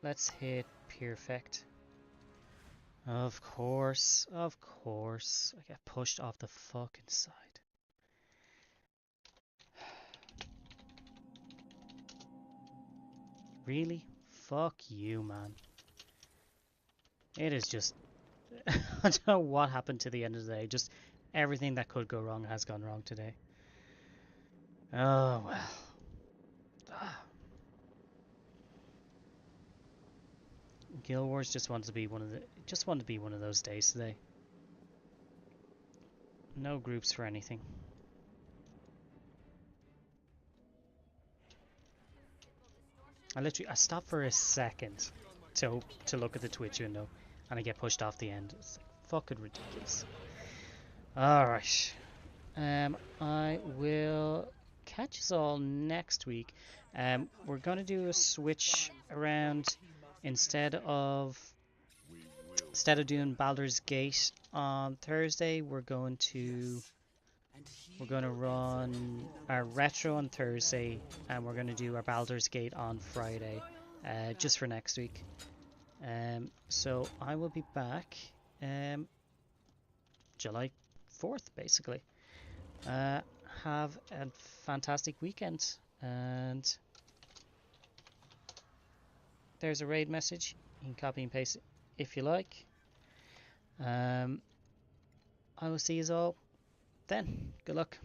Let's hit perfect. Of course, of course. I get pushed off the fucking side. Really? Fuck you, man. It is just... I don't know what happened to the end of the day. Just everything that could go wrong has gone wrong today. Oh, well. Ah. Guild Wars just wanted to be one of those days today. No groups for anything. I stopped for a second to look at the Twitch window, and I get pushed off the end. It's like fucking ridiculous. All right. I will catch us all next week. We're gonna do a switch around instead of doing Baldur's Gate on Thursday. We're going to run our retro on Thursday, and we're going to do our Baldur's Gate on Friday, just for next week. So I will be back July 4th, basically. Have a fantastic weekend, and there's a raid message. You can copy and paste it if you like. I will see you all then. Good luck.